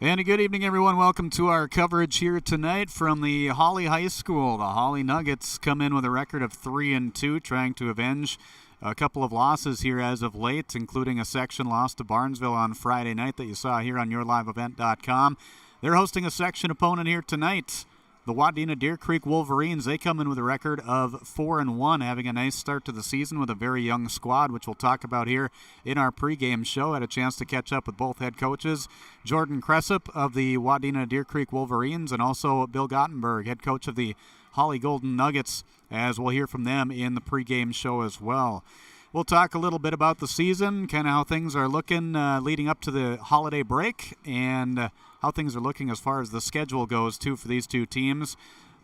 And a good evening, everyone. Welcome to our coverage here tonight from the Hawley High School. The Hawley Nuggets come in with a record of 3-2, trying to avenge a couple of losses here as of late, including a section loss to Barnesville on Friday night that you saw here on YourLiveEvent.com. They're hosting a section opponent here tonight, the Wadena-Deer Creek Wolverines. They come in with a record of 4-1, having a nice start to the season with a very young squad, which we'll talk about here in our pregame show. Had a chance to catch up with both head coaches, Jordan Cressup of the Wadena-Deer Creek Wolverines, and also Bill Gottenberg, head coach of the Hawley Golden Nuggets, as we'll hear from them in the pregame show as well. We'll talk a little bit about the season, kind of how things are looking leading up to the holiday break, and how things are looking as far as the schedule goes, too, for these two teams.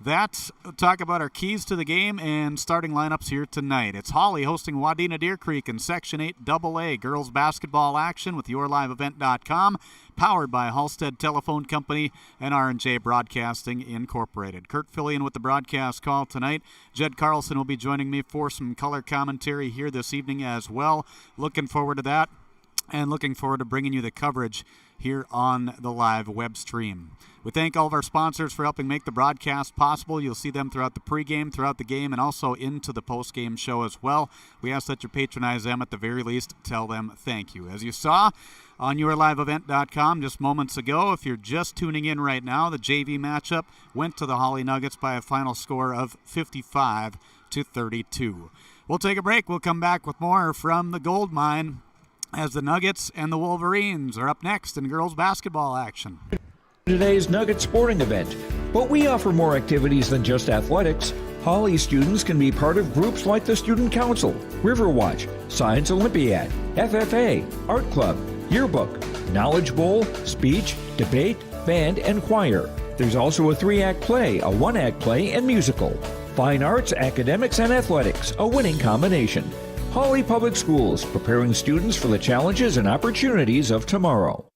Talk about our keys to the game and starting lineups here tonight. It's Hawley hosting Wadena-Deer Creek in Section 8 AA girls basketball action with YourLiveEvent.com, powered by Halstead Telephone Company and R&J Broadcasting Incorporated. Kurt Fillion with the broadcast call tonight. Jed Carlson will be joining me for some color commentary here this evening as well. Looking forward to that, and looking forward to bringing you the coverage here on the live web stream. We thank all of our sponsors for helping make the broadcast possible. You'll see them throughout the pregame, throughout the game, and also into the postgame show as well. We ask that you patronize them, at the very least. Tell them thank you. As you saw on YourLiveEvent.com just moments ago, if you're just tuning in right now, the JV matchup went to the Hawley Nuggets by a final score of 55-32. We'll take a break. We'll come back with more from the Gold Mine, as the Nuggets and the Wolverines are up next in girls basketball action. Today's Nugget sporting event, but we offer more activities than just athletics. Hawley students can be part of groups like the Student Council, Riverwatch, Science Olympiad, FFA, Art Club, Yearbook, Knowledge Bowl, Speech, Debate, Band, and Choir. There's also a 3-act play, a 1-act play, and musical. Fine arts, academics, and athletics, a winning combination. Hawley Public Schools, preparing students for the challenges and opportunities of tomorrow.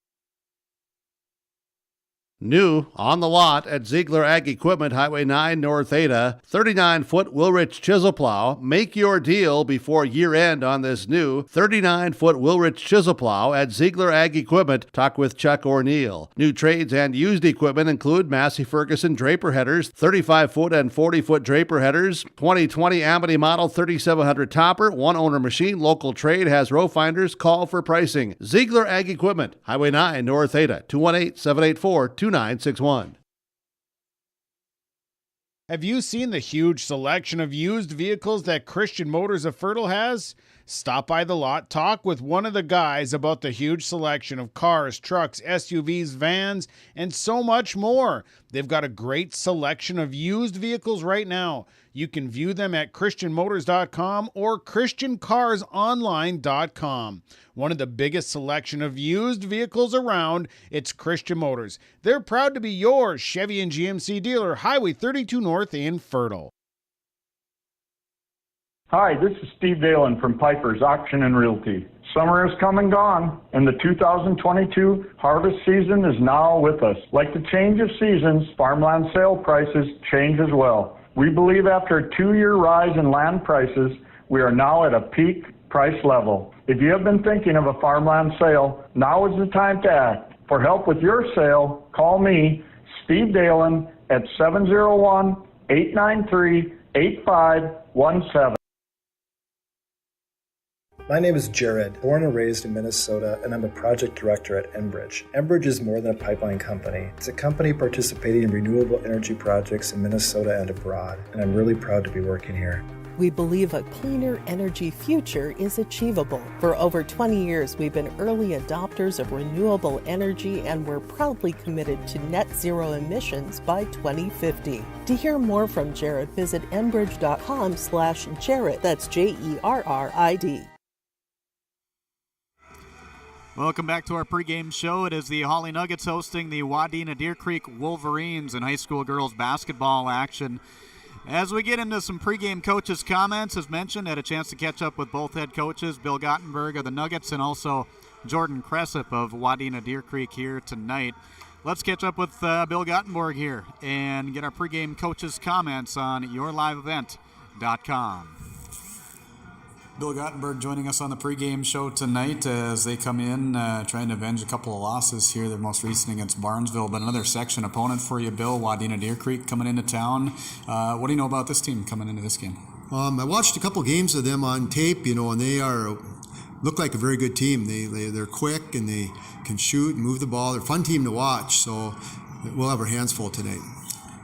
New on the lot at Ziegler Ag Equipment, Highway 9 North Ada, 39-foot Wilrich chisel plow. Make your deal before year end on this new 39-foot Wilrich chisel plow at Ziegler Ag Equipment. Talk with Chuck O'Neill. New trades and used equipment include Massey Ferguson draper headers, 35-foot and 40-foot draper headers, 2020 Amity model 3700 topper, one owner machine. Local trade has row finders. Call for pricing. Ziegler Ag Equipment, Highway 9 North Ada, 218-784-2961. Have you seen the huge selection of used vehicles that Christian Motors of Fertile has? Stop by the lot, talk with one of the guys about the huge selection of cars, trucks, SUVs, vans, and so much more. They've got a great selection of used vehicles right now. You can view them at christianmotors.com or christiancarsonline.com. One of the biggest selection of used vehicles around, it's Christian Motors. They're proud to be your Chevy and GMC dealer, Highway 32 North in Fertile. Hi, this is Steve Dalen from Piper's Auction and Realty. Summer has come and gone, and the 2022 harvest season is now with us. Like the change of seasons, farmland sale prices change as well. We believe after a 2-year rise in land prices, we are now at a peak price level. If you have been thinking of a farmland sale, now is the time to act. For help with your sale, call me, Steve Dalen, at 701-893-8517. My name is Jared, born and raised in Minnesota, and I'm a project director at Enbridge. Enbridge is more than a pipeline company. It's a company participating in renewable energy projects in Minnesota and abroad, and I'm really proud to be working here. We believe a cleaner energy future is achievable. For over 20 years, we've been early adopters of renewable energy, and we're proudly committed to net zero emissions by 2050. To hear more from Jared, visit enbridge.com/Jared. That's JERRID. Welcome back to our pregame show. It is the Hawley Nuggets hosting the Wadena-Deer Creek Wolverines in high school girls basketball action. As we get into some pregame coaches' comments, as mentioned, had a chance to catch up with both head coaches, Bill Gottenberg of the Nuggets and also Jordan Cressup of Wadena-Deer Creek here tonight. Let's catch up with Bill Gottenberg here and get our pregame coaches' comments on YourLiveEvent.com. Bill Gottenberg joining us on the pregame show tonight as they come in trying to avenge a couple of losses here, their most recent against Barnesville, but another section opponent for you, Bill, Wadena-Deer Creek coming into town. What do you know about this team coming into this game? I watched a couple games of them on tape, and they look like a very good team. They're quick and they can shoot and move the ball. They're a fun team to watch, so we'll have our hands full tonight.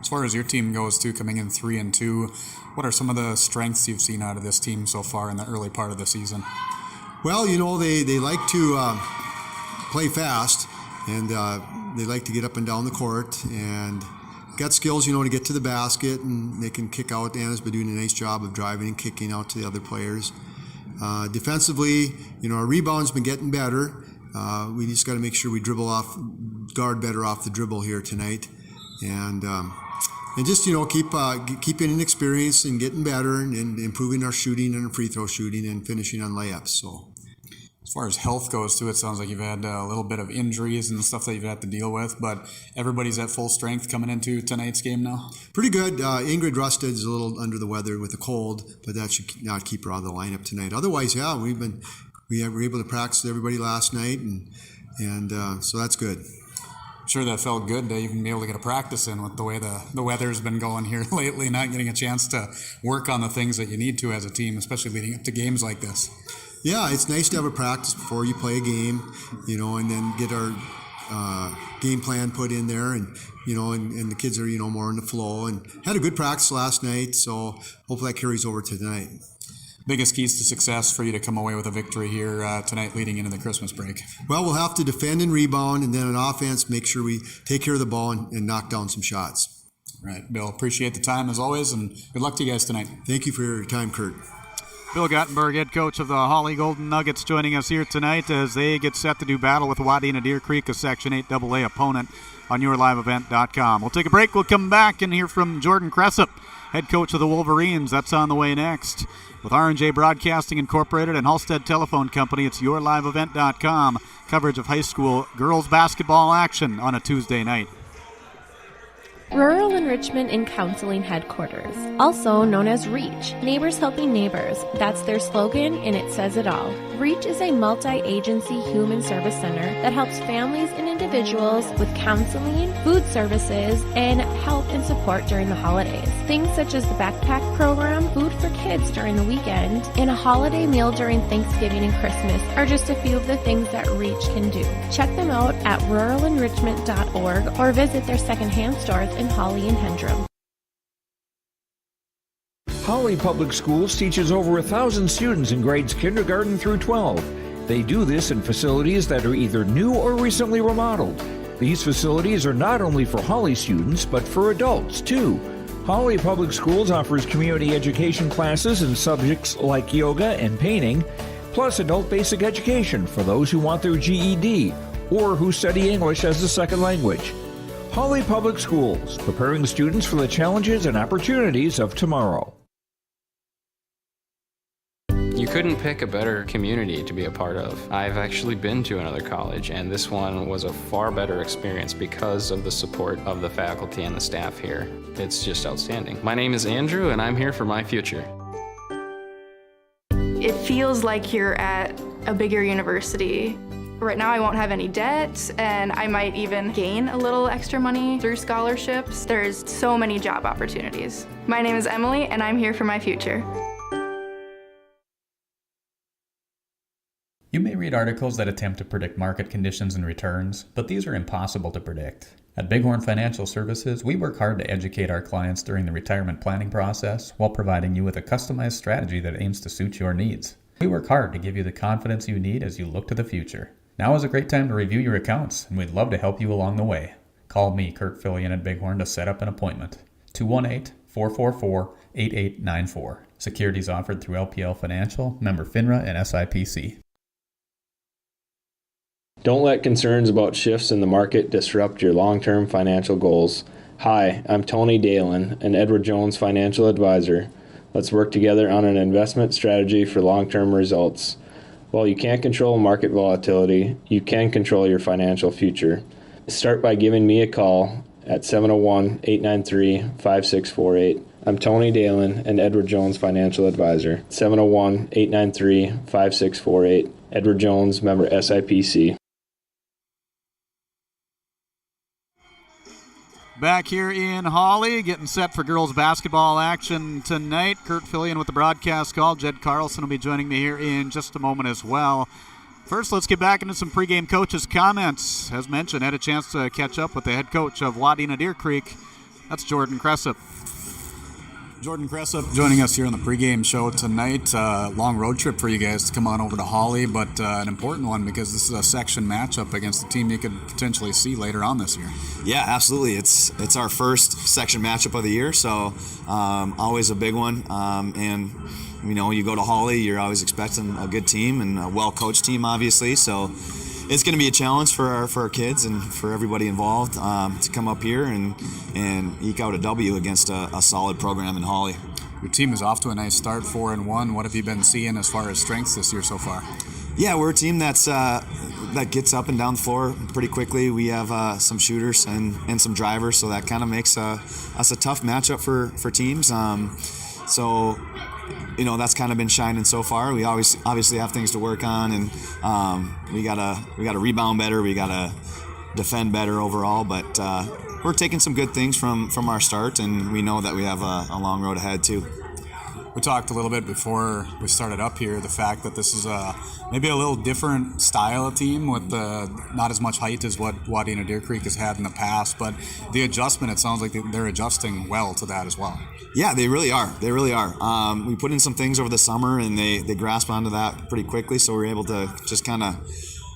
As far as your team goes, too, coming in 3-2, what are some of the strengths you've seen out of this team so far in the early part of the season? Well, they like to play fast, and they like to get up and down the court, and got skills, to get to the basket, and they can kick out. Anna's been doing a nice job of driving and kicking out to the other players. Defensively, our rebound's been getting better. We just got to make sure we guard better off the dribble here tonight, and just keep getting experience and getting better and improving our shooting and free throw shooting and finishing on layups. So, as far as health goes, too, it sounds like you've had a little bit of injuries and stuff that you've had to deal with, but everybody's at full strength coming into tonight's game now? Pretty good. Ingrid Rusted is a little under the weather with a cold, but that should not keep her out of the lineup tonight. Otherwise, yeah, we were able to practice with everybody last night, and so that's good. I'm sure that felt good to even be able to get a practice in with the way the weather's been going here lately, not getting a chance to work on the things that you need to as a team, especially leading up to games like this. Yeah, it's nice to have a practice before you play a game, and then get our game plan put in there, and the kids are more in the flow, and had a good practice last night, so hopefully that carries over to tonight. Biggest keys to success for you to come away with a victory here tonight leading into the Christmas break? Well, we'll have to defend and rebound, and then on offense, make sure we take care of the ball and knock down some shots. Right, Bill, appreciate the time as always, and good luck to you guys tonight. Thank you for your time, Kurt. Bill Gottenberg, head coach of the Hawley Golden Nuggets, joining us here tonight as they get set to do battle with Wadena-Deer Creek, a Section 8 AA opponent, on yourliveevent.com. We'll take a break. We'll come back and hear from Jordan Cressup, head coach of the Wolverines. That's on the way next. With R&J Broadcasting Incorporated and Halstead Telephone Company, it's yourliveevent.com. Coverage of high school girls basketball action on a Tuesday night. Rural Enrichment and Counseling Headquarters, also known as REACH, Neighbors Helping Neighbors. That's their slogan, and it says it all. REACH is a multi-agency human service center that helps families and individuals with counseling, food services, and help and support during the holidays. Things such as the backpack program, food for kids during the weekend, and a holiday meal during Thanksgiving and Christmas are just a few of the things that REACH can do. Check them out at ruralenrichment.org or visit their secondhand stores in Hawley and Hendrum. Hawley Public Schools teaches over 1,000 students in grades kindergarten through 12. They do this in facilities that are either new or recently remodeled. These facilities are not only for Hawley students, but for adults too. Hawley Public Schools offers community education classes in subjects like yoga and painting, plus adult basic education for those who want their GED or who study English as a second language. Hawley Public Schools, preparing students for the challenges and opportunities of tomorrow. You couldn't pick a better community to be a part of. I've actually been to another college, and this one was a far better experience because of the support of the faculty and the staff here. It's just outstanding. My name is Andrew, and I'm here for my future. It feels like you're at a bigger university. Right now I won't have any debt, and I might even gain a little extra money through scholarships. There's so many job opportunities. My name is Emily, and I'm here for my future. You may read articles that attempt to predict market conditions and returns, but these are impossible to predict. At Bighorn Financial Services, we work hard to educate our clients during the retirement planning process while providing you with a customized strategy that aims to suit your needs. We work hard to give you the confidence you need as you look to the future. Now is a great time to review your accounts, and we'd love to help you along the way. Call me, Kurt Fillion at Bighorn, to set up an appointment. 218-444-8894. Securities offered through LPL Financial, member FINRA and SIPC. Don't let concerns about shifts in the market disrupt your long-term financial goals. Hi, I'm Tony Dalen, an Edward Jones financial advisor. Let's work together on an investment strategy for long-term results. While you can't control market volatility, you can control your financial future. Start by giving me a call at 701-893-5648. I'm Tony Dalen, an Edward Jones financial advisor. 701-893-5648. Edward Jones, member SIPC. Back here in Hawley, getting set for girls basketball action tonight. Kurt Fillion with the broadcast call. Jed Carlson will be joining me here in just a moment as well. First, let's get back into some pregame coaches' comments. As mentioned, had a chance to catch up with the head coach of Wadena-Deer Creek. That's Jordan Cressup. Jordan Cressup joining us here on the pregame show tonight. Long road trip for you guys to come on over to Hawley, but an important one because this is a section matchup against the team you could potentially see later on this year. Yeah, absolutely. It's our first section matchup of the year, so always a big one. And you know, you go to Hawley, you're always expecting a good team and a well-coached team, obviously. So it's going to be a challenge for our kids and for everybody involved to come up here and eke out a W against a solid program in Hawley. Your team is off to a nice start, 4-1. What have you been seeing as far as strengths this year so far? Yeah, we're a team that gets up and down the floor pretty quickly. We have some shooters and some drivers, so that kind of makes us a tough matchup for teams. So, you know, that's kind of been shining so far. We obviously have things to work on, and we gotta rebound better. We gotta defend better overall. But we're taking some good things from our start, and we know that we have a long road ahead too. We talked a little bit before we started up here, the fact that this is maybe a little different style of team with not as much height as what Wadena-Deer Creek has had in the past, but the adjustment, it sounds like they're adjusting well to that as well. Yeah, they really are. They really are. We put in some things over the summer, and they grasped onto that pretty quickly, so we're able to just kind of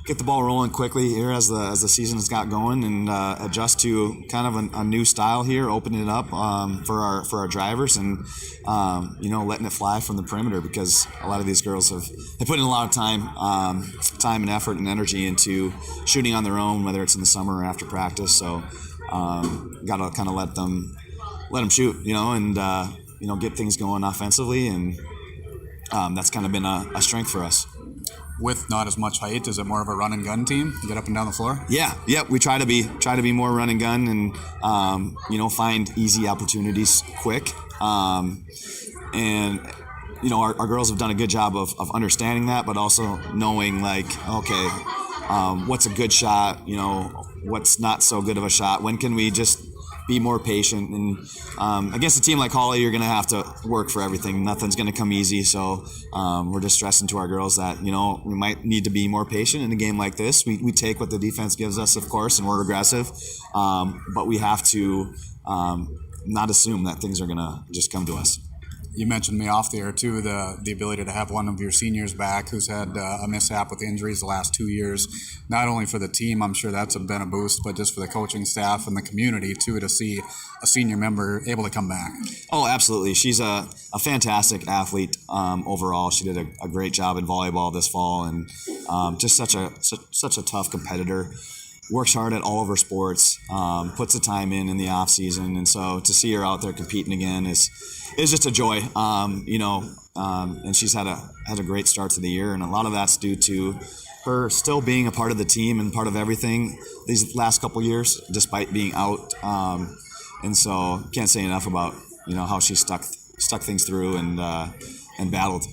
get the ball rolling quickly here as the season has got going and adjust to kind of a new style here, opening it up for our drivers and you know, letting it fly from the perimeter, because a lot of these girls have put in a lot of time and effort and energy into shooting on their own, whether it's in the summer or after practice. So got to kind of let them shoot, you know, and you know, get things going offensively, and that's kind of been a strength for us. With not as much height, is it more of a run and gun team? Get up and down the floor? Yeah. We try to be more run and gun, and you know, find easy opportunities quick. And you know, our girls have done a good job of understanding that, but also knowing, like, okay, what's a good shot? You know, what's not so good of a shot? When can we just be more patient? And against a team like Hawley, you're going to have to work for everything. Nothing's going to come easy. So we're just stressing to our girls that, you know, we might need to be more patient in a game like this. We take what the defense gives us, of course, and we're aggressive. But we have to not assume that things are going to just come to us. You mentioned me off the air, too, the ability to have one of your seniors back who's had a mishap with injuries the last 2 years. Not only for the team, I'm sure that's been a boost, but just for the coaching staff and the community, too, to see a senior member able to come back. Oh, absolutely. She's a fantastic athlete overall. She did a great job in volleyball this fall, and just such a tough competitor. Works hard at all of her sports, puts the time in the off season, and so to see her out there competing again is just a joy. You know, and she's had a great start to the year, and a lot of that's due to her still being a part of the team and part of everything these last couple years, despite being out. And so can't say enough about, you know, how she stuck things through and battled.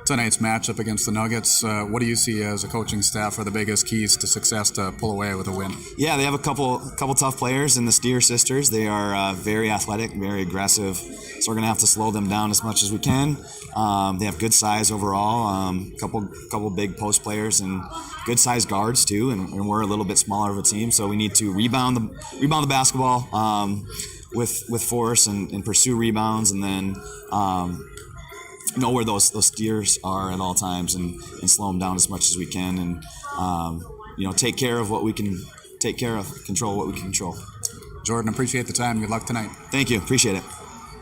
Tonight's matchup against the Nuggets, what do you see as a coaching staff are the biggest keys to success to pull away with a win? Yeah, they have a couple tough players in the Deer sisters. They are very athletic, very aggressive, so we're going to have to slow them down as much as we can. They have good size overall, couple big post players and good size guards too, and we're a little bit smaller of a team, so we need to rebound the basketball with force and pursue rebounds, and then know where those steers are at all times and slow them down as much as we can, and you know, take care of what we can take care of, control what we can control. Jordan, appreciate the time. Good luck tonight. Thank you. Appreciate it.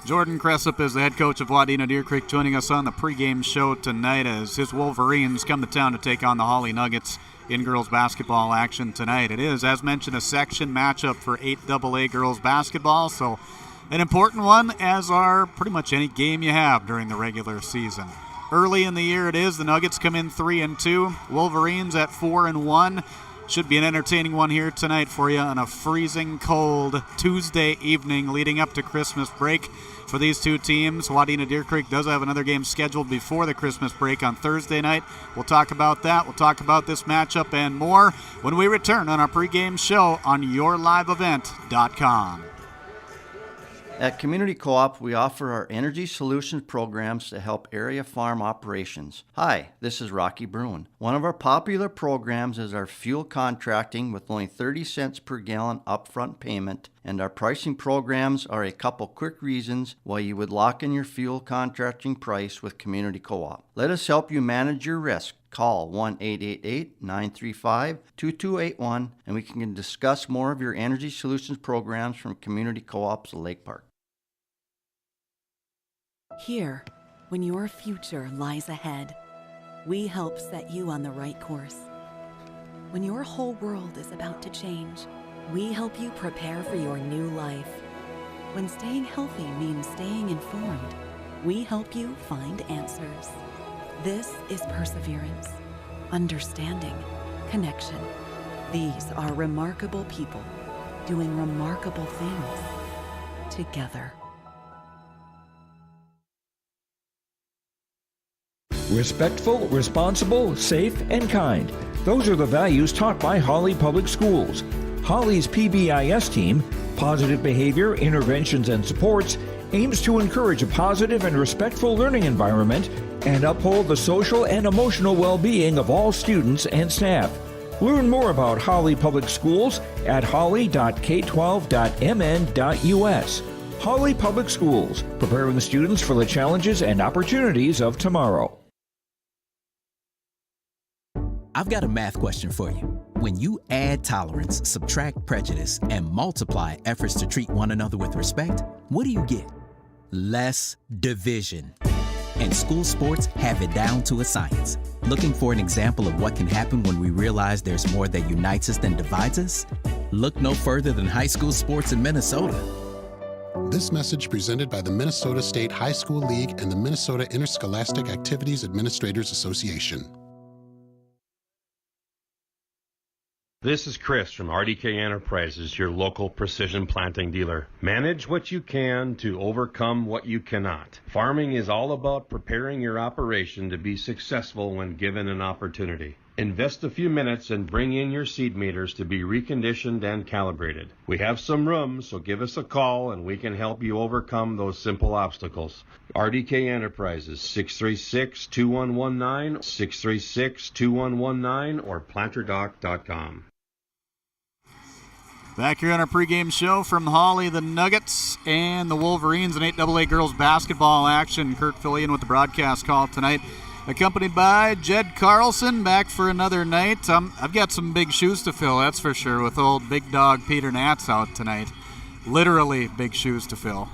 Jordan Cressup is the head coach of Wadena-Deer Creek, joining us on the pregame show tonight as his Wolverines come to town to take on the Hawley Nuggets in girls basketball action tonight. It is, as mentioned, a section matchup for 8AA girls basketball, so an important one, as are pretty much any game you have during the regular season. Early in the year it is. The Nuggets come in 3-2. Wolverines at 4-1. Should be an entertaining one here tonight for you on a freezing cold Tuesday evening leading up to Christmas break for these two teams. Wadena-Deer Creek does have another game scheduled before the Christmas break on Thursday night. We'll talk about that. We'll talk about this matchup and more when we return on our pregame show on yourliveevent.com. At Community Co-op, we offer our energy solutions programs to help area farm operations. Hi, this is Rocky Bruin. One of our popular programs is our fuel contracting with only 30 cents per gallon upfront payment, and our pricing programs are a couple quick reasons why you would lock in your fuel contracting price with Community Co-op. Let us help you manage your risk. Call 1-888-935-2281 and we can discuss more of your energy solutions programs from Community Co-op's Lake Park. Here, when your future lies ahead, we help set you on the right course. When your whole world is about to change, we help you prepare for your new life. When staying healthy means staying informed, we help you find answers. This is perseverance, understanding, connection. These are remarkable people doing remarkable things together. Respectful, responsible, safe, and kind. Those are the values taught by Hawley Public Schools. Hawley's PBIS team, Positive Behavior, Interventions, and Supports, aims to encourage a positive and respectful learning environment and uphold the social and emotional well-being of all students and staff. Learn more about Hawley Public Schools at hawley.k12.mn.us. Hawley Public Schools, preparing students for the challenges and opportunities of tomorrow. I've got a math question for you. When you add tolerance, subtract prejudice, and multiply efforts to treat one another with respect, what do you get? Less division. And school sports have it down to a science. Looking for an example of what can happen when we realize there's more that unites us than divides us? Look no further than high school sports in Minnesota. This message presented by the Minnesota State High School League and the Minnesota Interscholastic Activities Administrators Association. This is Chris from RDK Enterprises, your local precision planting dealer. Manage what you can to overcome what you cannot. Farming is all about preparing your operation to be successful when given an opportunity. Invest a few minutes and bring in your seed meters to be reconditioned and calibrated. We have some room, so give us a call and we can help you overcome those simple obstacles. RDK Enterprises, 636-2119, 636-2119, or planterdoc.com. Back here on our pregame show from Hawley, the Nuggets and the Wolverines in 8AA girls basketball action. Kurt Fillion with the broadcast call tonight, accompanied by Jed Carlson, back for another night. I've got some big shoes to fill, that's for sure, with old big dog Peter Nats out tonight. Literally big shoes to fill.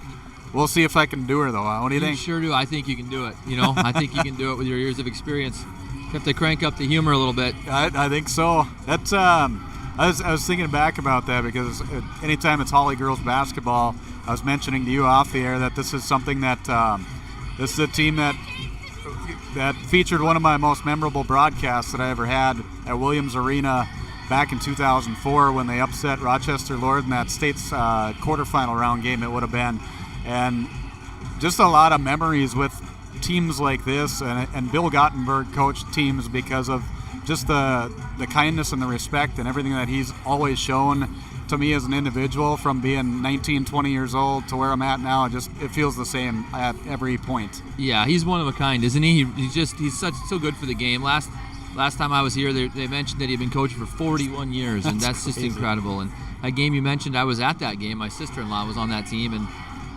We'll see if I can do her, though. What do you think? Sure do. I think you can do it. I think you can do it with your years of experience. You have to crank up the humor a little bit. I think so. That's I was thinking back about that because anytime it's Hawley girls basketball, I was mentioning to you off the air that this is something that this is a team that featured one of my most memorable broadcasts that I ever had at Williams Arena back in 2004 when they upset Rochester Lord in that state's quarterfinal round game it would have been. And just a lot of memories with teams like this, and Bill Gottenberg coached teams because of just the kindness and the respect and everything that he's always shown to me as an individual from being 19, 20 years old to where I'm at now. It feels the same at every point. Yeah, he's one of a kind, isn't he? He's so good for the game. Last time I was here, they mentioned that he'd been coaching for 41 years, and that's just crazy. And that game you mentioned, I was at that game. My sister-in-law was on that team, and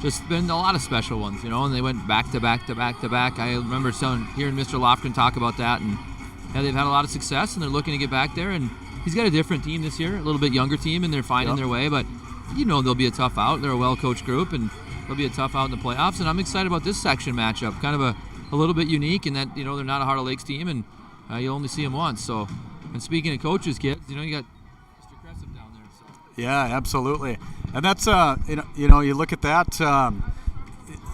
just been a lot of special ones, and they went back to back to back to back. I remember hearing Mr. Lofgren talk about that, and they've had a lot of success, and they're looking to get back there. And he's got a different team this year, a little bit younger team, and they're finding their way. But they'll be a tough out. They're a well-coached group, and they'll be a tough out in the playoffs. And I'm excited about this section matchup. Kind of a little bit unique in that they're not a Heart of Lakes team, and you'll only see them once. So, and speaking of coaches, kids, you got Mr. Crescent down there. So. Yeah, absolutely. And that's you look at that.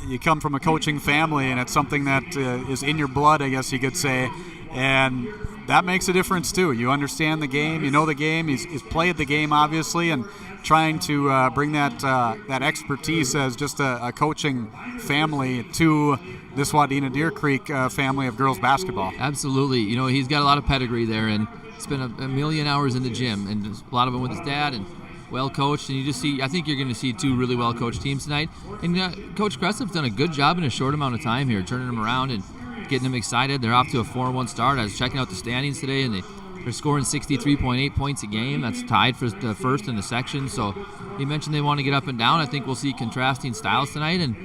you come from a coaching family, and it's something that is in your blood, I guess you could say, and that makes a difference too. You understand the game, you know the game. He's played the game, obviously, and trying to bring that expertise as just a coaching family to this Wadena-Deer Creek family of girls basketball. Absolutely. You know, he's got a lot of pedigree there, and spent a million hours in the gym, and a lot of them with his dad, and well coached. And you just see, I think you're going to see two really well coached teams tonight. And Coach Kressup's done a good job in a short amount of time here, turning them around and getting them excited. They're off to a 4-1 start. I was checking out the standings today, and they're scoring 63.8 points a game. That's tied for the first in the section. So you mentioned they want to get up and down. I think we'll see contrasting styles tonight, and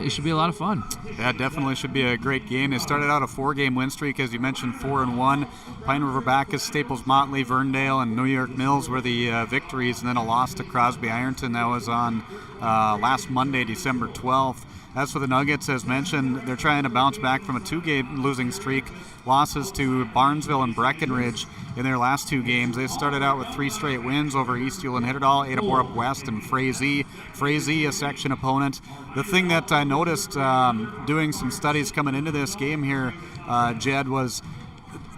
it should be a lot of fun. Yeah, definitely should be a great game. They started out a 4-game win streak, as you mentioned, 4-1. Pine River Bacchus, Staples Motley, Verndale, and New York Mills were the victories, and then a loss to Crosby Ironton. That was on last Monday, December 12th. As for the Nuggets, as mentioned, they're trying to bounce back from a 2-game losing streak. Losses to Barnesville and Breckenridge in their last 2 games. They started out with 3 straight wins over East Hewlin Hitterdal, Ada Borup West, and Frazee. Frazee, a section opponent. The thing that I noticed doing some studies coming into this game here, Jed, was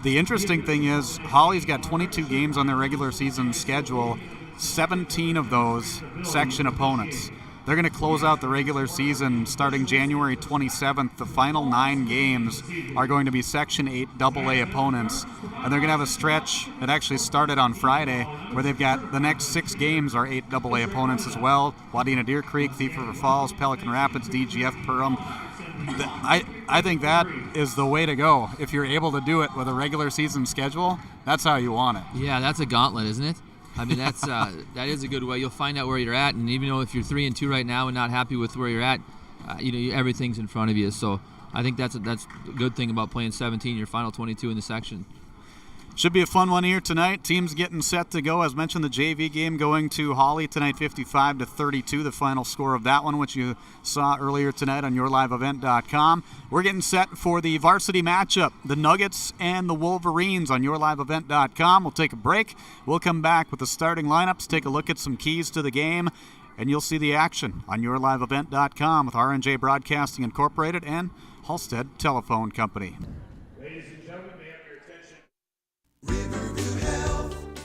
the interesting thing is Hawley's got 22 games on their regular season schedule, 17 of those section opponents. They're going to close out the regular season starting January 27th. The final 9 games are going to be Section 8 AA opponents. And they're going to have a stretch that actually started on Friday where they've got the next 6 games are 8 AA opponents as well. Wadena-Deer Creek, Thief River Falls, Pelican Rapids, DGF, Perham. I think that is the way to go. If you're able to do it with a regular season schedule, that's how you want it. Yeah, that's a gauntlet, isn't it? I mean, that's that is a good way. You'll find out where you're at, and even though if you're 3-2 right now and not happy with where you're at, everything's in front of you. So I think that's a good thing about playing 17, your final 22 in the section. Should be a fun one here tonight. Teams getting set to go. As mentioned, the JV game going to Hawley tonight, 55-32, the final score of that one, which you saw earlier tonight on yourliveevent.com. We're getting set for the varsity matchup, the Nuggets and the Wolverines on yourliveevent.com. We'll take a break. We'll come back with the starting lineups, take a look at some keys to the game, and you'll see the action on yourliveevent.com with R&J Broadcasting Incorporated and Halstead Telephone Company.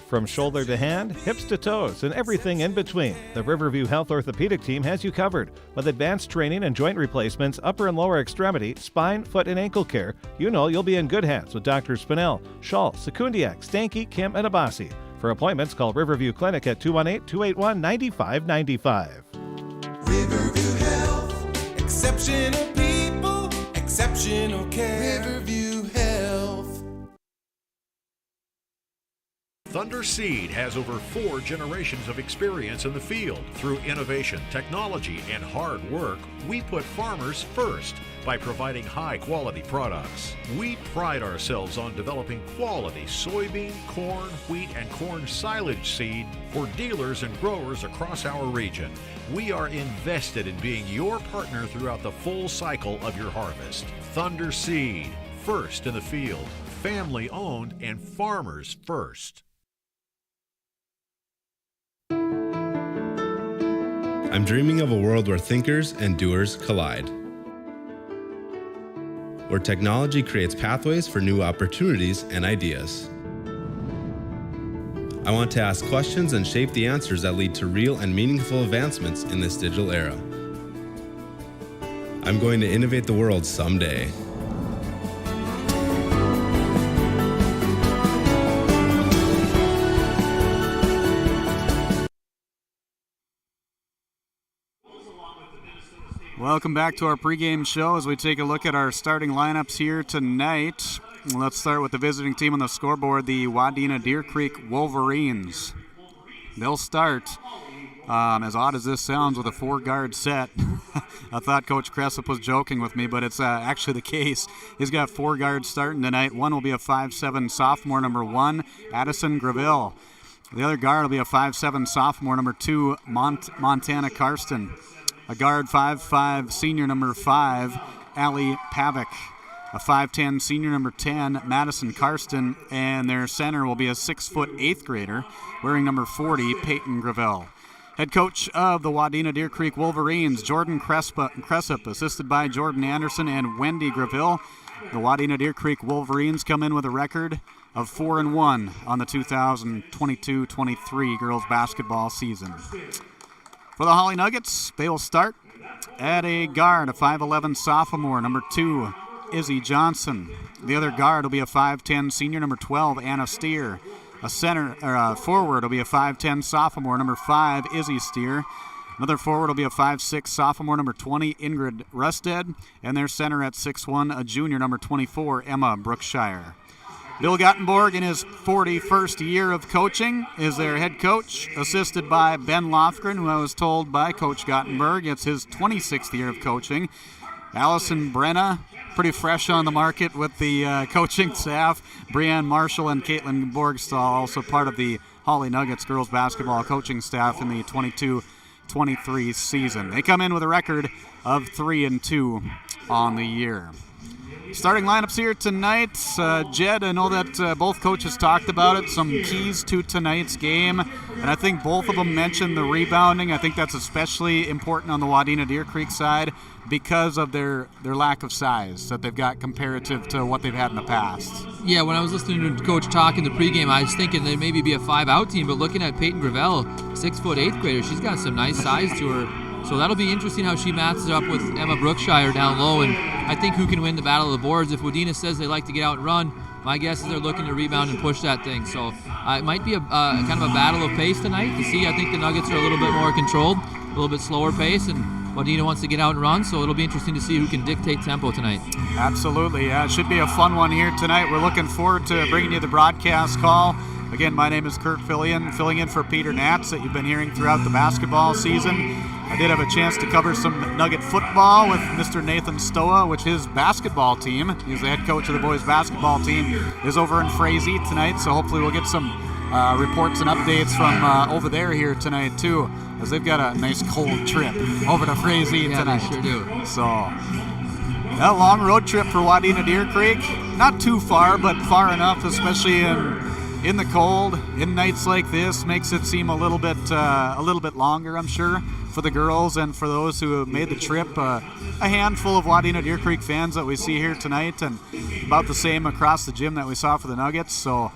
From shoulder to hand, hips to toes, and everything in between, the Riverview Health Orthopedic Team has you covered. With advanced training and joint replacements, upper and lower extremity, spine, foot, and ankle care, you know you'll be in good hands with Drs. Spinell, Schall, Sekundiak, Stanky, Kim, and Abassi. For appointments, call Riverview Clinic at 218-281-9595. Riverview Health, exceptional people, exceptional care. Riverview Health. Thunder Seed has over 4 generations of experience in the field. Through innovation, technology, and hard work, we put farmers first by providing high-quality products. We pride ourselves on developing quality soybean, corn, wheat, and corn silage seed for dealers and growers across our region. We are invested in being your partner throughout the full cycle of your harvest. Thunder Seed, first in the field, family-owned, and farmers first. I'm dreaming of a world where thinkers and doers collide, where technology creates pathways for new opportunities and ideas. I want to ask questions and shape the answers that lead to real and meaningful advancements in this digital era. I'm going to innovate the world someday. Welcome back to our pregame show as we take a look at our starting lineups here tonight. Let's start with the visiting team on the scoreboard, the Wadena-Deer Creek Wolverines. They'll start, as odd as this sounds, with a 4-guard set. I thought Coach Cressup was joking with me, but it's actually the case. He's got 4 guards starting tonight. One will be a 5'7" sophomore, number 1, Addison Graville. The other guard will be a 5'7" sophomore, number 2, Montana Karsten. A guard 5'5", senior number 5, Allie Pavick. A 5'10", senior number 10, Madison Karsten. And their center will be a 6', 8th grader, wearing number 40, Peyton Gravel. Head coach of the Wadena-Deer Creek Wolverines, Jordan Cressup, assisted by Jordan Anderson and Wendy Graville. The Wadena-Deer Creek Wolverines come in with a record of 4-1 on the 2022-23 girls basketball season. For the Hawley Nuggets, they will start at a guard, a 5'11 sophomore, number 2, Izzy Johnson. The other guard will be a 5'10 senior, number 12, Anna Steer. A forward will be a 5'10 sophomore, number 5, Izzy Steer. Another forward will be a 5'6 sophomore, number 20, Ingrid Rusted. And their center at 6'1, a junior, number 24, Emma Brookshire. Bill Gottenborg, in his 41st year of coaching, is their head coach, assisted by Ben Lofgren, who I was told by Coach Gottenberg it's his 26th year of coaching. Allison Brenna, pretty fresh on the market with the coaching staff. Brianne Marshall and Caitlin Borgstall, also part of the Hawley Nuggets girls basketball coaching staff in the 22-23 season. They come in with a record of 3-2 on the year. Starting lineups here tonight. Jed, I know that both coaches talked about it, some keys to tonight's game, and I think both of them mentioned the rebounding. I think that's especially important on the Wadena-Deer Creek side because of their lack of size that they've got comparative to what they've had in the past. Yeah, when I was listening to Coach talk in the pregame, I was thinking they'd maybe be a 5-out team, but looking at Peyton Gravel, 6', 8th grader, she's got some nice size to her. So that'll be interesting how she matches up with Emma Brookshire down low, and I think who can win the battle of the boards. If Wadena says they like to get out and run, my guess is they're looking to rebound and push that thing. So it might be a kind of a battle of pace tonight to see. I think the Nuggets are a little bit more controlled, a little bit slower pace, and Wadena wants to get out and run, so it'll be interesting to see who can dictate tempo tonight. Absolutely. Yeah, it should be a fun one here tonight. We're looking forward to bringing you the broadcast call. Again, my name is Kurt filling in for Peter Natz that you've been hearing throughout the basketball season. I did have a chance to cover some Nugget football with Mr. Nathan Stoa, which his basketball team, he's the head coach of the boys basketball team, is over in Frazee tonight, so hopefully we'll get some reports and updates from over there here tonight too, as they've got a nice cold trip over to Frazee tonight. They sure do. So, a long road trip for Wadena-Deer Creek. Not too far, but far enough, especially in the cold, in nights like this, makes it seem a little bit longer, I'm sure, for the girls and for those who have made the trip. A handful of Wadena-Deer Creek fans that we see here tonight, and about the same across the gym that we saw for the Nuggets. So,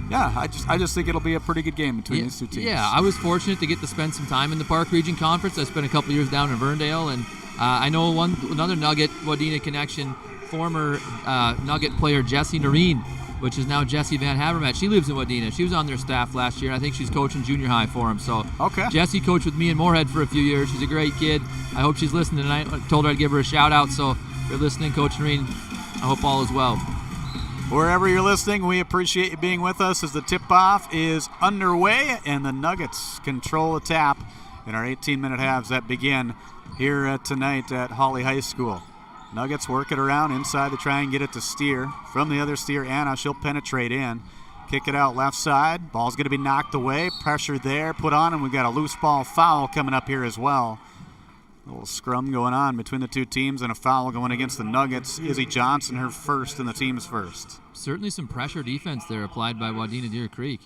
yeah, I just think it'll be a pretty good game between these two teams. Yeah, I was fortunate to get to spend some time in the Park Region Conference. I spent a couple years down in Verndale, and I know another Nugget Wadena connection, former Nugget player Jessie Noreen, which is now Jessie Van Havermet. She lives in Wadena. She was on their staff last year, and I think she's coaching junior high for them. So okay. Jessie coached with me in Moorhead for a few years. She's a great kid. I hope she's listening tonight. I told her I'd give her a shout-out, so if you're listening, Coach Noreen, I hope all is well. Wherever you're listening, we appreciate you being with us as the tip-off is underway, and the Nuggets control the tap in our 18-minute halves that begin here tonight at Hawley High School. Nuggets work it around inside to try and get it to Steer. From the other Steer, Anna, she'll penetrate in. Kick it out left side. Ball's going to be knocked away. Pressure there, put on, and we've got a loose ball foul coming up here as well. A little scrum going on between the two teams and a foul going against the Nuggets. Izzy Johnson, her first and the team's first. Certainly some pressure defense there applied by Wadena-Deer Creek.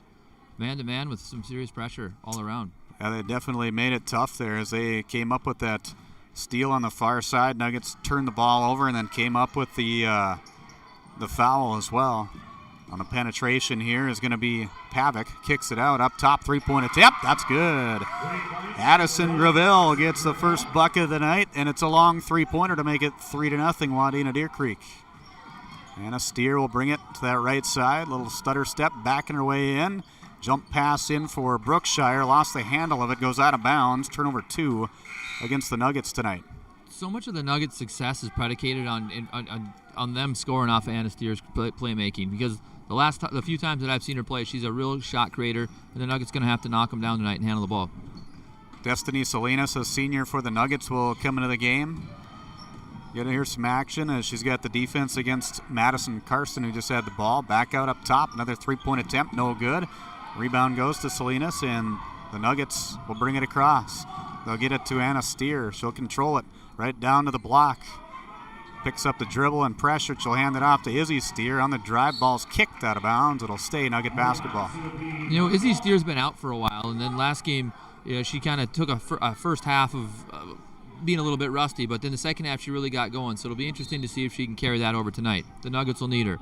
Man-to-man with some serious pressure all around. Yeah, they definitely made it tough there as they came up with that steal on the far side. Nuggets turned the ball over and then came up with the foul as well. On a penetration here is going to be Pavic. Kicks it out up top, three-point attempt. That's good. Addison Graville gets the first bucket of the night, and it's a long three-pointer to make it 3-0 Wadena-Deer Creek. Anna Steer will bring it to that right side. Little stutter step, backing her way in. Jump pass in for Brookshire. Lost the handle of it, goes out of bounds. Turnover 2 against the Nuggets tonight. So much of the Nuggets' success is predicated on them scoring off of Anna Steer's playmaking, because the few times that I've seen her play, she's a real shot creator, and the Nuggets going to have to knock them down tonight and handle the ball. Destiny Salinas, a senior for the Nuggets, will come into the game. Get to hear some action as she's got the defense against Madison Carson, who just had the ball. Back out up top, another three-point attempt, no good. Rebound goes to Salinas, and the Nuggets will bring it across. They'll get it to Anna Steer. She'll control it right down to the block. Picks up the dribble and pressure. She'll hand it off to Izzy Steer. On the drive, ball's kicked out of bounds. It'll stay Nugget basketball. You know, Izzy Steer's been out for a while, and then last game she kind of took a first half of being a little bit rusty, but then the second half she really got going. So it'll be interesting to see if she can carry that over tonight. The Nuggets will need her.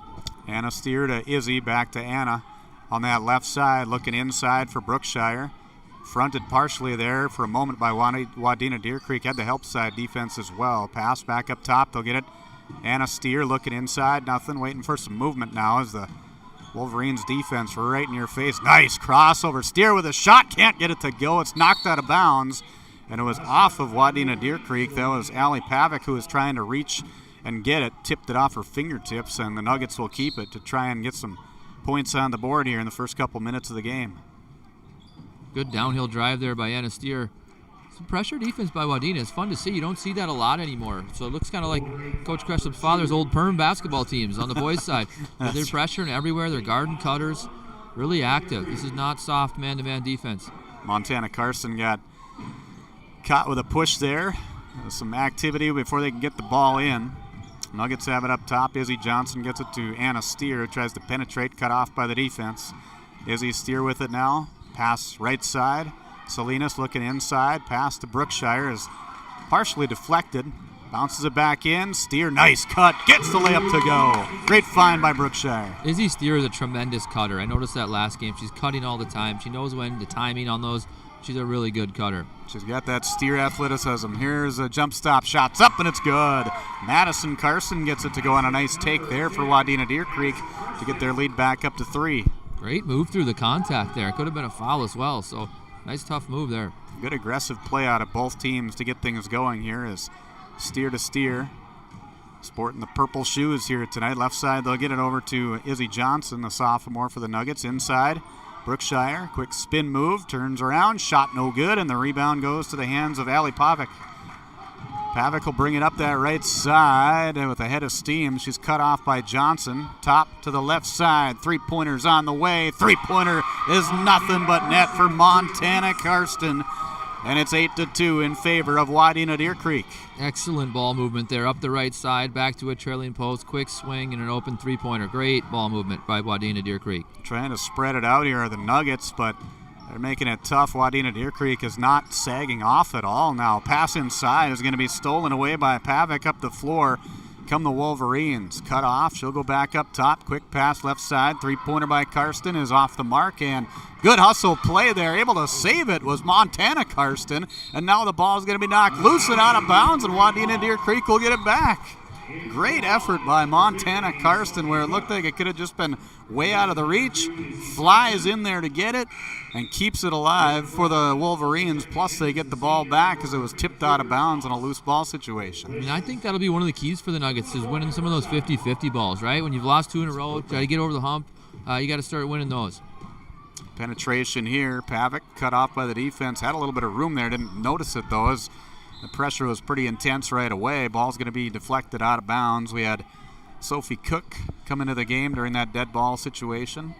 Anna Steer to Izzy, back to Anna on that left side, looking inside for Brookshire. Fronted partially there for a moment by Wadena-Deer Creek. Had the help side defense as well. Pass back up top. They'll get it. Anna Steer looking inside. Nothing. Waiting for some movement now as the Wolverines defense right in your face. Nice crossover. Steer with a shot. Can't get it to go. It's knocked out of bounds. And it was off of Wadena-Deer Creek. That was Allie Pavic who was trying to reach and get it. Tipped it off her fingertips. And the Nuggets will keep it to try and get some points on the board here in the first couple minutes of the game. Good downhill drive there by Anna Steer. Some pressure defense by Wadena. It's fun to see. You don't see that a lot anymore. So it looks kind of like Coach Cresslip's father's old Perm basketball teams on the boys' side. They're pressuring everywhere. They're guarding cutters. Really active. This is not soft man-to-man defense. Montana Carson got caught with a push there. Some activity before they can get the ball in. Nuggets have it up top. Izzy Johnson gets it to Anna Steer, who tries to penetrate, cut off by the defense. Izzy Steer with it now. Pass right side. Salinas looking inside. Pass to Brookshire is partially deflected. Bounces it back in. Steer, nice cut. Gets the layup to go. Great find by Brookshire. Izzy Steer is a tremendous cutter. I noticed that last game. She's cutting all the time. She knows when, the timing on those. She's a really good cutter. She's got that Steer athleticism. Here's a jump stop. Shots up, and it's good. Madison Carson gets it to go on a nice take there for Wadena-Deer Creek to get their lead back up to 3. Great move through the contact there. Could have been a foul as well, so nice tough move there. Good aggressive play out of both teams to get things going here as Steer to Steer. Sporting the purple shoes here tonight. Left side, they'll get it over to Izzy Johnson, the sophomore for the Nuggets. Inside, Brookshire, quick spin move, turns around, shot no good, and the rebound goes to the hands of Allie Pavic. Pavic will bring it up that right side with a head of steam. She's cut off by Johnson. Top to the left side. Three-pointer's on the way. Three-pointer is nothing but net for Montana Karsten. And it's 8-2 in favor of Wadena-Deer Creek. Excellent ball movement there. Up the right side, back to a trailing post. Quick swing and an open three-pointer. Great ball movement by Wadena-Deer Creek. Trying to spread it out here are the Nuggets, but they're making it tough. Wadena-Deer Creek is not sagging off at all now. Pass inside is going to be stolen away by Pavic up the floor. Come the Wolverines. Cut off. She'll go back up top. Quick pass left side. Three-pointer by Karsten is off the mark. And good hustle play there. Able to save it was Montana Karsten. And now the ball is going to be knocked loose and out of bounds, and Wadena-Deer Creek will get it back. Great effort by Montana Karsten where it looked like it could have just been way out of the reach. Flies in there to get it and keeps it alive for the Wolverines. Plus they get the ball back because it was tipped out of bounds in a loose ball situation. I mean, I think that'll be one of the keys for the Nuggets is winning some of those 50-50 balls, right? When you've lost 2 in a row, try to get over the hump. You got to start winning those. Penetration here. Pavic cut off by the defense. Had a little bit of room there. Didn't notice it though as the pressure was pretty intense right away. Ball's going to be deflected out of bounds. We had Sophie Cook come into the game during that dead ball situation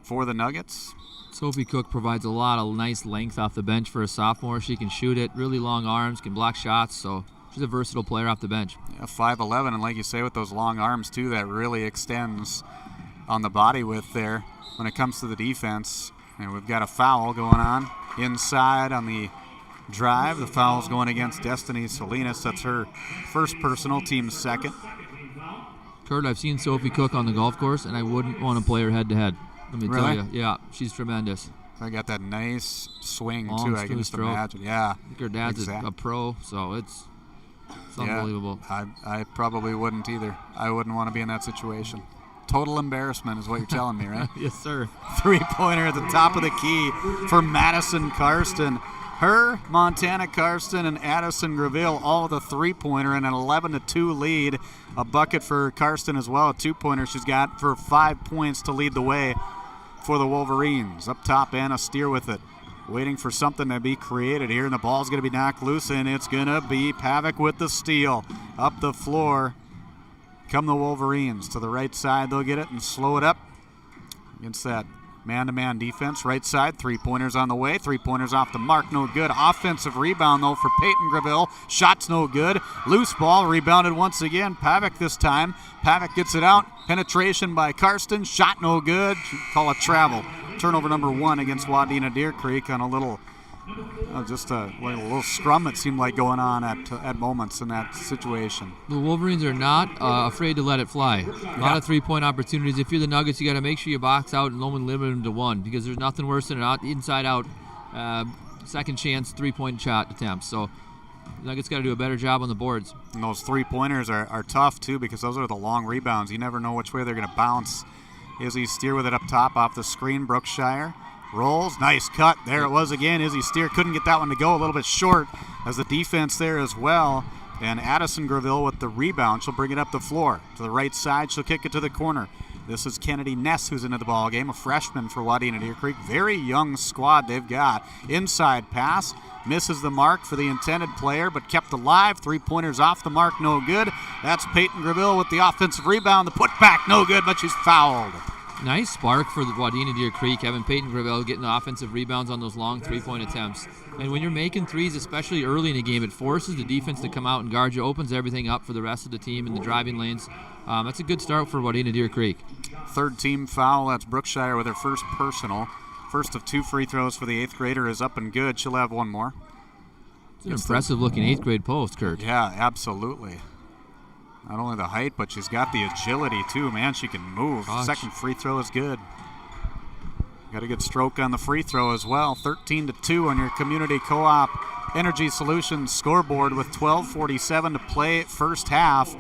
for the Nuggets. Sophie Cook provides a lot of nice length off the bench for a sophomore. She can shoot it, really long arms, can block shots, so she's a versatile player off the bench. Yeah, 5'11", and like you say, with those long arms too, that really extends on the body width there when it comes to the defense. And we've got a foul going on inside on the drive. The foul's going against Destiny Salinas. That's her first personal, team's second. Kurt, I've seen Sophie Cook on the golf course, and I wouldn't want to play her head-to-head. Let me tell you. Yeah, she's tremendous. I got that nice swing, long, too. I can just imagine. Yeah. I think her dad's a pro, so it's unbelievable. I probably wouldn't either. I wouldn't want to be in that situation. Total embarrassment is what you're telling me, right? Yes, sir. Three-pointer at the top of the key for Madison Karsten. Her, Montana Karsten, and Addison Greville all with a three-pointer and an 11-2 lead. A bucket for Karsten as well, a two-pointer she's got for 5 points to lead the way for the Wolverines. Up top, Anna Steer with it. Waiting for something to be created here, and the ball's going to be knocked loose, and it's going to be Pavic with the steal. Up the floor come the Wolverines. To the right side, they'll get it and slow it up against that man-to-man defense. Right side, three-pointers on the way. Three-pointers off the mark, no good. Offensive rebound, though, for Peyton Greville. Shots no good. Loose ball, rebounded once again. Pavic this time. Pavic gets it out. Penetration by Karsten. Shot no good. Call it travel. Turnover number 1 against Wadena-Deer Creek on a little Just a little scrum it seemed like going on at moments in that situation. The Wolverines are not afraid to let it fly. A lot of three-point opportunities. If you're the Nuggets, you got to make sure you box out and only limit them to one, because there's nothing worse than an inside-out second chance three-point shot attempts. So the Nuggets got to do a better job on the boards. And those three-pointers are tough, too, because those are the long rebounds. You never know which way they're going to bounce. Izzy Steer with it up top off the screen. Brookshire rolls. Nice cut. There it was again. Izzy Steer couldn't get that one to go. A little bit short as the defense there as well. And Addison Graville with the rebound. She'll bring it up the floor. To the right side, she'll kick it to the corner. This is Kennedy Ness who's into the ball game, a freshman for Wadena-Deer Creek. Very young squad they've got. Inside pass. Misses the mark for the intended player, but kept alive. Three-pointers off the mark, no good. That's Peyton Graville with the offensive rebound. The putback, no good, but she's fouled. Nice spark for the Wadena-Deer Creek, having Peyton Graville getting the offensive rebounds on those long three-point attempts. And when you're making threes, especially early in the game, it forces the defense to come out and guard you, opens everything up for the rest of the team in the driving lanes. That's a good start for Wadena-Deer Creek. Third team foul, that's Brookshire with her first personal. First of 2 free throws for the 8th grader is up and good. She'll have one more. It's an impressive-looking 8th grade post, Kurt. Yeah, absolutely. Not only the height, but she's got the agility, too. Man, she can move. Gosh. Second free throw is good. Got a good stroke on the free throw as well. 13-2 on your Community Co-op Energy Solutions scoreboard with 12:47 to play first half.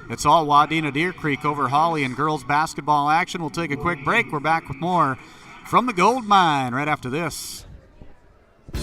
It's all Wadena-Deer Creek over Hawley in girls basketball action. We'll take a quick break. We're back with more from the Gold Mine right after this.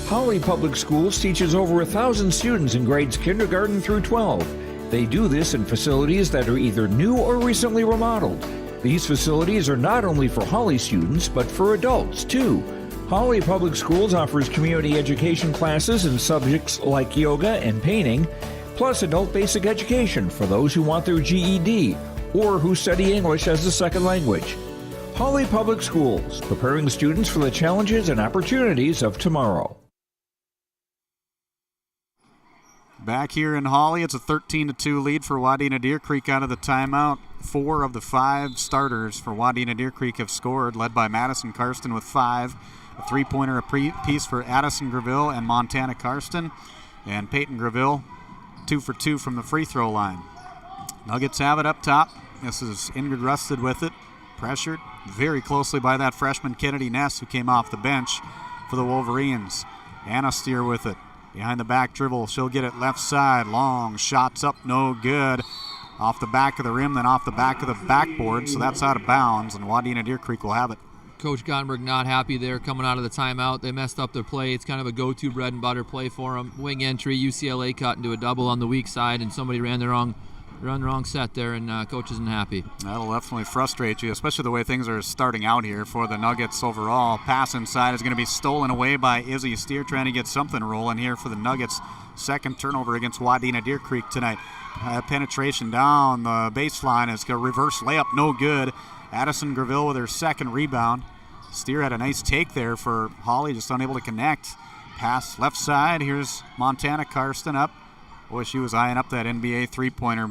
Hawley Public Schools teaches over 1,000 students in grades kindergarten through 12. They do this in facilities that are either new or recently remodeled. These facilities are not only for Hawley students, but for adults, too. Hawley Public Schools offers community education classes in subjects like yoga and painting, plus adult basic education for those who want their GED or who study English as a second language. Hawley Public Schools, preparing students for the challenges and opportunities of tomorrow. Back here in Hawley, it's a 13-2 lead for Wadena-Deer Creek out of the timeout. 4 of the 5 starters for Wadena-Deer Creek have scored, led by Madison Karsten with 5. A three-pointer apiece for Addison Graville and Montana Karsten. And Peyton Graville, 2 for 2 from the free throw line. Nuggets have it up top. This is Ingrid Rusted with it. Pressured very closely by that freshman Kennedy Ness, who came off the bench for the Wolverines. Anna Steer with it. Behind the back dribble, she'll get it left side. Long shots up, no good. Off the back of the rim, then off the back of the backboard, so that's out of bounds, and Wadena-Deer Creek will have it. Coach Gottenberg not happy there coming out of the timeout. They messed up their play. It's kind of a go-to bread and butter play for them. Wing entry, UCLA cut into a double on the weak side, and somebody ran the wrong set there, and coach isn't happy. That'll definitely frustrate you, especially the way things are starting out here for the Nuggets overall. Pass inside is going to be stolen away by Izzy Steer, trying to get something rolling here for the Nuggets. Second turnover against Wadena-Deer Creek tonight. Penetration down the baseline is a reverse layup, no good. Addison Graville with her second rebound. Steer had a nice take there for Hawley, just unable to connect. Pass left side, here's Montana Karsten up. Boy, she was eyeing up that NBA three-pointer,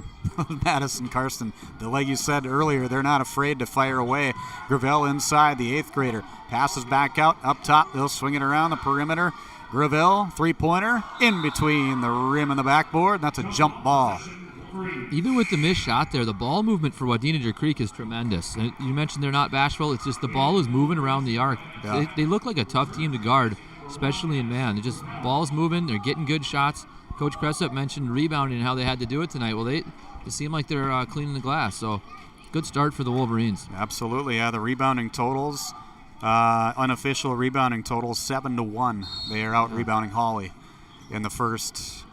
Madison Karsten. Like you said earlier, they're not afraid to fire away. Graville inside, the 8th grader. Passes back out, up top. They'll swing it around the perimeter. Graville, three-pointer, in between the rim and the backboard. That's a jump ball. Even with the missed shot there, the ball movement for Wadena-Deer Creek is tremendous. And you mentioned they're not bashful. It's just the ball is moving around the arc. Yeah. They look like a tough team to guard, especially in man. They're just ball's moving. They're getting good shots. Coach Cressup mentioned rebounding and how they had to do it tonight. Well, they seem like they're cleaning the glass. So good start for the Wolverines. Absolutely, yeah. The rebounding totals, unofficial rebounding totals, 7-1. They are out rebounding Hawley in the first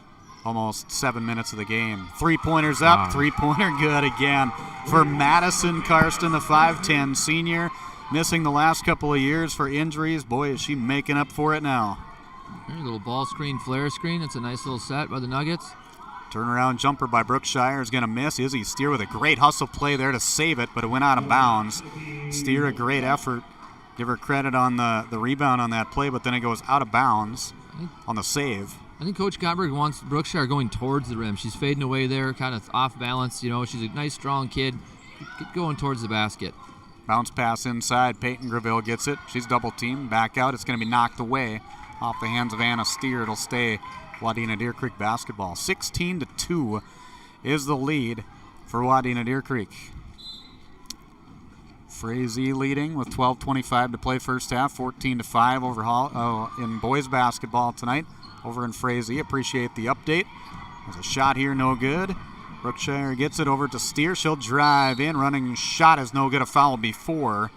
almost 7 minutes of the game. Three-pointers up, Wow. Three-pointer good again for Madison Karsten, the 5'10 senior, missing the last couple of years for injuries. Boy, is she making up for it now. A little ball screen, flare screen. That's a nice little set by the Nuggets. Turnaround jumper by Brookshire is going to miss. Izzy Steer with a great hustle play there to save it, but it went out of bounds. Steer, a great effort. Give her credit on the rebound on that play, but then it goes out of bounds on the save. I think Coach Gottenberg wants Brookshire going towards the rim. She's fading away there, kind of off balance. You know, she's a nice, strong kid. Get going towards the basket. Bounce pass inside. Peyton Graville gets it. She's double teamed. Back out. It's going to be knocked away off the hands of Anna Steer. It'll stay Wadena-Deer Creek basketball. 16-2 is the lead for Wadena-Deer Creek. Frazee leading with 12:25 to play first half, 14-5 over in boys basketball tonight over in Frazee. Appreciate the update. There's a shot here, no good. Brookshire gets it over to Steer. She'll drive in. Running shot is no good. A foul before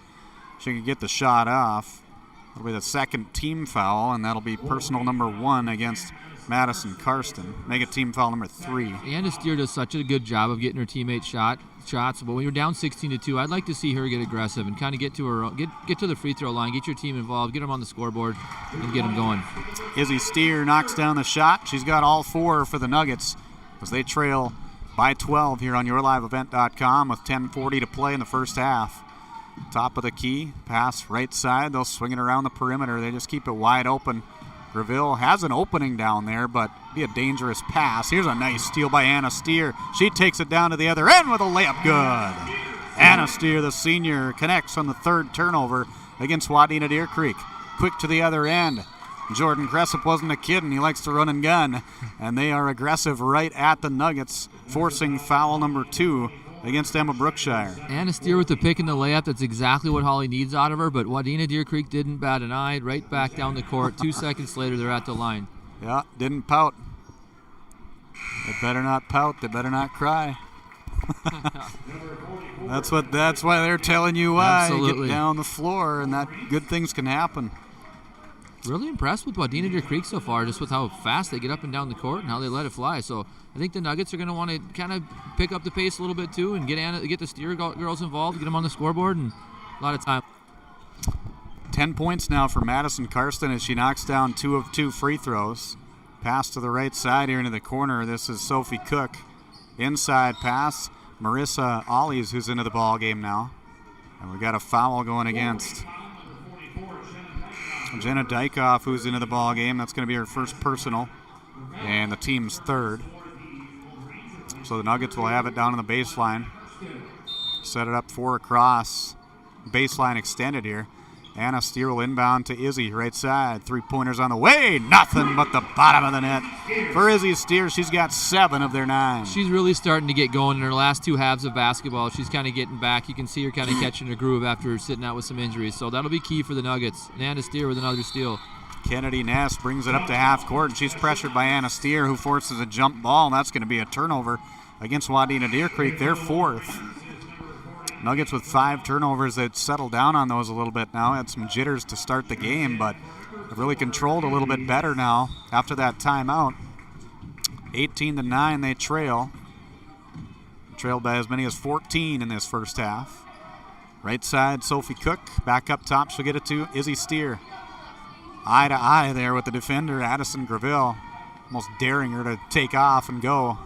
she can get the shot off. It'll be the second team foul, and that'll be personal number 1 against Madison Karsten. Make it team foul number 3. Anna Steer does such a good job of getting her teammates shots, but when you're down 16-2, I'd like to see her get aggressive and kind of get to the free throw line, get your team involved, get them on the scoreboard, and get them going. Izzy Steer knocks down the shot. She's got all 4 for the Nuggets as they trail by 12 here on YourLiveEvent.com with 10:40 to play in the first half. Top of the key, pass right side. They'll swing it around the perimeter. They just keep it wide open. Greville has an opening down there, but be a dangerous pass. Here's a nice steal by Anna Steer. She takes it down to the other end with a layup good. Anna Steer, the senior, connects on the third turnover against Wadena-Deer Creek. Quick to the other end. Jordan Cressup wasn't a kid, and he likes to run and gun. And they are aggressive right at the Nuggets, forcing foul number 2 against Emma Brookshire. Anna Steer with the pick and the layup. That's exactly what Hawley needs out of her, but Wadena-Deer Creek didn't bat an eye. Right back down the court. 2 seconds later, they're at the line. Yeah, didn't pout. They better not pout. They better not cry. That's why they're telling you why. Absolutely. Get down the floor, and that good things can happen. Really impressed with Wadena-Deer Creek so far, just with how fast they get up and down the court and how they let it fly. So I think the Nuggets are going to want to kind of pick up the pace a little bit too and get the Steer girls involved, get them on the scoreboard, and a lot of time. 10 points now for Madison Karsten as she knocks down 2 of 2 free throws. Pass to the right side here into the corner. This is Sophie Cook. Inside pass. Marissa Ollies, who's into the ball game now. And we got a foul going against Jenna Dykoff, who's into the ball game. That's going to be her first personal and the team's third. So the Nuggets will have it down on the baseline. Set it up 4 across. Baseline extended here. Anna Steer will inbound to Izzy, right side. 3-pointers on the way. Nothing but the bottom of the net. For Izzy Steer, she's got 7 of their 9. She's really starting to get going in her last 2 halves of basketball. She's kind of getting back. You can see her kind of catching a groove after sitting out with some injuries. So that'll be key for the Nuggets. And Anna Steer with another steal. Kennedy Ness brings it up to half court, and she's pressured by Anna Steer, who forces a jump ball, and that's going to be a turnover against Wadena-Deer Creek. They're 4th. Nuggets with 5 turnovers. They've settled down on those a little bit now. Had some jitters to start the game, but have really controlled a little bit better now after that timeout. 18-9 they trail. Trailed by as many as 14 in this first half. Right side, Sophie Cook. Back up top, she'll get it to Izzy Steer. Eye to eye there with the defender, Addison Greville. Almost daring her to take off and go.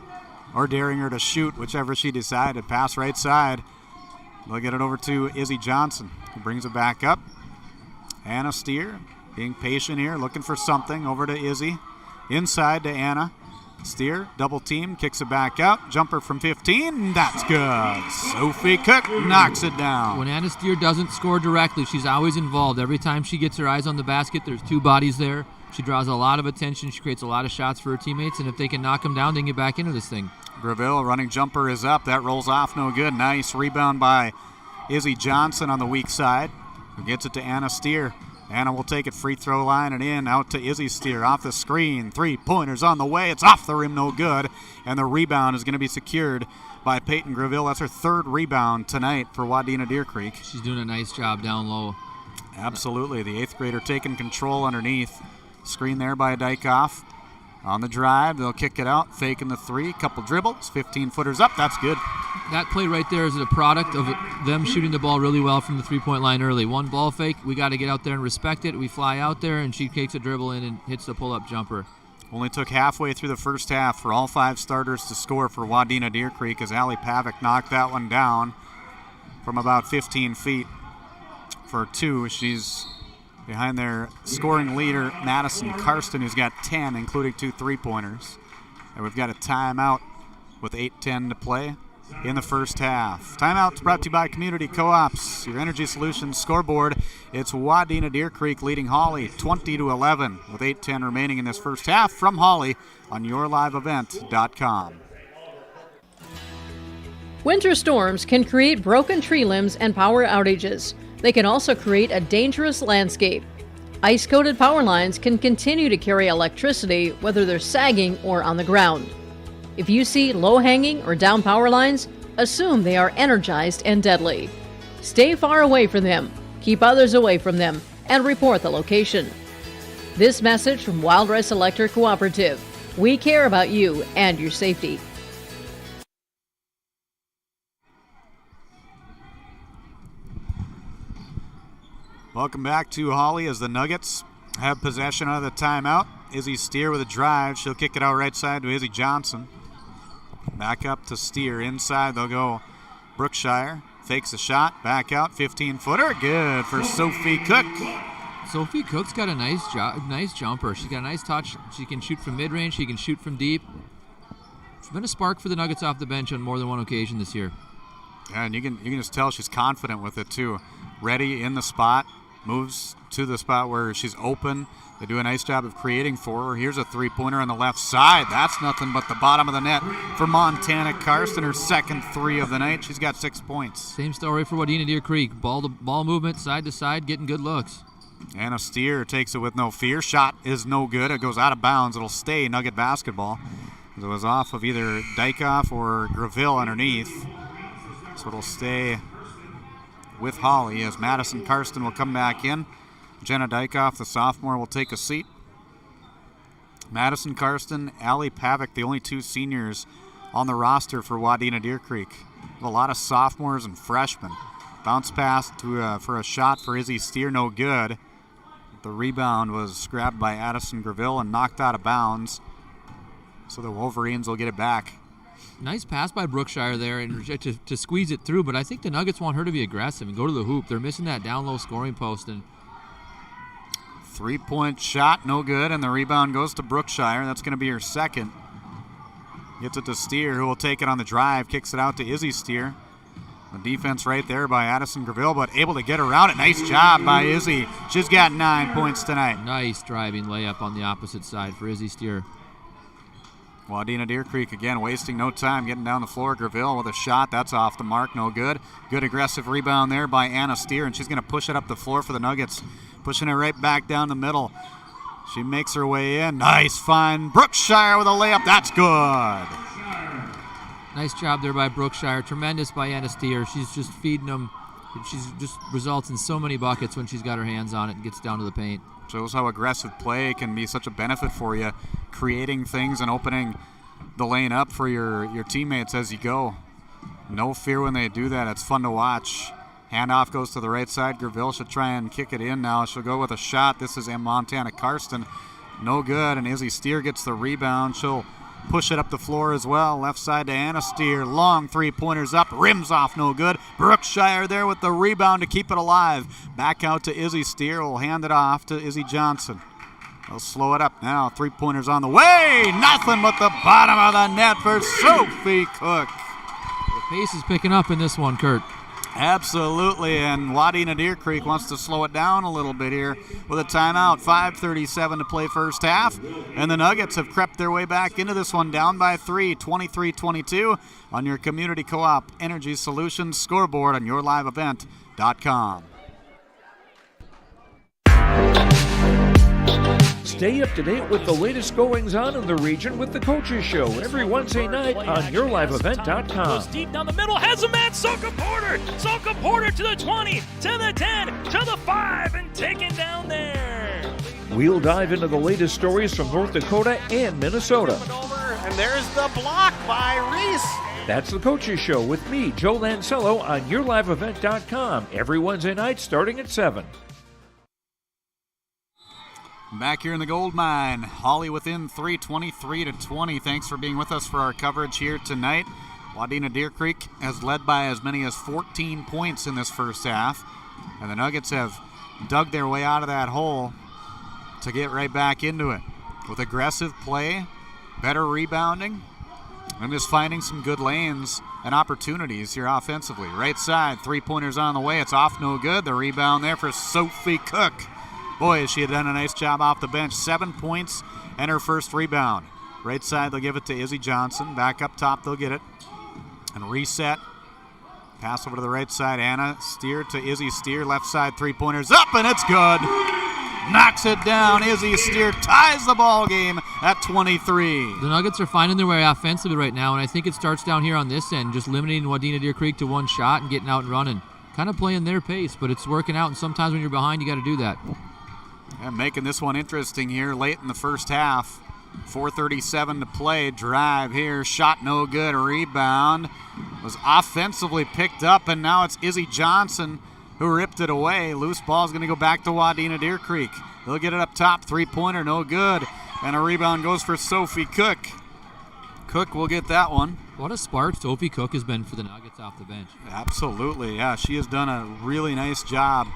Or daring her to shoot, whichever she decided. Pass right side. They'll get it over to Izzy Johnson, who brings it back up. Anna Steer being patient here, looking for something. Over to Izzy. Inside to Anna. Steer, double team, kicks it back out. Jumper from 15, that's good. Sophie Cook knocks it down. When Anna Steer doesn't score directly, she's always involved. Every time she gets her eyes on the basket, there's 2 bodies there. She draws a lot of attention. She creates a lot of shots for her teammates, and if they can knock them down, they can get back into this thing. Greville, running jumper is up. That rolls off, no good. Nice rebound by Izzy Johnson on the weak side, who gets it to Anna Steer. Anna will take it free throw line and in, out to Izzy Steer. Off the screen, 3-pointers on the way. It's off the rim, no good. And the rebound is going to be secured by Peyton Greville. That's her 3rd rebound tonight for Wadena-Deer Creek. She's doing a nice job down low. Absolutely. The 8th grader taking control underneath. Screen there by Dykoff. On the drive, they'll kick it out, faking the 3, couple dribbles, 15-footers up, that's good. That play right there is a product of them shooting the ball really well from the 3-point line early. One ball fake, we got to get out there and respect it. We fly out there, and she takes a dribble in and hits the pull-up jumper. Only took halfway through the first half for all 5 starters to score for Wadena-Deer Creek as Allie Pavick knocked that one down from about 15 feet for 2. She's behind their scoring leader, Madison Karsten, who's got 10, including 2 3-pointers. And we've got a timeout with 8:10 to play. in the first half. Timeout brought to you by Community Co-ops, your energy solutions scoreboard. It's Wadena-Deer Creek leading Hawley 20-11 with 8:10 remaining in this first half from Hawley on yourliveevent.com. Winter storms can create broken tree limbs and power outages. They can also create a dangerous landscape. Ice-coated power lines can continue to carry electricity whether they're sagging or on the ground. If you see low-hanging or down power lines, assume they are energized and deadly. Stay far away from them, keep others away from them, and report the location. This message from Wild Rice Electric Cooperative. We care about you and your safety. Welcome back to Hawley as the Nuggets have possession out of the timeout. Izzy Steer with a drive. She'll kick it out right side to Izzy Johnson. Back up to Steer. Inside they'll go Brookshire. Fakes a shot. Back out. 15-footer. Good for Sophie Cook. Sophie Cook's got a nice jumper. She's got a nice touch. She can shoot from mid-range. She can shoot from deep. She's been a spark for the Nuggets off the bench on more than one occasion this year. Yeah, and you can just tell she's confident with it too. Ready in the spot. Moves to the spot where she's open. They do a nice job of creating for her. Here's a three-pointer on the left side. That's nothing but the bottom of the net for Montana Karsten, her second three of the night. She's got 6 points. Same story for Wadena-Deer Creek. Ball movement, side to side, getting good looks. Anna Steer takes it with no fear. Shot is no good. It goes out of bounds. It'll stay Nugget basketball. It was off of either Dykoff or Graville underneath. So it'll stay with Hawley as Madison Karsten will come back in. Jenna Dykoff, the sophomore, will take a seat. Madison Karsten, Allie Pavick, the only two seniors on the roster for Wadena-Deer Creek. A lot of sophomores and freshmen. Bounce pass for a shot for Izzy Steer, no good. The rebound was grabbed by Addison Graville and knocked out of bounds. So the Wolverines will get it back. Nice pass by Brookshire there and to squeeze it through, but I think the Nuggets want her to be aggressive and go to the hoop. They're missing that down low scoring post. And three-point shot, no good, and the rebound goes to Brookshire. That's going to be her second. Gets it to Steer, who will take it on the drive, kicks it out to Izzy Steer. The defense right there by Addison Graville, but able to get around it. Nice job by Izzy. She's got 9 points tonight. Nice driving layup on the opposite side for Izzy Steer. Wadena-Deer Creek again wasting no time getting down the floor. Graville with a shot. That's off the mark. No good. Good aggressive rebound there by Anna Steer, and she's going to push it up the floor for the Nuggets. Pushing it right back down the middle. She makes her way in. Nice find. Brookshire with a layup. That's good. Nice job there by Brookshire. Tremendous by Anna Steer. She's just feeding them. She's just results in so many buckets when she's got her hands on it and gets down to the paint. Shows how aggressive play can be such a benefit for you, creating things and opening the lane up for your teammates as you go. No fear when they do that. It's fun to watch. Handoff goes to the right side. Graville should try and kick it in now. She'll go with a shot. This is Montana Karsten. No good, and Izzy Steer gets the rebound. She'll push it up the floor as well. Left side to Anna Steer. Long three-pointers up. Rims off, no good. Brookshire there with the rebound to keep it alive. Back out to Izzy Steer. Will hand it off to Izzy Johnson. They'll slow it up now. Three-pointers on the way. Nothing but the bottom of the net for Sophie Cook. The pace is picking up in this one, Kurt. Absolutely, and Wadena-Deer Creek wants to slow it down a little bit here with a timeout. 5:37 to play first half, and the Nuggets have crept their way back into this one, down by 3, 23-22 on your Community Co-op Energy Solutions scoreboard on yourliveevent.com. Stay up to date with the latest goings-on in the region with the Coaches Show every Wednesday night on yourliveevent.com. Goes deep down the middle, has a man, Soka Porter! Soka Porter to the 20, to the 10, to the 5, and taken down there. We'll dive into the latest stories from North Dakota and Minnesota. And there's the block by Reese. That's the Coaches Show with me, Joe Lancello, on yourliveevent.com every Wednesday night starting at 7. Back here in the gold mine, Hawley within 3, 23-20. Thanks for being with us for our coverage here tonight. Wadena-Deer Creek has led by as many as 14 points in this first half, and the Nuggets have dug their way out of that hole to get right back into it with aggressive play, better rebounding, and just finding some good lanes and opportunities here offensively. Right side, three-pointers on the way. It's off, no good. The rebound there for Sophie Cook. Boy, she had done a nice job off the bench. 7 points and her first rebound. Right side, they'll give it to Izzy Johnson. Back up top, they'll get it. And reset. Pass over to the right side. Anna Steer to Izzy Steer. Left side, three-pointers up, and it's good. Knocks it down. Izzy Steer ties the ball game at 23. The Nuggets are finding their way offensively right now, and I think it starts down here on this end, just limiting Wadena-Deer Creek to one shot and getting out and running. Kind of playing their pace, but it's working out, and sometimes when you're behind, you got to do that. And making this one interesting here late in the first half. 4:37 to play. Drive here. Shot no good. Rebound was offensively picked up, and now it's Izzy Johnson who ripped it away. Loose ball is going to go back to Wadena-Deer Creek. They'll get it up top. Three-pointer, no good. And a rebound goes for Sophie Cook. Cook will get that one. What a spark Sophie Cook has been for the Nuggets off the bench. Absolutely, yeah. She has done a really nice job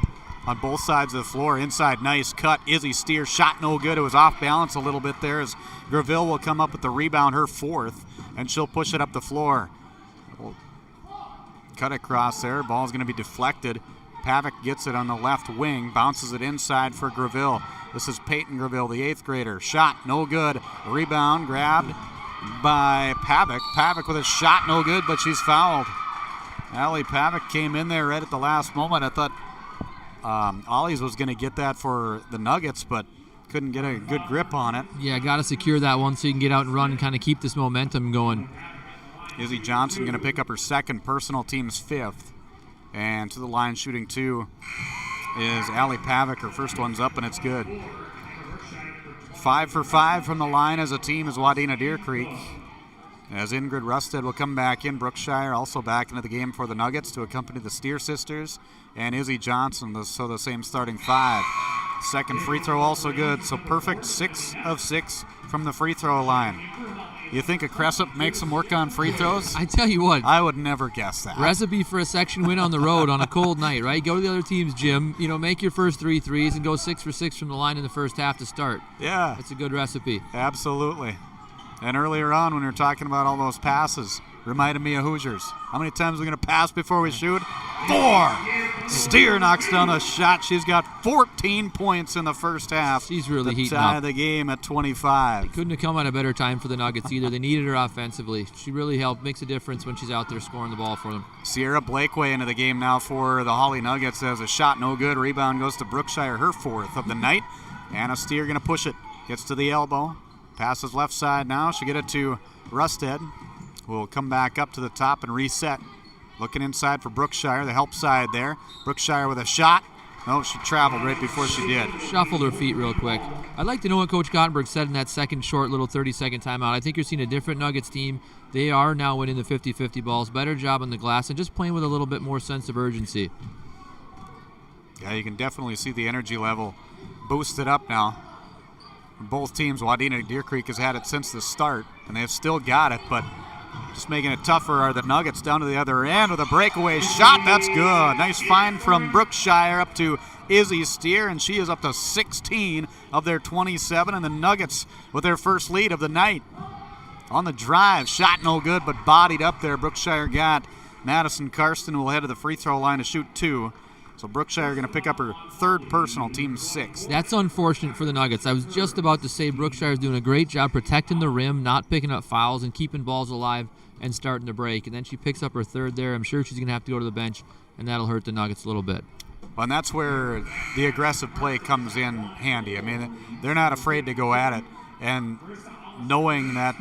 on both sides of the floor. Inside, nice cut. Izzy Steer, shot no good. It was off balance a little bit there as Graville will come up with the rebound, her fourth, and she'll push it up the floor. Cut across there. Ball's going to be deflected. Pavic gets it on the left wing, bounces it inside for Graville. This is Peyton Graville, the 8th grader. Shot, no good. Rebound grabbed by Pavic. Pavic with a shot, no good, but she's fouled. Allie Pavic came in there right at the last moment. I thought Ollie's was going to get that for the Nuggets, but couldn't get a good grip on it. Yeah, got to secure that one so you can get out and run and kind of keep this momentum going. Izzy Johnson going to pick up her second, personal, team's 5th. And to the line shooting 2 is Allie Pavic. Her first one's up, and it's good. 5 for 5 from the line as a team is Wadena-Deer Creek. As Ingrid Rusted will come back in. Brookshire also back into the game for the Nuggets to accompany the Steer sisters. And Izzy Johnson, so the same starting 5. Second free throw also good. So perfect 6 of 6 from the free throw line. You think a Cressup makes them work on free throws? I tell you what. I would never guess that. Recipe for a section win on the road on a cold night, right? Go to the other team's gym, make your first 3 threes and go 6 for 6 from the line in the first half to start. Yeah. That's a good recipe. Absolutely. And earlier on when we were talking about all those passes, reminded me of Hoosiers. How many times are we going to pass before we shoot? 4! Steer knocks down a shot. She's got 14 points in the first half. She's really heating tie up. The game at 25. It couldn't have come at a better time for the Nuggets either. They needed her offensively. She really helped, makes a difference when she's out there scoring the ball for them. Sierra Blakeway into the game now for the Hawley Nuggets as a shot no good. Rebound goes to Brookshire, her 4th of the night. Anna Steer going to push it. Gets to the elbow. Passes left side now. She'll get it to Rusted. Will come back up to the top and reset. Looking inside for Brookshire, the help side there. Brookshire with a shot. No, she traveled right before she did. Shuffled her feet real quick. I'd like to know what Coach Gottenberg said in that second short little 30-second timeout. I think you're seeing a different Nuggets team. They are now winning the 50-50 balls. Better job on the glass and just playing with a little bit more sense of urgency. Yeah, you can definitely see the energy level boosted up now. Both teams, Wadena-Deer Creek has had it since the start, and they've still got it, but just making it tougher are the Nuggets down to the other end with a breakaway shot. That's good. Nice find from Brookshire up to Izzy Steer, and she is up to 16 of their 27, and the Nuggets with their first lead of the night. On the drive, shot no good, but bodied up there. Brookshire got Madison Karsten, who will head to the free throw line to shoot 2. So Brookshire going to pick up her 3rd personal, team 6. That's unfortunate for the Nuggets. I was just about to say Brookshire is doing a great job protecting the rim, not picking up fouls, and keeping balls alive and starting to break. And then she picks up her 3rd there. I'm sure she's going to have to go to the bench, and that'll hurt the Nuggets a little bit. Well, and that's where the aggressive play comes in handy. I mean, they're not afraid to go at it. And knowing that,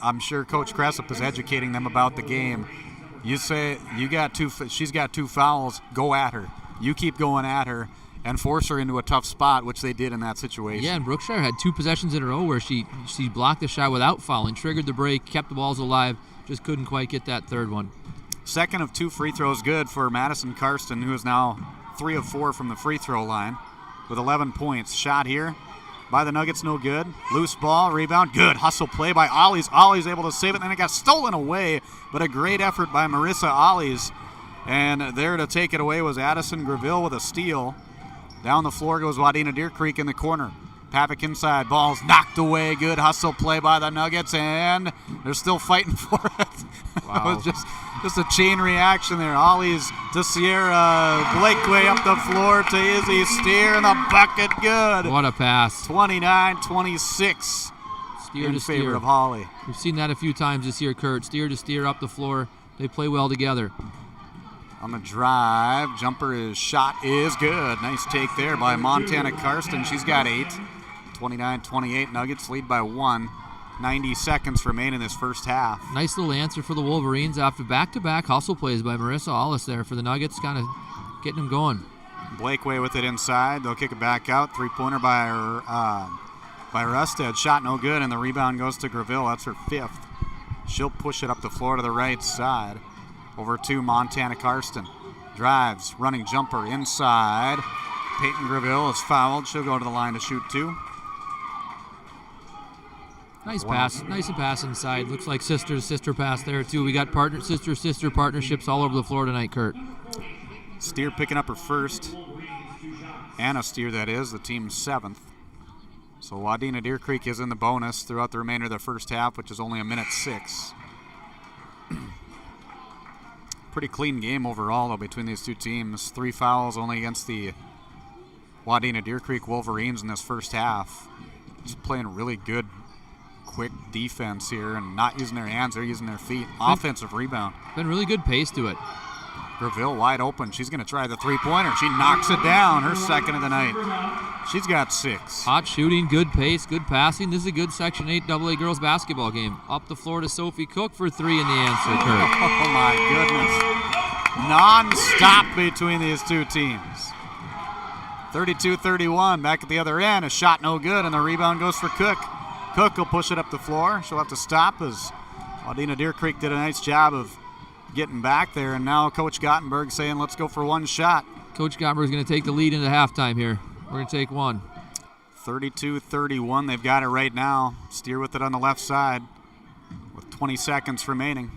I'm sure Coach Cressup is educating them about the game. You say she's got 2 fouls, go at her. You keep going at her and force her into a tough spot, which they did in that situation. Yeah, and Brookshire had 2 possessions in a row where she blocked the shot without fouling, triggered the break, kept the balls alive, just couldn't quite get that 3rd one. Second of 2 free throws good for Madison Karsten, who is now 3 of 4 from the free throw line with 11 points. Shot here by the Nuggets, no good. Loose ball, rebound, good. Hustle play by Ollie's. Ollie's able to save it, and then it got stolen away, but a great effort by Marissa Ollie's. And there to take it away was Addison Graville with a steal. Down the floor goes Wadena-Deer Creek in the corner. Pavic inside, ball's knocked away. Good hustle play by the Nuggets, and they're still fighting for it. Wow. Just a chain reaction there. Hawley's to Sierra. Blakeway up the floor to Izzy Steer, and the bucket good. What a pass. 29-26 in favor of Hawley. We've seen that a few times this year, Kurt. Steer to Steer up the floor. They play well together. On the drive, jumper shot is good. Nice take there by Montana Karsten. She's got 8. 29-28, Nuggets lead by 1. 90 seconds remain in this first half. Nice little answer for the Wolverines after back-to-back hustle plays by Marissa Hollis there for the Nuggets, kind of getting them going. Blakeway with it inside. They'll kick it back out. Three-pointer by Rusted. Shot no good, and the rebound goes to Greville. That's her 5th. She'll push it up the floor to the right side. Over to Montana Karsten. Drives, running jumper inside. Peyton Greville is fouled. She'll go to the line to shoot 2. Nice pass. Nice pass inside. Looks like sister pass there too. We got sister partnerships all over the floor tonight, Kurt. Steer picking up her first. Anna Steer, that is, the team's 7th. So Wadena-Deer Creek is in the bonus throughout the remainder of the first half, which is only a minute 6. Pretty clean game overall, though, between these two teams. 3 fouls only against the Wadena-Deer Creek Wolverines in this first half. Just playing really good, quick defense here and not using their hands, they're using their feet. Offensive rebound. Been really good pace to it. Greville wide open. She's going to try the three-pointer. She knocks it down, her 2nd of the night. She's got 6. Hot shooting, good pace, good passing. This is a good Section 8 AA girls basketball game. Up the floor to Sophie Cook for 3 in the answer, Kurt. Oh, my goodness. Non-stop between these two teams. 32-31, back at the other end. A shot no good, and the rebound goes for Cook. Cook will push it up the floor. She'll have to stop as Wadena-Deer Creek did a nice job of getting back there, and now Coach Gottenberg saying let's go for one shot. Coach Gottenberg's going to take the lead into halftime here. We're going to take one. 32-31, they've got it right now. Steer with it on the left side with 20 seconds remaining.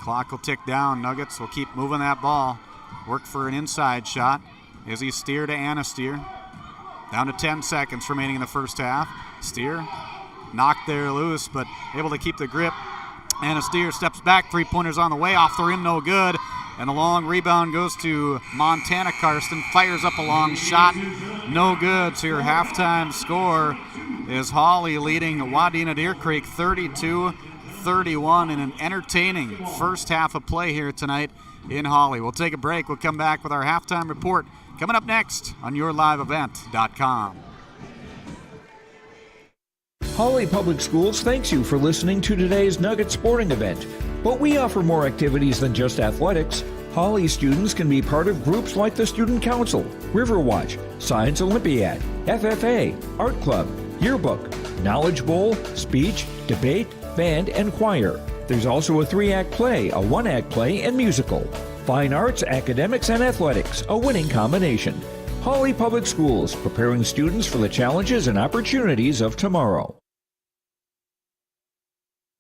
Clock will tick down. Nuggets will keep moving that ball. Work for an inside shot. Izzy Steer to Anna Steer. Down to 10 seconds remaining in the first half. Steer knocked there loose, but able to keep the grip. Anna Steer steps back, 3-pointers on the way, off the rim, no good. And the long rebound goes to Montana Karsten, fires up a long shot, no good. So your halftime score is Hawley leading Wadena-Deer Creek 32-31 in an entertaining first half of play here tonight in Hawley. We'll take a break. We'll come back with our halftime report coming up next on YourLiveEvent.com. Hawley Public Schools thanks you for listening to today's Nugget Sporting event. But we offer more activities than just athletics. Hawley students can be part of groups like the Student Council, Riverwatch, Science Olympiad, FFA, Art Club, Yearbook, Knowledge Bowl, Speech, Debate, Band, and Choir. There's also a 3-act play, a 1-act play, and musical. Fine arts, academics, and athletics, a winning combination. Hawley Public Schools, preparing students for the challenges and opportunities of tomorrow.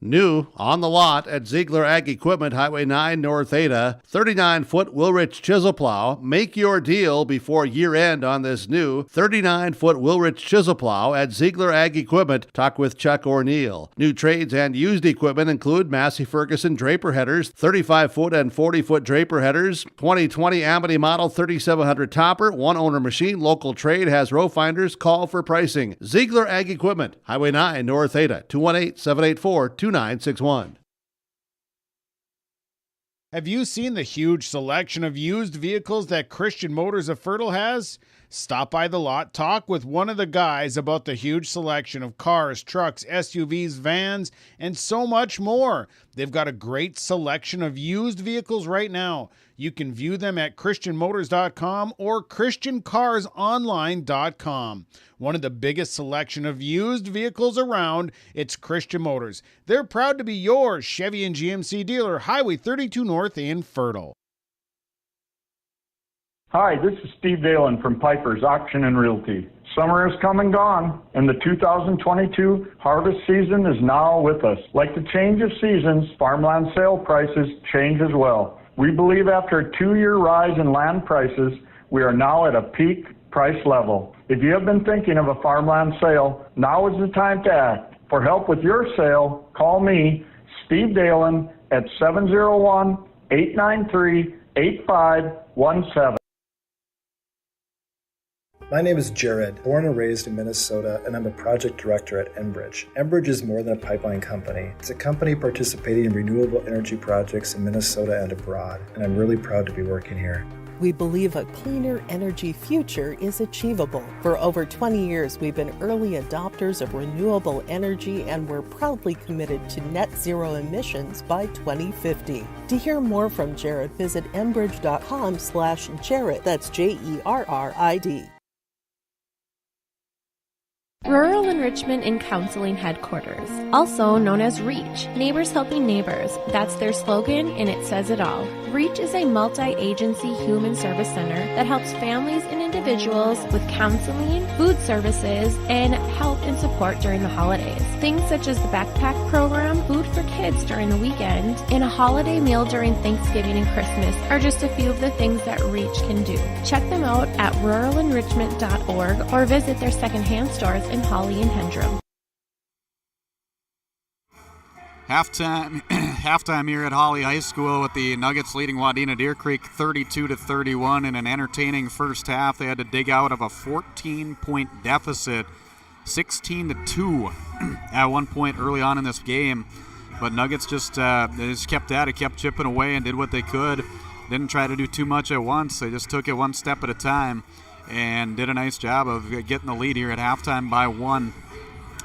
New on the lot at Ziegler Ag Equipment, Highway 9 North Ada, 39-foot Wilrich chisel plow. Make your deal before year end on this new 39-foot Wilrich chisel plow at Ziegler Ag Equipment. Talk with Chuck O'Neill. New trades and used equipment include Massey Ferguson draper headers, 35-foot and 40-foot draper headers, 2020 Amity model 3700 topper, one owner machine. Local trade has row finders. Call for pricing. Ziegler Ag Equipment, Highway 9 North Ada, 218-784-2961. Have you seen the huge selection of used vehicles that Christian Motors of Fertile has? Stop by the lot, talk with one of the guys about the huge selection of cars, trucks, SUVs, vans, and so much more. They've got a great selection of used vehicles right now. You can view them at christianmotors.com or christiancarsonline.com. One of the biggest selection of used vehicles around, it's Christian Motors. They're proud to be your Chevy and GMC dealer, Highway 32 North in Fertile. Hi, this is Steve Dalen from Piper's Auction and Realty. Summer has come and gone, and the 2022 harvest season is now with us. Like the change of seasons, farmland sale prices change as well. We believe after a 2-year rise in land prices, we are now at a peak price level. If you have been thinking of a farmland sale, now is the time to act. For help with your sale, call me, Steve Dalen, at 701-893-8517. My name is Jared, born and raised in Minnesota, and I'm a project director at Enbridge. Enbridge is more than a pipeline company. It's a company participating in renewable energy projects in Minnesota and abroad, and I'm really proud to be working here. We believe a cleaner energy future is achievable. For over 20 years, we've been early adopters of renewable energy, and we're proudly committed to net zero emissions by 2050. To hear more from Jared, visit enbridge.com/Jared. That's JERRID. Rural Enrichment and Counseling Headquarters, also known as REACH, Neighbors Helping Neighbors. That's their slogan, and it says it all. REACH is a multi-agency human service center that helps families and individuals with counseling, food services, and help and support during the holidays. Things such as the backpack program, food for kids during the weekend, and a holiday meal during Thanksgiving and Christmas are just a few of the things that REACH can do. Check them out at ruralenrichment.org or visit their secondhand stores in Hawley and Hendrum. Halftime here at Hawley High School with the Nuggets leading Wadena-Deer Creek 32-31 in an entertaining first half. They had to dig out of a 14-point deficit, 16-2 at one point early on in this game. But Nuggets just kept at it, kept chipping away, and did what they could. Didn't try to do too much at once. They just took it one step at a time and did a nice job of getting the lead here at halftime by one.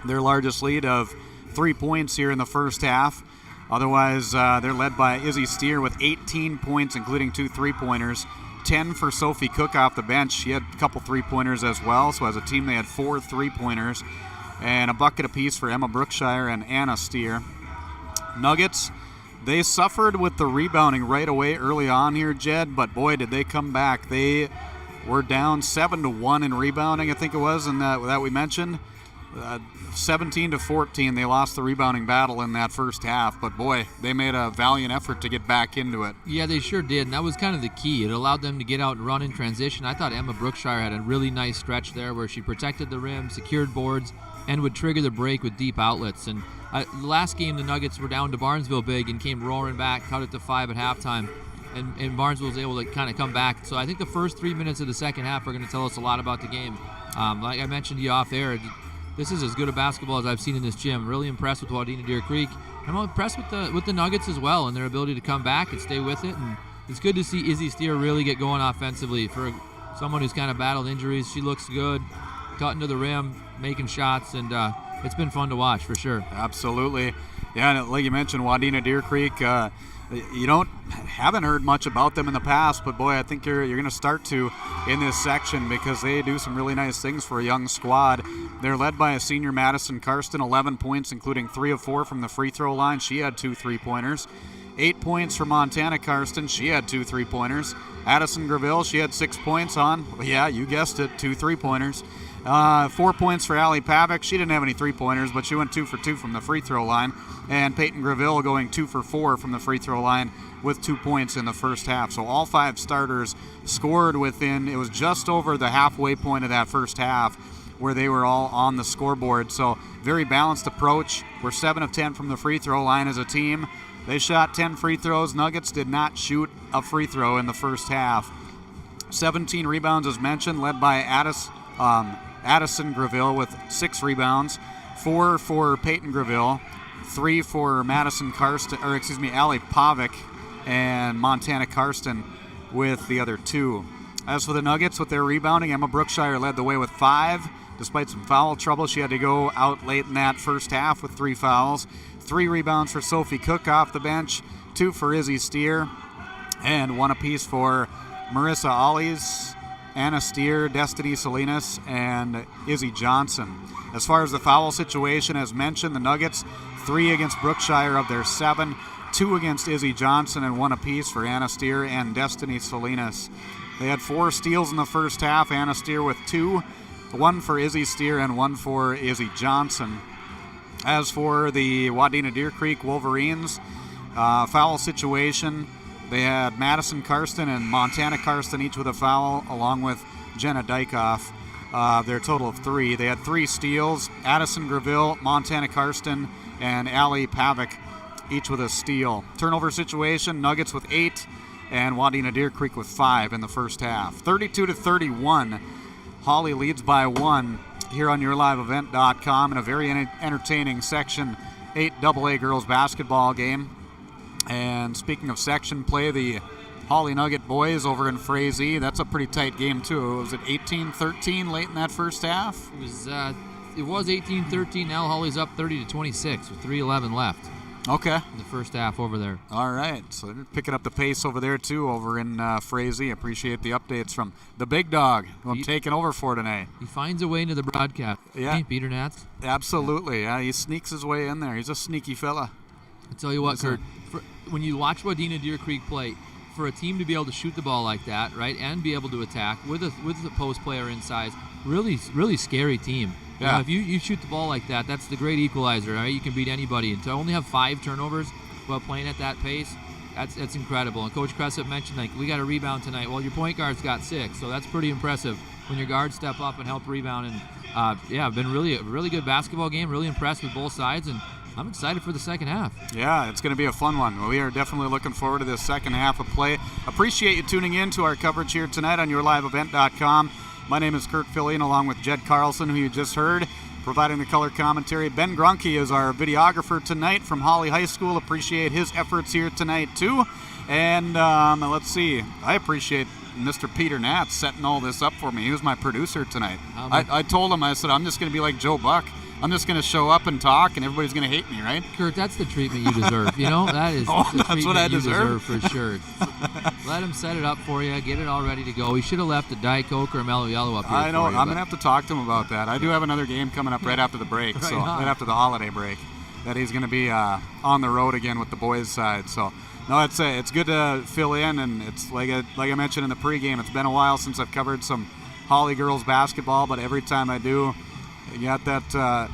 Their largest lead of 3 points here in the first half. Otherwise, they're led by Izzy Steer with 18 points, including 2 3-pointers. 10 for Sophie Cook off the bench. She had a couple 3-pointers as well, so as a team they had 4 3-pointers. And a bucket apiece for Emma Brookshire and Anna Steer. Nuggets, they suffered with the rebounding right away early on here, Jed, but boy, did they come back. They were down 7-1 in rebounding, I think it was, and that we mentioned. 17-14, they lost the rebounding battle in that first half, but boy, they made a valiant effort to get back into it. Yeah, they sure did, and that was kind of the key. It allowed them to get out and run in transition. I thought Emma Brookshire had a really nice stretch there where she protected the rim, secured boards, and would trigger the break with deep outlets. And the last game, the Nuggets were down to Barnesville big and came roaring back, cut it to 5 at halftime. And Barnesville was able to kind of come back. So I think the first 3 minutes of the second half are going to tell us a lot about the game. Like I mentioned to you off air, this is as good a basketball as I've seen in this gym. Really impressed with Wadena-Deer Creek. I'm impressed with the Nuggets as well and their ability to come back and stay with it. And it's good to see Izzy Steer really get going offensively. For someone who's kind of battled injuries, she looks good, cutting to the rim, making shots, and it's been fun to watch for sure. Absolutely. Yeah, and like you mentioned, Wadena-Deer Creek, haven't heard much about them in the past, but boy, I think you're going to start to in this section because they do some really nice things for a young squad. They're led by a senior Madison Karsten, 11 points, including 3 of 4 from the free throw line. She had 2 3-pointers. 8 points for Montana Karsten. She had 2 3-pointers. Addison Graville, she had 6 points on, yeah, you guessed it, 2 3-pointers. 4 points for Allie Pavick. She didn't have any 3-pointers, but she went 2 for 2 from the free throw line. And Peyton Graville going 2 for 4 from the free throw line with 2 points in the first half. So all 5 starters scored within, it was just over the halfway point of that first half where they were all on the scoreboard. So very balanced approach. We're 7 of 10 from the free throw line as a team. They shot 10 free throws. Nuggets did not shoot a free throw in the first half. 17 rebounds as mentioned, led by Addison Graville with 6 rebounds, 4 for Peyton Graville, 3 for Allie Pavick, and Montana Karsten with the other 2. As for the Nuggets with their rebounding, Emma Brookshire led the way with 5. Despite some foul trouble, she had to go out late in that first half with 3 fouls. 3 rebounds for Sophie Cook off the bench, 2 for Izzy Steer, and 1 apiece for Marissa Ollies, Anna Steer, Destiny Salinas, and Izzy Johnson. As far as the foul situation, as mentioned, the Nuggets, 3 against Brookshire of their 7, 2 against Izzy Johnson, and 1 apiece for Anna Steer and Destiny Salinas. They had 4 steals in the first half, Anna Steer with 2, 1 for Izzy Steer and 1 for Izzy Johnson. As for the Wadena-Deer Creek Wolverines, foul situation, they had Madison Karsten and Montana Karsten each with a foul, along with Jenna Dykoff. Their total of 3. They had 3 steals. Addison Graville, Montana Karsten, and Allie Pavick each with a steal. Turnover situation, Nuggets with 8 and Wadena-Deer Creek with 5 in the first half. 32-31. Hawley leads by 1 here on YourLiveEvent.com in a very entertaining Section 8 AA girls basketball game. And speaking of section play, the Hawley Nugget boys over in Frazee, that's a pretty tight game too. Was it 18-13 late in that first half? It was 18-13. Now Hawley's up 30-26 with 3:11 left. Okay. In the first half over there. All right. So they're picking up the pace over there too, over in Frazee. Appreciate the updates from the big dog who I'm taking over for tonight. He finds a way into the broadcast. Yeah. Hey, Peter Nats. Absolutely. Yeah, he sneaks his way in there. He's a sneaky fella. I tell you what, Kurt, when you watch Wadena-Deer Creek play, for a team to be able to shoot the ball like that, right, and be able to attack with a post player inside, really scary team. Yeah. You know, if you shoot the ball like that, that's the great equalizer, right? You can beat anybody. And to only have 5 turnovers while playing at that pace, that's incredible. And Coach Cressett mentioned, like, we got a rebound tonight. Well, your point guard's got 6, so that's pretty impressive when your guards step up and help rebound. And been a really good basketball game. Really impressed with both sides, and I'm excited for the second half. Yeah, it's going to be a fun one. We are definitely looking forward to this second half of play. Appreciate you tuning in to our coverage here tonight on YourLiveEvent.com. My name is Kurt Fillion, along with Jed Carlson, who you just heard, providing the color commentary. Ben Grunke is our videographer tonight from Hawley High School. Appreciate his efforts here tonight, too. And let's see. I appreciate Mr. Peter Nats setting all this up for me. He was my producer tonight. I told him, I said, I'm just going to be like Joe Buck. I'm just going to show up and talk, and everybody's going to hate me, right? Kurt, that's the treatment you deserve. You know, that is the treatment what I you deserve for deserve? sure. Let him set it up for you. Get it all ready to go. He should have left a Diet Coke or a Mellow Yellow up here I know. for you, I'm going to have to talk to him about that. I do have another game coming up right after the break, right after the holiday break, that he's going to be on the road again with the boys' side. So, no, it's good to fill in, and it's like I mentioned in the pregame, it's been a while since I've covered some Hawley girls basketball, but every time I do, you got that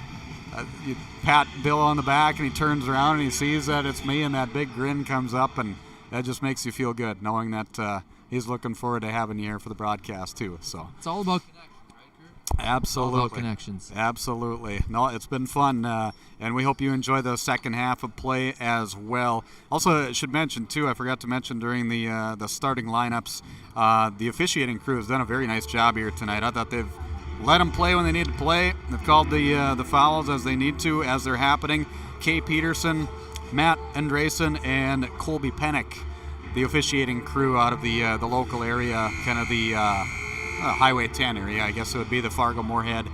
you pat Bill on the back, and he turns around and he sees that it's me, and that big grin comes up, and that just makes you feel good knowing that he's looking forward to having you here for the broadcast too. So it's all about connections, right, Kurt? Absolutely. All about connections. Absolutely. No, it's been fun, and we hope you enjoy the second half of play as well. Also, I should mention too, I forgot to mention during the starting lineups, the officiating crew has done a very nice job here tonight. I thought they've let them play when they need to play. They've called the fouls as they need to, as they're happening. Kay Peterson, Matt Andresen, and Colby Pennick, the officiating crew out of the local area, kind of the Highway 10 area. I guess it would be the Fargo-Moorhead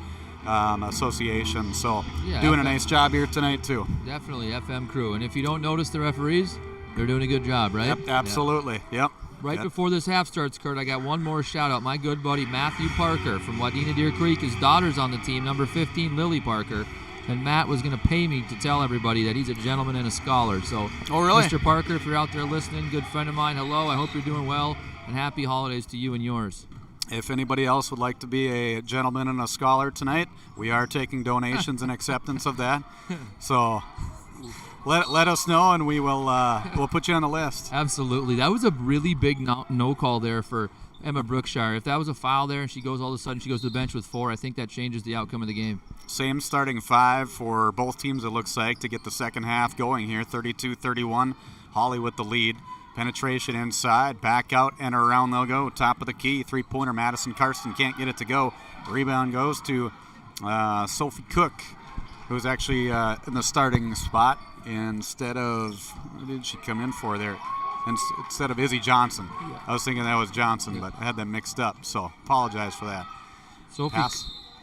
Association. So doing a nice job here tonight too. Definitely, FM crew. And if you don't notice the referees, they're doing a good job, right? Yep, absolutely. Yep. Right before this half starts, Kurt, I got one more shout-out. My good buddy Matthew Parker from Wadena-Deer Creek. His daughter's on the team, number 15, Lily Parker. And Matt was going to pay me to tell everybody that he's a gentleman and a scholar. So, oh, really? Mr. Parker, if you're out there listening, good friend of mine, hello. I hope you're doing well, and happy holidays to you and yours. If anybody else would like to be a gentleman and a scholar tonight, we are taking donations and acceptance of that. So let us know, and we will we'll put you on the list. Absolutely. That was a really big no call there for Emma Brookshire. If that was a foul there and she goes all of a sudden she goes to the bench with 4, I think that changes the outcome of the game. Same starting 5 for both teams, it looks like, to get the second half going here. 32-31, Hawley with the lead. Penetration inside, back out and around they'll go. Top of the key, three-pointer. Madison Karsten can't get it to go. Rebound goes to Sophie Cook, who's actually in the starting spot instead of, who did she come in for there? Instead of Izzy Johnson. Yeah. I was thinking that was Johnson, but I had them mixed up, so apologize for that.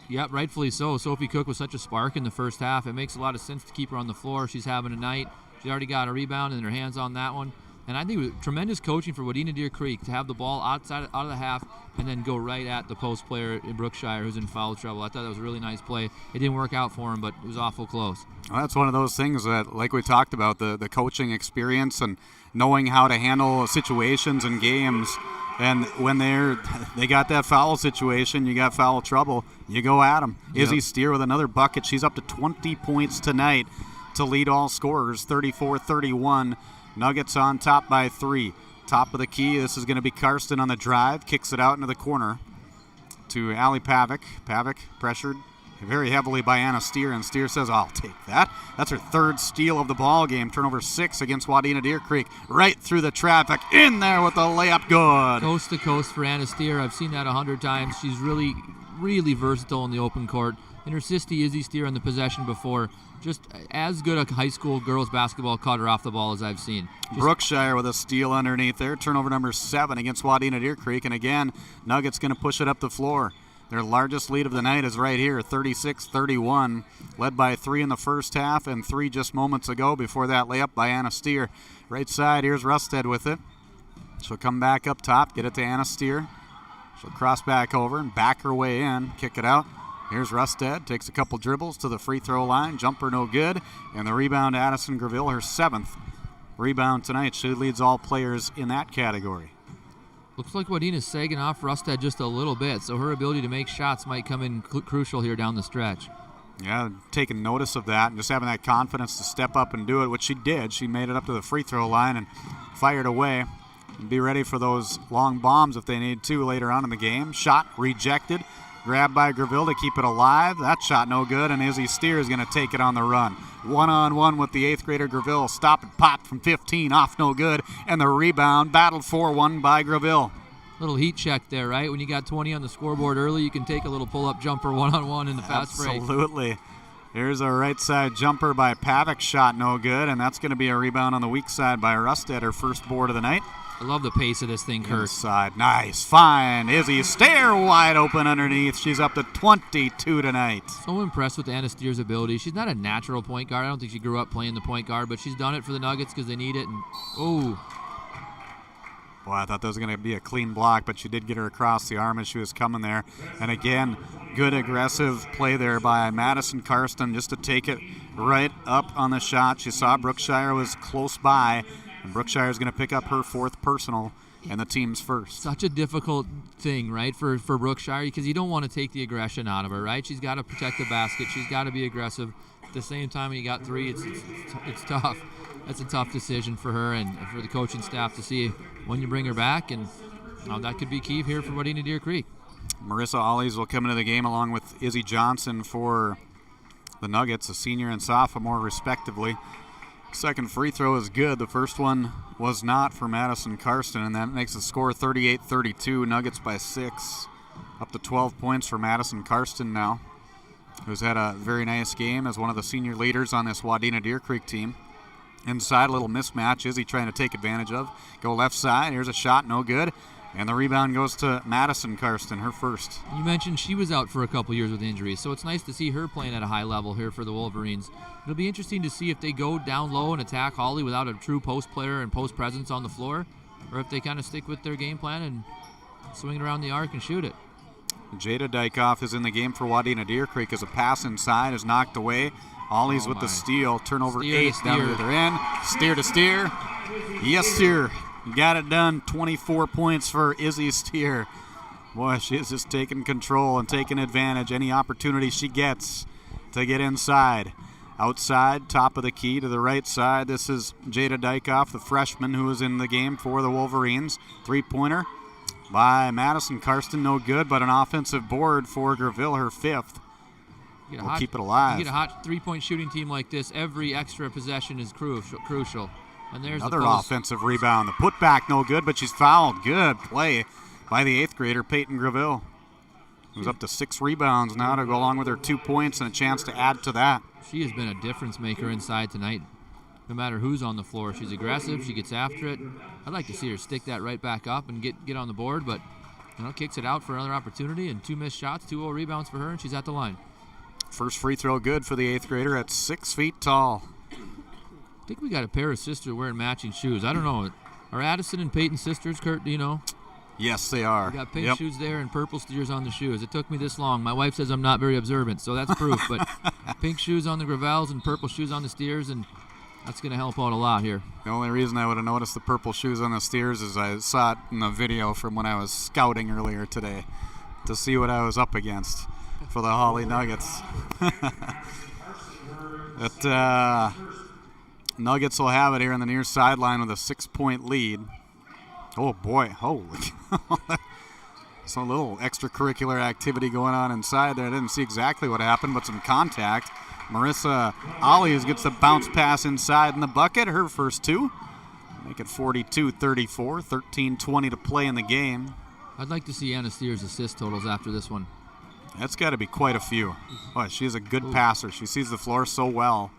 Yeah, rightfully so. Sophie Cook was such a spark in the first half. It makes a lot of sense to keep her on the floor. She's having a night. She already got a rebound and her hands on that one. And I think it was tremendous coaching for Wadena-Deer Creek to have the ball out of the half and then go right at the post player in Brookshire who's in foul trouble. I thought that was a really nice play. It didn't work out for him, but it was awful close. Well, that's one of those things that, like we talked about, the coaching experience and knowing how to handle situations and games. And when they got that foul situation, you got foul trouble, you go at them. Yep. Izzy Steer with another bucket. She's up to 20 points tonight to lead all scorers, 34-31. Nuggets on top by 3. Top of the key, this is going to be Karsten on the drive. Kicks it out into the corner to Allie Pavic. Pavic pressured. very heavily by Anna Steer, and Steer says, I'll take that. That's her third steal of the ball game. Turnover 6 against Wadena-Deer Creek. Right through the traffic. In there with the layup. Good. Coast to coast for Anna Steer. I've seen that 100 times. She's really, really versatile in the open court. And her sister, Izzy Steer, on the possession before, just as good a high school girls basketball cutter off the ball as I've seen. Brookshire with a steal underneath there. Turnover number 7 against Wadena-Deer Creek. And again, Nuggets going to push it up the floor. Their largest lead of the night is right here, 36-31, led by 3 in the first half and 3 just moments ago before that layup by Anna Steer. Right side, here's Rusted with it. She'll come back up top, get it to Anna Steer. She'll cross back over and back her way in, kick it out. Here's Rusted, takes a couple dribbles to the free throw line, jumper no good, and the rebound to Addison Graville, her 7th rebound tonight. She leads all players in that category. Looks like Wadena's sagging off Rusted just a little bit, so her ability to make shots might come in crucial here down the stretch. Yeah, taking notice of that and just having that confidence to step up and do it, which she did. She made it up to the free throw line and fired away. And be ready for those long bombs if they need to later on in the game. Shot rejected. Grabbed by Graville to keep it alive. That shot no good, and Izzy Steer is going to take it on the run. One-on-one with the 8th grader Graville. Stop and pop from 15, off no good, and the rebound battled for one by Graville. Little heat check there, right? When you got 20 on the scoreboard early, you can take a little pull-up jumper one-on-one in the fast break. Absolutely. Here's a right side jumper by Pavic, shot no good, and that's going to be a rebound on the weak side by Rusted, her first board of the night. I love the pace of this thing, Kurt. Inside, nice, fine. Izzy Steer wide open underneath. She's up to 22 tonight. So impressed with Anna Steer's ability. She's not a natural point guard. I don't think she grew up playing the point guard, but she's done it for the Nuggets because they need it. And boy, I thought that was going to be a clean block, but she did get her across the arm as she was coming there. And again, good aggressive play there by Madison Karsten just to take it right up on the shot. She saw Brookshire was close by. And Brookshire is going to pick up her 4th personal and the team's first. Such a difficult thing, right, for Brookshire, because you don't want to take the aggression out of her, right? She's got to protect the basket. She's got to be aggressive. At the same time, when you got 3, it's tough. That's a tough decision for her and for the coaching staff to see when you bring her back, and that could be key here for Wadena-Deer Creek. Marissa Ollies will come into the game along with Izzy Johnson for the Nuggets, a senior and sophomore respectively. Second free throw is good. The first one was not for Madison Karsten, and that makes the score 38-32. Nuggets by 6. Up to 12 points for Madison Karsten now, who's had a very nice game as one of the senior leaders on this Wadena-Deer Creek team. Inside, a little mismatch. Izzy trying to take advantage of. Go left side. Here's a shot, no good. And the rebound goes to Madison Karsten, her first. You mentioned she was out for a couple years with injuries, so it's nice to see her playing at a high level here for the Wolverines. It'll be interesting to see if they go down low and attack Hawley without a true post player and post presence on the floor, or if they kind of stick with their game plan and swing it around the arc and shoot it. Jada Dykoff is in the game for Wadena-Deer Creek as a pass inside is knocked away. Ollie's with the steal. Turnover Steer 8 down to the other end. Steer to Steer. Yes, Steer. Got it done. 24 points for Izzy Steer. Boy, she is just taking control and taking advantage. Any opportunity she gets to get inside. Outside, top of the key to the right side. This is Jada Dykoff, the freshman who is in the game for the Wolverines. Three-pointer by Madison Karsten, no good, but an offensive board for Graville, her 5th. We'll keep it alive. You get a hot three-point shooting team like this, every extra possession is crucial. And there's another offensive rebound. The putback no good, but she's fouled. Good play by the 8th grader, Peyton Graville, who's up to 6 rebounds now to go along with her 2 points and a chance to add to that. She has been a difference maker inside tonight. No matter who's on the floor, she's aggressive. She gets after it. I'd like to see her stick that right back up and get on the board, but kicks it out for another opportunity and 2 missed shots, 2 rebounds for her, and she's at the line. First free throw good for the 8th grader at 6 feet tall. I think we got a pair of sisters wearing matching shoes. I don't know. Are Addison and Peyton sisters, Kurt? Do you know? Yes, they are. We got pink shoes there and purple steers on the shoes. It took me this long. My wife says I'm not very observant, so that's proof. But pink shoes on the Gravelles and purple shoes on the steers, and that's going to help out a lot here. The only reason I would have noticed the purple shoes on the steers is I saw it in the video from when I was scouting earlier today to see what I was up against for the Hawley Nuggets. Nuggets will have it here on the near sideline with a 6-point lead. Oh, boy. Holy cow. So a little extracurricular activity going on inside there. I didn't see exactly what happened, but some contact. Marissa Ollies gets the bounce pass inside in the bucket, her first two. Make it 42-34, 13:20 to play in the game. I'd like to see Anna Steer's assist totals after this one. That's got to be quite a few. Boy, she's a good passer. She sees the floor so well.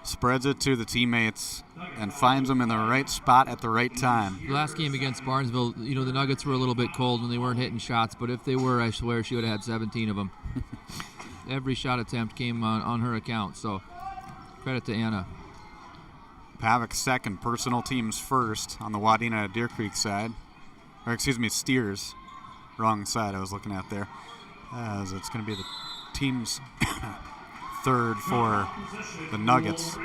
Spreads it to the teammates and finds them in the right spot at the right time. The last game against Barnesville, the Nuggets were a little bit cold when they weren't hitting shots, but if they were, I swear she would have had 17 of them. Every shot attempt came on her account, so credit to Anna. Pavic second, personal teams first on the Wadena-Deer Creek side. Or excuse me, Steers. Wrong side I was looking at there. As it's going to be the team's third for the Nuggets.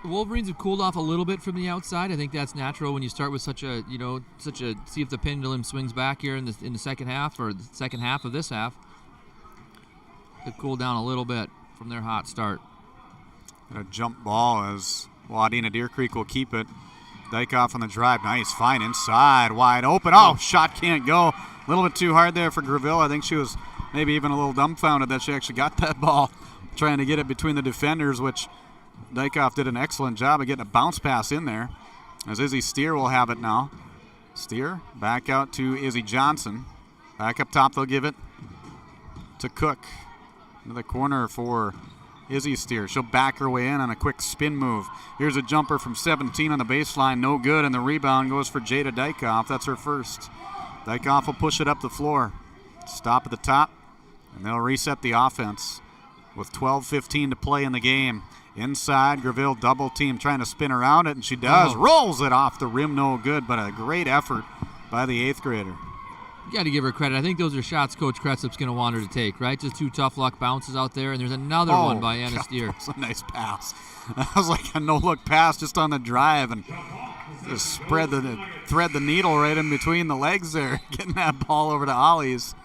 The Wolverines have cooled off a little bit from the outside. I think that's natural when you start with such a see if the pendulum swings back here in the second half or the second half of this half. They've cooled down a little bit from their hot start. And a jump ball as Wadena-Deer Creek will keep it. Dykoff on the drive. Nice, fine inside, wide open. Oh, shot can't go. A little bit too hard there for Greville. I think she was maybe even a little dumbfounded that she actually got that ball, trying to get it between the defenders, which Dykoff did an excellent job of getting a bounce pass in there. As Izzy Steer will have it now. Steer back out to Izzy Johnson. Back up top, they'll give it to Cook. Into the corner for Izzy Steer. She'll back her way in on a quick spin move. Here's a jumper from 17 on the baseline. No good, and the rebound goes for Jada Dykoff. That's her first. Dykoff will push it up the floor. Stop at the top, and they'll reset the offense with 12:15 to play in the game. Inside, Greville double team trying to spin around it, and she does. Rolls it off the rim, no good, but a great effort by the 8th grader. You got to give her credit. I think those are shots Coach Kretsup's going to want her to take, right? Just two tough luck bounces out there, and there's another one by Anna Steer. That was a nice pass. That was like a no-look pass just on the drive, and just thread the needle right in between the legs there, getting that ball over to Ollie's.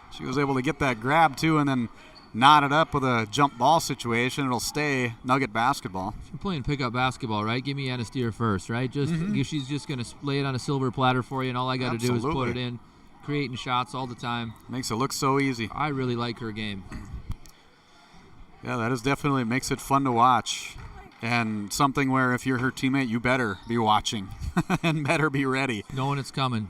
She was able to get that grab, too, and then knot it up with a jump ball situation. It'll stay Nugget basketball. She's playing pickup basketball, right? Give me Anna Steer first, right? She's just going to lay it on a silver platter for you, and all I got to do is put it in. Creating shots all the time. Makes it look so easy. I really like her game. Yeah, that is definitely makes it fun to watch. And something where if you're her teammate, you better be watching and better be ready. Knowing it's coming.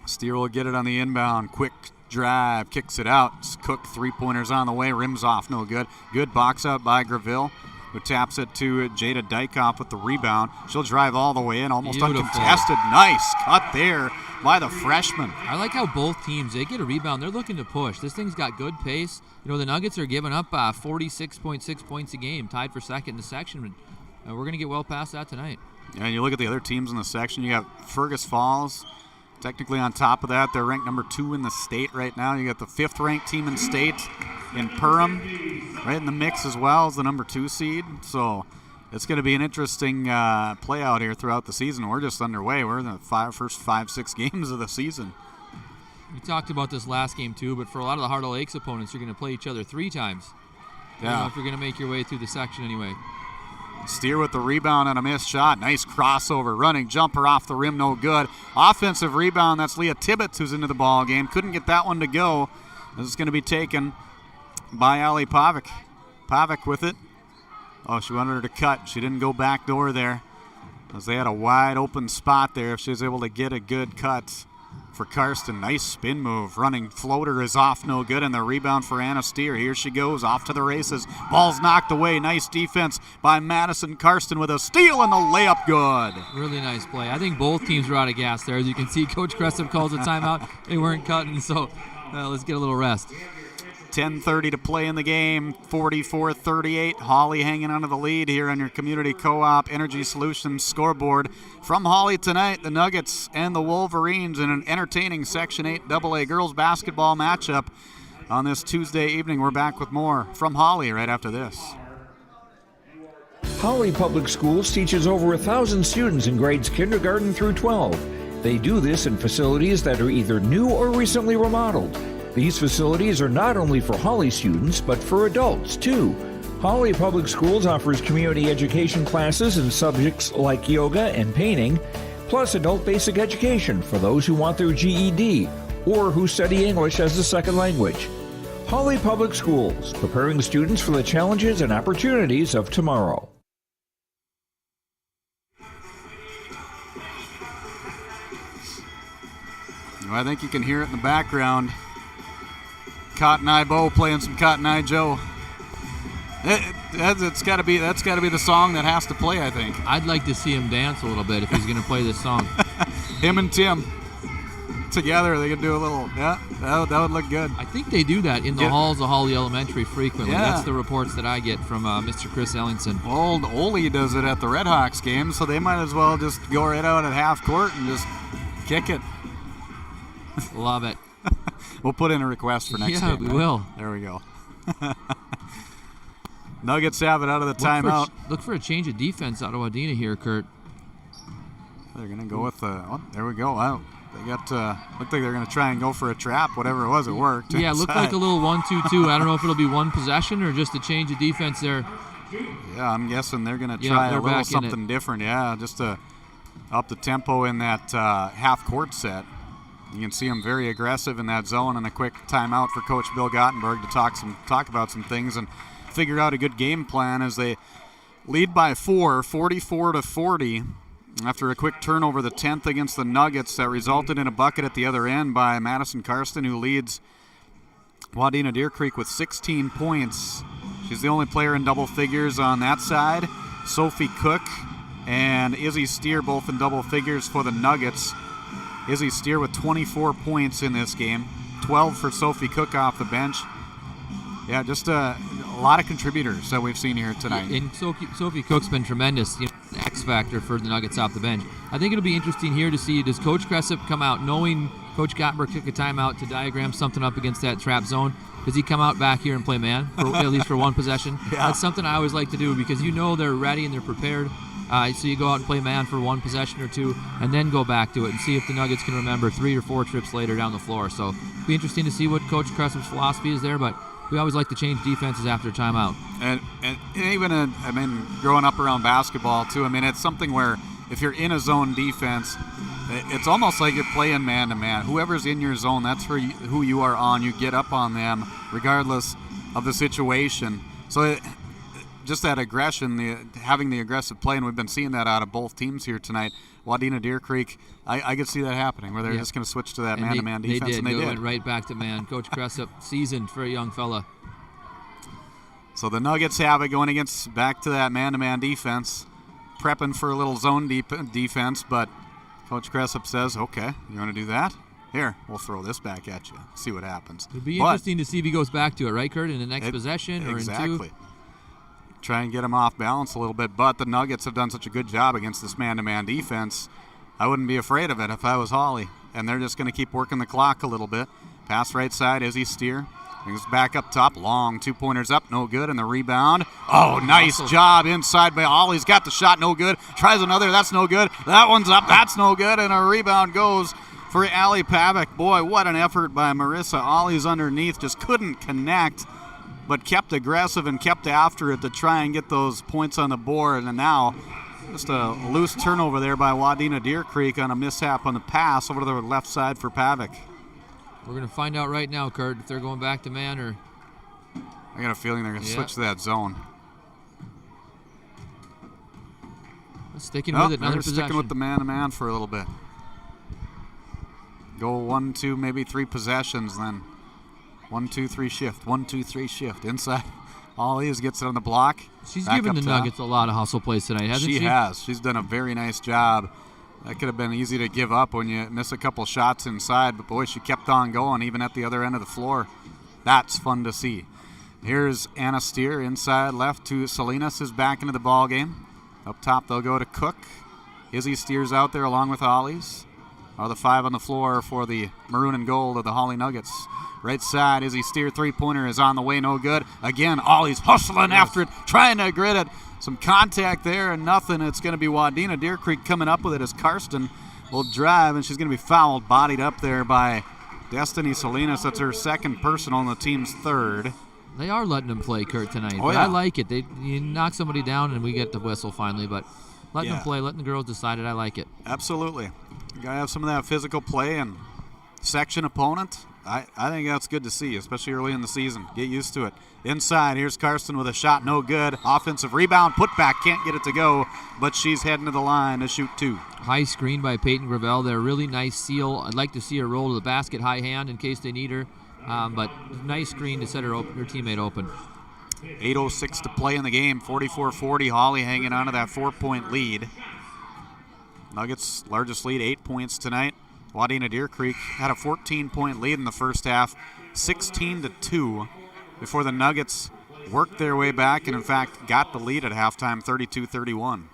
Steer will get it on the inbound. Quick drive, kicks it out. Cook, three-pointers on the way. Rims off, no good. Good box out by Greville, who taps it to Jada Dykoff with the rebound. She'll drive all the way in, almost uncontested. Nice cut there by the freshman. I like how both teams, they get a rebound. They're looking to push. This thing's got good pace. The Nuggets are giving up 46.6 points a game, tied for second in the section. We're going to get well past that tonight. Yeah, and you look at the other teams in the section. You got Fergus Falls. Technically on top of that, they're ranked number 2 in the state right now. You got the 5th-ranked team in state in Perham, right in the mix as well as the number 2 seed. So it's going to be an interesting play out here throughout the season. We're just underway. We're in the first 5-6 games of the season. We talked about this last game too, but for a lot of the Heart of Lakes opponents, you're going to play each other 3 times. Yeah. I don't know if you're going to make your way through the section anyway. Steer with the rebound and a missed shot. Nice crossover. Running jumper off the rim, no good. Offensive rebound, that's Leah Tibbetts who's into the ball game. Couldn't get that one to go. This is going to be taken by Ali Pavic. Pavic with it. Oh, she wanted her to cut. She didn't go back door there, as they had a wide open spot there. If she was able to get a good cut for Karsten. Nice spin move. Running floater is off, no good, and the rebound for Anna Steer. Here she goes, off to the races. Ball's knocked away. Nice defense by Madison Karsten with a steal and the layup good. Really nice play. I think both teams were out of gas there. As you can see, Coach Cressup calls a timeout. They weren't cutting, so let's get a little rest. 10:30 to play in the game, 44-38. Hawley hanging onto the lead here on your Community Co-op Energy Solutions scoreboard. From Hawley tonight, the Nuggets and the Wolverines in an entertaining Section 8 AA girls basketball matchup on this Tuesday evening. We're back with more from Hawley right after this. Hawley Public Schools teaches over 1,000 students in grades kindergarten through 12. They do this in facilities that are either new or recently remodeled. These facilities are not only for Hawley students, but for adults, too. Hawley Public Schools offers community education classes in subjects like yoga and painting, plus adult basic education for those who want their GED or who study English as a second language. Hawley Public Schools, preparing students for the challenges and opportunities of tomorrow. Well, I think you can hear it in the background. Cotton Eye Bo playing some Cotton Eye Joe. That's got to be the song that has to play, I think. I'd like to see him dance a little bit if he's going to play this song. Him and Tim together, they could do a little. Yeah, that would look good. I think they do that in the halls of Hawley Elementary frequently. Yeah. That's the reports that I get from Mr. Chris Ellingson. Old Ole does it at the Red Hawks game, so they might as well just go right out at half court and just kick it. Love it. We'll put in a request for next game. Yeah, we will. There we go. Nuggets have it out of the timeout. Look for a change of defense out of Wadena here, Kurt. They're going to go with there we go. Wow. They got looked like they're going to try and go for a trap. Whatever it was, it worked. Yeah, it looked like a little 1-2-2. I don't know if it'll be one possession or just a change of defense there. Yeah, I'm guessing they're going to try a little something different. Yeah, just to up the tempo in that half-court set. You can see them very aggressive in that zone, and a quick timeout for Coach Bill Gottenberg to talk about some things and figure out a good game plan as they lead by 4, 44-40. After a quick turnover, the 10th against the Nuggets that resulted in a bucket at the other end by Madison Karsten, who leads Wadena-Deer Creek with 16 points. She's the only player in double figures on that side. Sophie Cook and Izzy Steer both in double figures for the Nuggets. Izzy Steer with 24 points in this game, 12 for Sophie Cook off the bench. Yeah, just a lot of contributors that we've seen here tonight. And Sophie Cook's been tremendous, X factor for the Nuggets off the bench. I think it'll be interesting here to see, does Coach Cressup come out knowing Coach Gottberg took a timeout to diagram something up against that trap zone? Does he come out back here and play man, at least for one possession? Yeah. That's something I always like to do because they're ready and they're prepared. So you go out and play man for one possession or two and then go back to it and see if the Nuggets can remember 3 or 4 trips later down the floor. So it'll be interesting to see what Coach Cressup's philosophy is there, but we always like to change defenses after timeout. And even, growing up around basketball, too, it's something where if you're in a zone defense, it's almost like you're playing man-to-man. Whoever's in your zone, that's who you are on. You get up on them regardless of the situation. So just that aggression, having the aggressive play, and we've been seeing that out of both teams here tonight. Wadena-Deer Creek, I could see that happening, where they're just going to switch to that man-to-man defense, and they did. Went right back to man. Coach Cressup, seasoned for a young fella. So the Nuggets have it going back to that man-to-man defense, prepping for a little zone defense, but Coach Cressup says, okay, you want to do that? Here, we'll throw this back at you, see what happens. It'll be interesting to see if he goes back to it, right, Kurt, in the next possession or in two? Exactly. Try and get him off balance a little bit, but the Nuggets have done such a good job against this man-to-man defense. I wouldn't be afraid of it if I was Hawley, and they're just going to keep working the clock a little bit. Pass right side, Izzy Steer. Brings back up top, long 2-pointers up, no good, and the rebound. Oh, nice job inside by Hawley's got the shot, no good. Tries another, that's no good. That one's up, that's no good, and a rebound goes for Allie Pavick. Boy, what an effort by Marissa. Hawley's underneath, just couldn't connect, but kept aggressive and kept after it to try and get those points on the board. And now just a loose turnover there by Wadena-Deer Creek on a mishap on the pass over to the left side for Pavick. We're going to find out right now, Kurt, if they're going back to man or... I got a feeling they're going to switch to that zone. Sticking with it, another possession. Sticking with the man-to-man for a little bit. Go 1, 2, maybe 3 possessions, then 1, 2, 3 shift. 1, 2, 3 shift. Inside, Hawley gets it on the block. She's given the Nuggets a lot of hustle plays tonight, hasn't she? She has. She's done a very nice job. That could have been easy to give up when you miss a couple shots inside, but boy, she kept on going even at the other end of the floor. That's fun to see. Here's Anna Steer inside left to Salinas, is back into the ball game. Up top, they'll go to Cook. Izzy Steer's out there along with Hawley's. Are the 5 on the floor for the maroon and gold of the Hawley Nuggets. Right side, Izzy Steer, 3-pointer is on the way, no good. Again, Hawley's hustling after it, trying to grit it. Some contact there and nothing. It's going to be Wadena-Deer Creek coming up with it as Karsten will drive, and she's going to be fouled, bodied up there by Destiny Salinas. That's her second personal and the team's third. They are letting them play, Kurt, tonight. Oh, yeah. I like it. You knock somebody down and we get the whistle finally, but letting them play, letting the girls decide it. I like it. Absolutely. You got to have some of that physical play and section opponent. I think that's good to see, especially early in the season. Get used to it. Inside, here's Karsten with a shot, no good. Offensive rebound, put back, can't get it to go, but she's heading to the line to shoot 2. High screen by Peyton Gravel there. Really nice seal. I'd like to see her roll to the basket high hand in case they need her. But nice screen to set her teammate open. 8:06 to play in the game. 44-40. Hawley hanging on to that 4-point lead. Nuggets' largest lead, 8 points tonight. Wadena-Deer Creek had a 14-point lead in the first half, 16-2, before the Nuggets worked their way back and, in fact, got the lead at halftime, 32-31.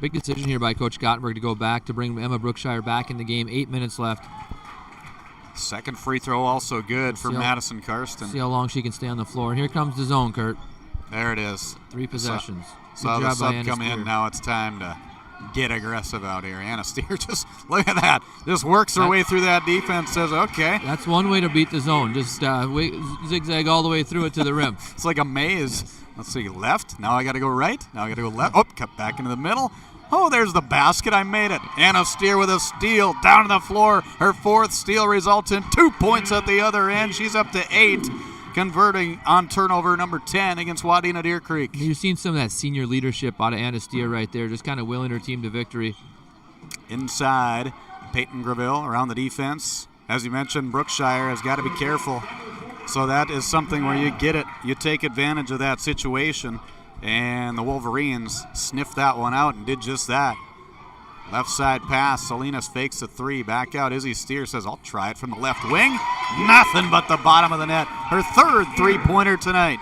Big decision here by Coach Gottenberg to go back to bring Emma Brookshire back in the game. 8 minutes left. Second free throw also good for Madison Karsten. See how long she can stay on the floor. And here comes the zone, Kurt. There it is. 3 possessions. Saw the sub come in. Now it's time to get aggressive out here. Anna Steer just, look at that. Just works her way through that defense, says, okay. That's one way to beat the zone. Just zigzag all the way through it to the rim. It's like a maze. Let's see, left. Now I got to go right. Now I got to go left. Oh, cut back into the middle. Oh, there's the basket. I made it. Anna Steer with a steal down to the floor. Her 4th steal results in 2 points at the other end. She's up to 8, converting on turnover number 10 against Wadena-Deer Creek. You've seen some of that senior leadership out of Anna Steer right there, just kind of willing her team to victory. Inside, Peyton Gravel around the defense. As you mentioned, Brookshire has got to be careful. So that is something where you get it. You take advantage of that situation. And the Wolverines sniffed that one out and did just that. Left side pass. Salinas fakes a 3. Back out. Izzy Steer says, I'll try it from the left wing. Nothing but the bottom of the net. Her 3rd three-pointer tonight.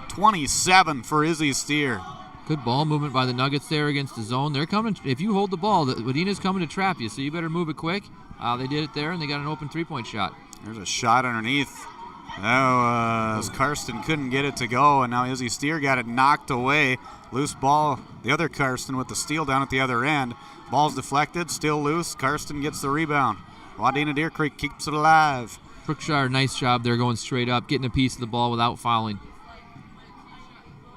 27 for Izzy Steer. Good ball movement by the Nuggets there against the zone. They're coming. If you hold the ball, Wadena's coming to trap you, so you better move it quick. They did it there, and they got an open 3-point shot. There's a shot underneath. Now, Karsten couldn't get it to go, and now Izzy Steer got it knocked away. Loose ball. The other Karsten with the steal down at the other end. Ball's deflected, still loose. Karsten gets the rebound. Wadena-Deer Creek keeps it alive. Brookshire, nice job there going straight up, getting a piece of the ball without fouling.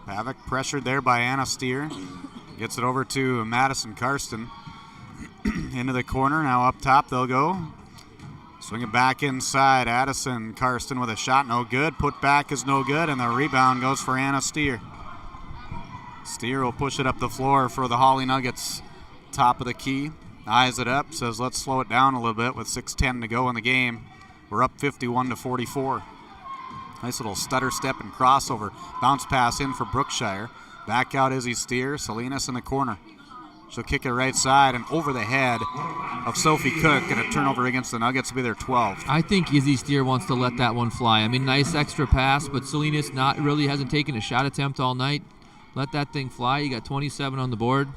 Pavic pressured there by Anna Steer. Gets it over to Madison Karsten. Into the corner, now up top they'll go. Swing it back inside. Addison Karsten with a shot, no good. Put back is no good, and the rebound goes for Anna Steer. Steer will push it up the floor for the Hawley Nuggets. Top of the key. Eyes it up, says let's slow it down a little bit with 6:10 to go in the game. We're up 51-44. Nice little stutter step and crossover. Bounce pass in for Brookshire. Back out Izzy Steer. Salinas in the corner. She'll kick it right side and over the head of Sophie Cook, and a turnover against the Nuggets will be their 12th. I think Izzy Steer wants to let that one fly. I mean, nice extra pass, but Salinas hasn't taken a shot attempt all night. Let that thing fly. You got 27 on the board.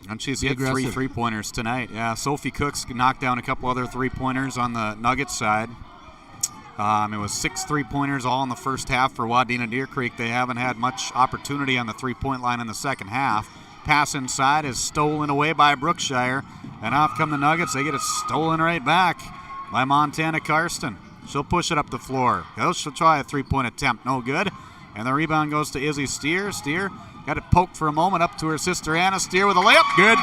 And she's hit 3 3-pointers tonight. Yeah, Sophie Cook's knocked down a couple other 3-pointers on the Nuggets side. It was 6 3-pointers all in the first half for Wadena-Deer Creek. They haven't had much opportunity on the 3-point line in the second half. Pass inside is stolen away by Brookshire. And off come the Nuggets. They get it stolen right back by Montana Karsten. She'll push it up the floor. She'll try a 3-point attempt. No good. And the rebound goes to Izzy Steer. Steer got it poked for a moment up to her sister Anna Steer with a layup. Good.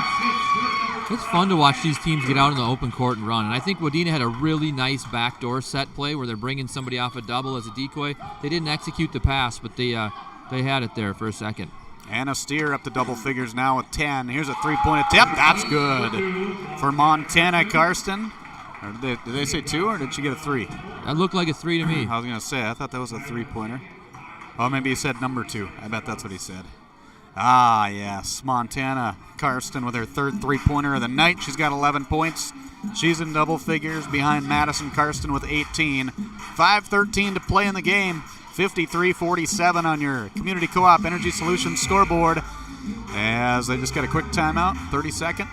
It's fun to watch these teams get out in the open court and run. And I think Wadena had a really nice backdoor set play where they're bringing somebody off a double as a decoy. They didn't execute the pass, but they had it there for a second. Anna Steer up to double figures now with 10. Here's a 3-point attempt. That's good for Montana Karsten. Did they say 2 or did she get a 3? That looked like a 3 to me. I was going to say, I thought that was a 3-pointer. Oh, maybe he said number 2. I bet that's what he said. Ah, yes. Montana Karsten with her 3rd 3-pointer of the night. She's got 11 points. She's in double figures behind Madison Karsten with 18. 5:13 to play in the game. 53-47 on your Community Co-op Energy Solutions scoreboard. As they just got a quick timeout, 30-second.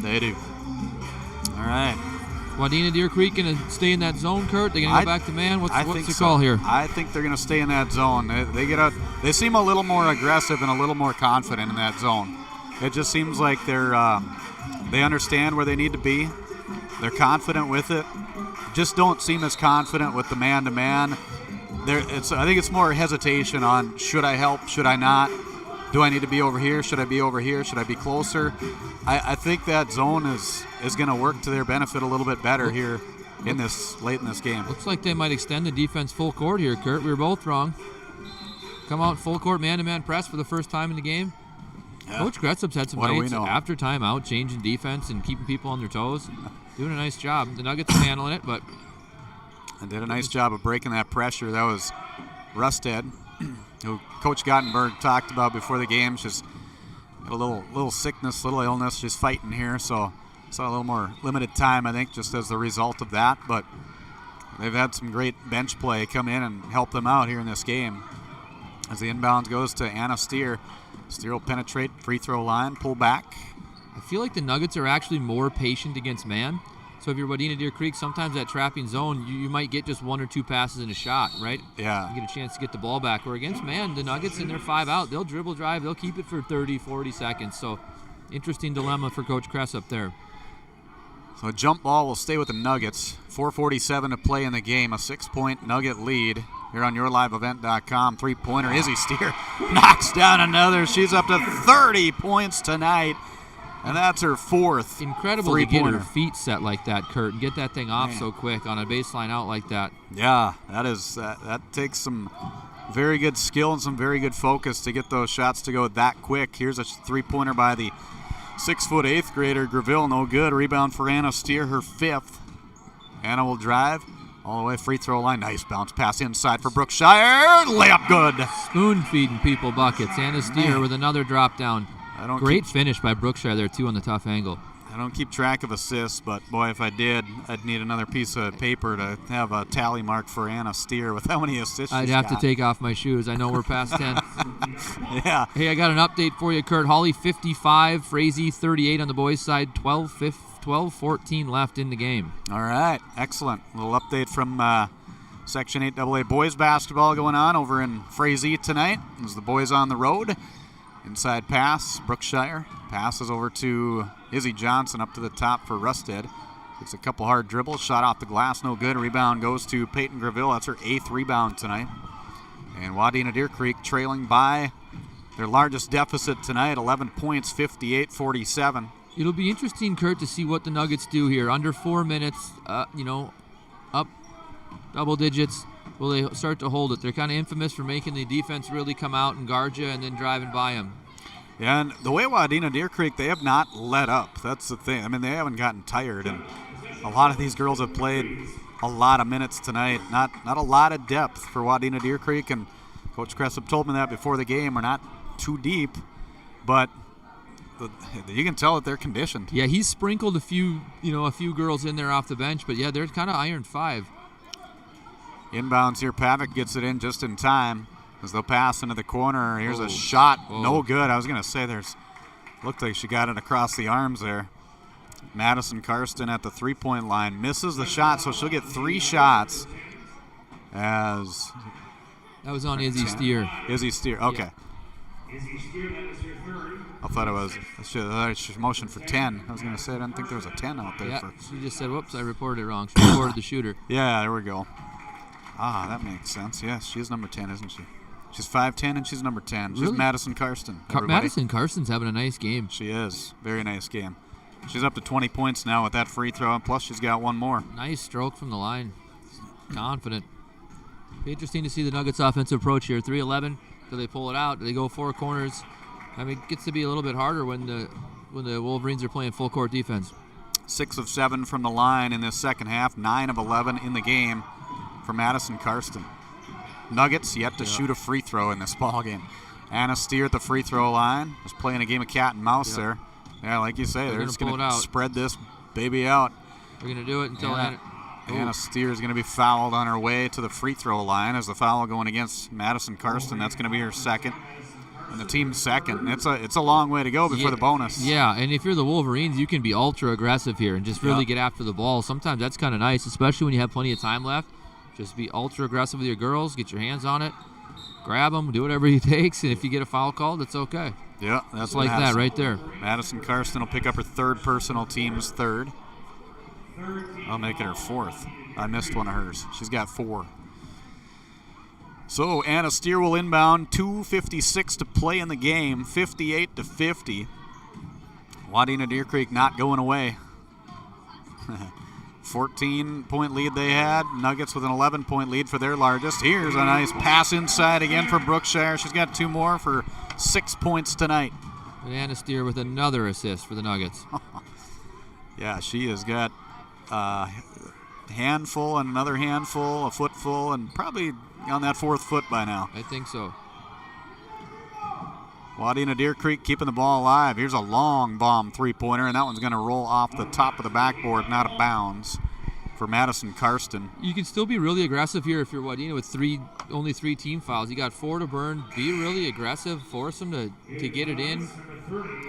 They do. All right. Wadena-Deer Creek going to stay in that zone, Kurt? They're going to go back to man? What's the call here? I think they're going to stay in that zone. They seem a little more aggressive and a little more confident in that zone. It just seems like they understand where they need to be. They're confident with it. Just don't seem as confident with the man-to-man. I think it's more hesitation on should I help, should I not. do I need to be over here? Should I be over here? Should I be closer? I think that zone is going to work to their benefit a little bit better here late in this game. Looks like they might extend the defense full court here, Kurt. We were both wrong. Come out full court man-to-man press for the first time in the game. Yeah. Coach Gretsup's had some nights after timeout, changing defense and keeping people on their toes. Doing a nice job. The Nuggets are handling it, but and did a nice job of breaking that pressure. That was Rusted, who Coach Gottenberg talked about before the game. She's got a little sickness, little illness. She's fighting here, so saw a little more limited time, I think, just as the result of that. But they've had some great bench play come in and help them out here in this game. As the inbound goes to Anna Steer. Steer will penetrate, free throw line, pull back. I feel like the Nuggets are actually more patient against man. So if you're Wadena-Deer Creek, sometimes that trapping zone, you might get just 1 or 2 passes and a shot, right? Yeah. You get a chance to get the ball back. Where against man, the Nuggets in their 5 out, they'll dribble drive, they'll keep it for 30, 40 seconds. So interesting dilemma for Coach Kress up there. So a jump ball will stay with the Nuggets. 4:47 to play in the game. A 6-point Nugget lead here on YourLiveEvent.com. Three-pointer. Izzy Steer knocks down another. She's up to 30 points tonight. And that's her 4th. Incredible to get her feet set like that, Kurt, and get that thing off so quick on a baseline out like that. Yeah, that takes some very good skill and some very good focus to get those shots to go that quick. Here's a three-pointer by the 6-foot 8th grader Greville. No good. Rebound for Anna Steer, her 5th. Anna will drive all the way free throw line. Nice bounce pass inside for Brookshire. Layup good. Spoon feeding people buckets. Anna Steer with another drop down. Great finish by Brookshire there, too, on the tough angle. I don't keep track of assists, but, boy, if I did, I'd need another piece of paper to have a tally mark for Anna Steer with how many assists I'd have to take off my shoes. I know we're past 10. Yeah. Hey, I got an update for you, Kurt. Hawley 55, Frazee 38 on the boys' side, 12-14 left in the game. All right, excellent. A little update from Section 8 AA boys basketball going on over in Frazee tonight as the boys on the road. Inside pass, Brookshire. Passes over to Izzy Johnson up to the top for Rusted. Gets a couple hard dribbles. Shot off the glass, no good. Rebound goes to Peyton Greville. That's her 8th rebound tonight. And Wadena-Deer Creek trailing by their largest deficit tonight, 11 points, 58-47. It'll be interesting, Kurt, to see what the Nuggets do here. Under 4 minutes, up double digits. Will they start to hold it? They're kind of infamous for making the defense really come out and guard you and then driving by them. Yeah, and the way Wadena-Deer Creek, they have not let up. That's the thing. I mean, they haven't gotten tired, and a lot of these girls have played a lot of minutes tonight. Not a lot of depth for Wadena-Deer Creek, and Coach Cressup told me that before the game. We're not too deep, but you can tell that they're conditioned. Yeah, he's sprinkled a few girls in there off the bench, but yeah, they're kind of iron 5. Inbounds here. Pavic gets it in just in time as they'll pass into the corner. Here's a shot. No good. I was going to say looked like she got it across the arms there. Madison Karsten at the three-point line misses the shot, so she'll get 3 shots. As that was on Izzy Steer. Izzy Steer. Okay. Yeah. I thought it was. She motioned for 10. I was going to say I didn't think there was a 10 out there. Yeah, she just said, "Whoops, I reported it wrong." She reported the shooter. Yeah, there we go. That makes sense. Yes, she's number 10, isn't she? She's 5'10", and she's number 10. She's really? Madison Karsten. Madison Karsten's having a nice game. She is. Very nice game. She's up to 20 points now with that free throw, and plus she's got one more. Nice stroke from the line. Confident. Be interesting to see the Nuggets' offensive approach here. 3-11. Do they pull it out? Do they go 4 corners? I mean, it gets to be a little bit harder when the Wolverines are playing full court defense. 6 of 7 from the line in this second half. 9 of 11 in the game for Madison Karsten. Nuggets yet to shoot a free throw in this ball game. Anna Steer at the free throw line. Was playing a game of cat and mouse there. Yeah, like you say, they're just going to spread this baby out. They're going to do it until Anna Steer is going to be fouled on her way to the free throw line as the foul going against Madison Karsten. That's going to be her second. And the team's second. And it's a long way to go before the bonus. Yeah, and if you're the Wolverines, you can be ultra aggressive here and just really get after the ball. Sometimes that's kind of nice, especially when you have plenty of time left. Just be ultra aggressive with your girls. Get your hands on it. Grab them. Do whatever it takes. And if you get a foul called, it's okay. Yeah, that's like that right there. Madison Karsten will pick up her 3rd personal, team's 3rd. I'll make it her 4th. I missed one of hers. She's got 4. So Anna Steer will inbound, 2:56 to play in the game, 58-50. Wadena-Deer Creek not going away. 14-point lead they had. Nuggets with an 11-point lead for their largest. Here's a nice pass inside again for Brookshire. She's got 2 more for 6 points tonight. And Anna Steer with another assist for the Nuggets. Yeah, she has got a handful and another handful, a footful, and probably on that 4th foot by now. I think so. Wadena-Deer Creek keeping the ball alive. Here's a long bomb 3-pointer, and that one's going to roll off the top of the backboard and out of bounds for Madison Karsten. You can still be really aggressive here if you're Wadena with only 3 team fouls. You got 4 to burn. Be really aggressive. Force them to get it in.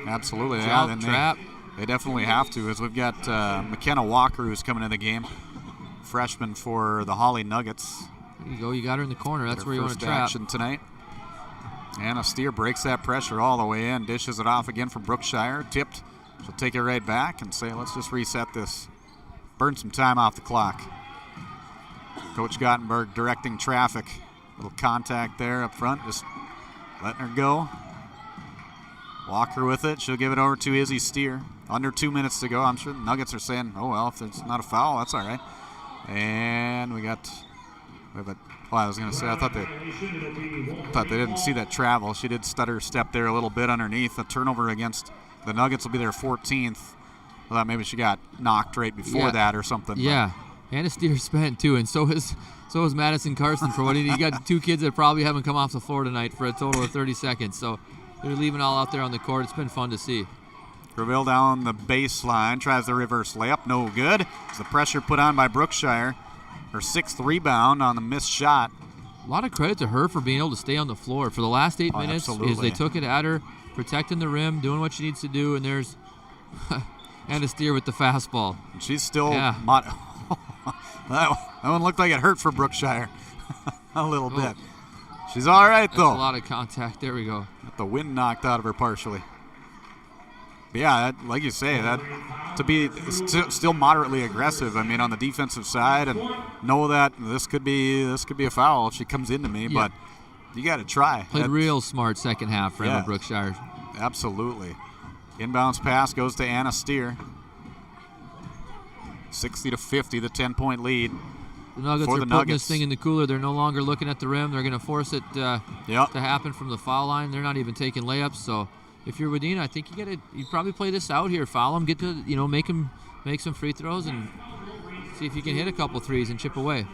Absolutely. Trap. They definitely have to, as we've got McKenna Walker who's coming in the game. Freshman for the Hawley Nuggets. There you go. You got her in the corner. That's where you want to trap. Action tonight. Anna Steer breaks that pressure all the way in, dishes it off again for Brookshire. Tipped. She'll take it right back and say, let's just reset this. Burn some time off the clock. Coach Gottenberg directing traffic. Little contact there up front, just letting her go. Walker with it. She'll give it over to Izzy Steer. Under 2 minutes to go. I'm sure the Nuggets are saying, oh, well, if it's not a foul, that's all right. And we have a, I was going to say, I thought they didn't see that travel. She did stutter step there a little bit underneath. A turnover against the Nuggets will be their 14th. I thought maybe she got knocked right before that or something. Yeah. Anna Steer spent too, and so is Madison Karsten for what he did. You got 2 kids that probably haven't come off the floor tonight for a total of 30 seconds. So they're leaving all out there on the court. It's been fun to see. Greville down the baseline, tries the reverse layup, no good. It's the pressure put on by Brookshire. Her 6th rebound on the missed shot. A lot of credit to her for being able to stay on the floor for the last 8 minutes. Absolutely. As they took it at her, protecting the rim, doing what she needs to do, and there's Anna Steer with the fastball. She's still that one looked like it hurt for Brookshire a little bit. She's all right, though. That's a lot of contact. There we go. Got the wind knocked out of her partially. But yeah, like you say, that to be still moderately aggressive. I mean, on the defensive side, and know that this could be a foul if she comes into me. Yeah. But you got to try. Played real smart second half for Emma Brookshire. Absolutely. Inbounds pass goes to Anna Steer. 60-50, the 10-point lead. The Nuggets are putting this thing in the cooler. They're no longer looking at the rim. They're going to force it to happen from the foul line. They're not even taking layups. So if you're Wadena, I think you probably play this out here. Foul them, get to make some free throws, and see if you can hit a couple threes and chip away.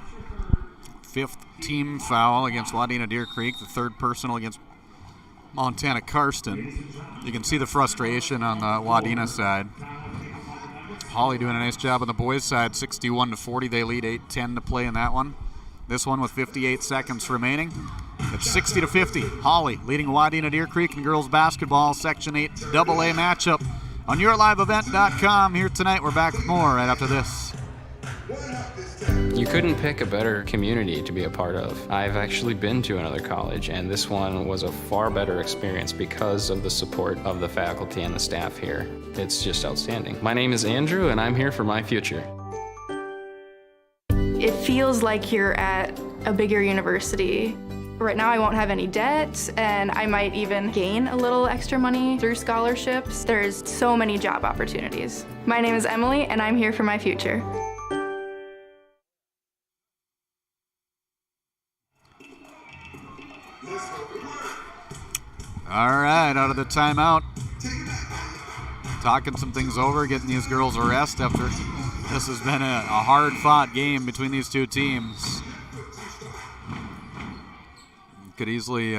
5th team foul against Wadena-Deer Creek. The 3rd personal against Montana Karsten. You can see the frustration on the Wadena side. Hawley doing a nice job on the boys' side, 61-40. They lead 8-10 to play in that one. This one with 58 seconds remaining. It's 60-50. Hawley leading Wadena-Deer Creek in girls basketball, Section 8 AA matchup on YourLiveEvent.com. Here tonight, we're back with more right after this. You couldn't pick a better community to be a part of. I've actually been to another college, and this one was a far better experience because of the support of the faculty and the staff here. It's just outstanding. My name is Andrew, and I'm here for my future. It feels like you're at a bigger university. Right now I won't have any debt, and I might even gain a little extra money through scholarships. There's so many job opportunities. My name is Emily, and I'm here for my future. All right, out of the timeout. Talking some things over, getting these girls a rest after this has been a hard-fought game between these two teams. Could easily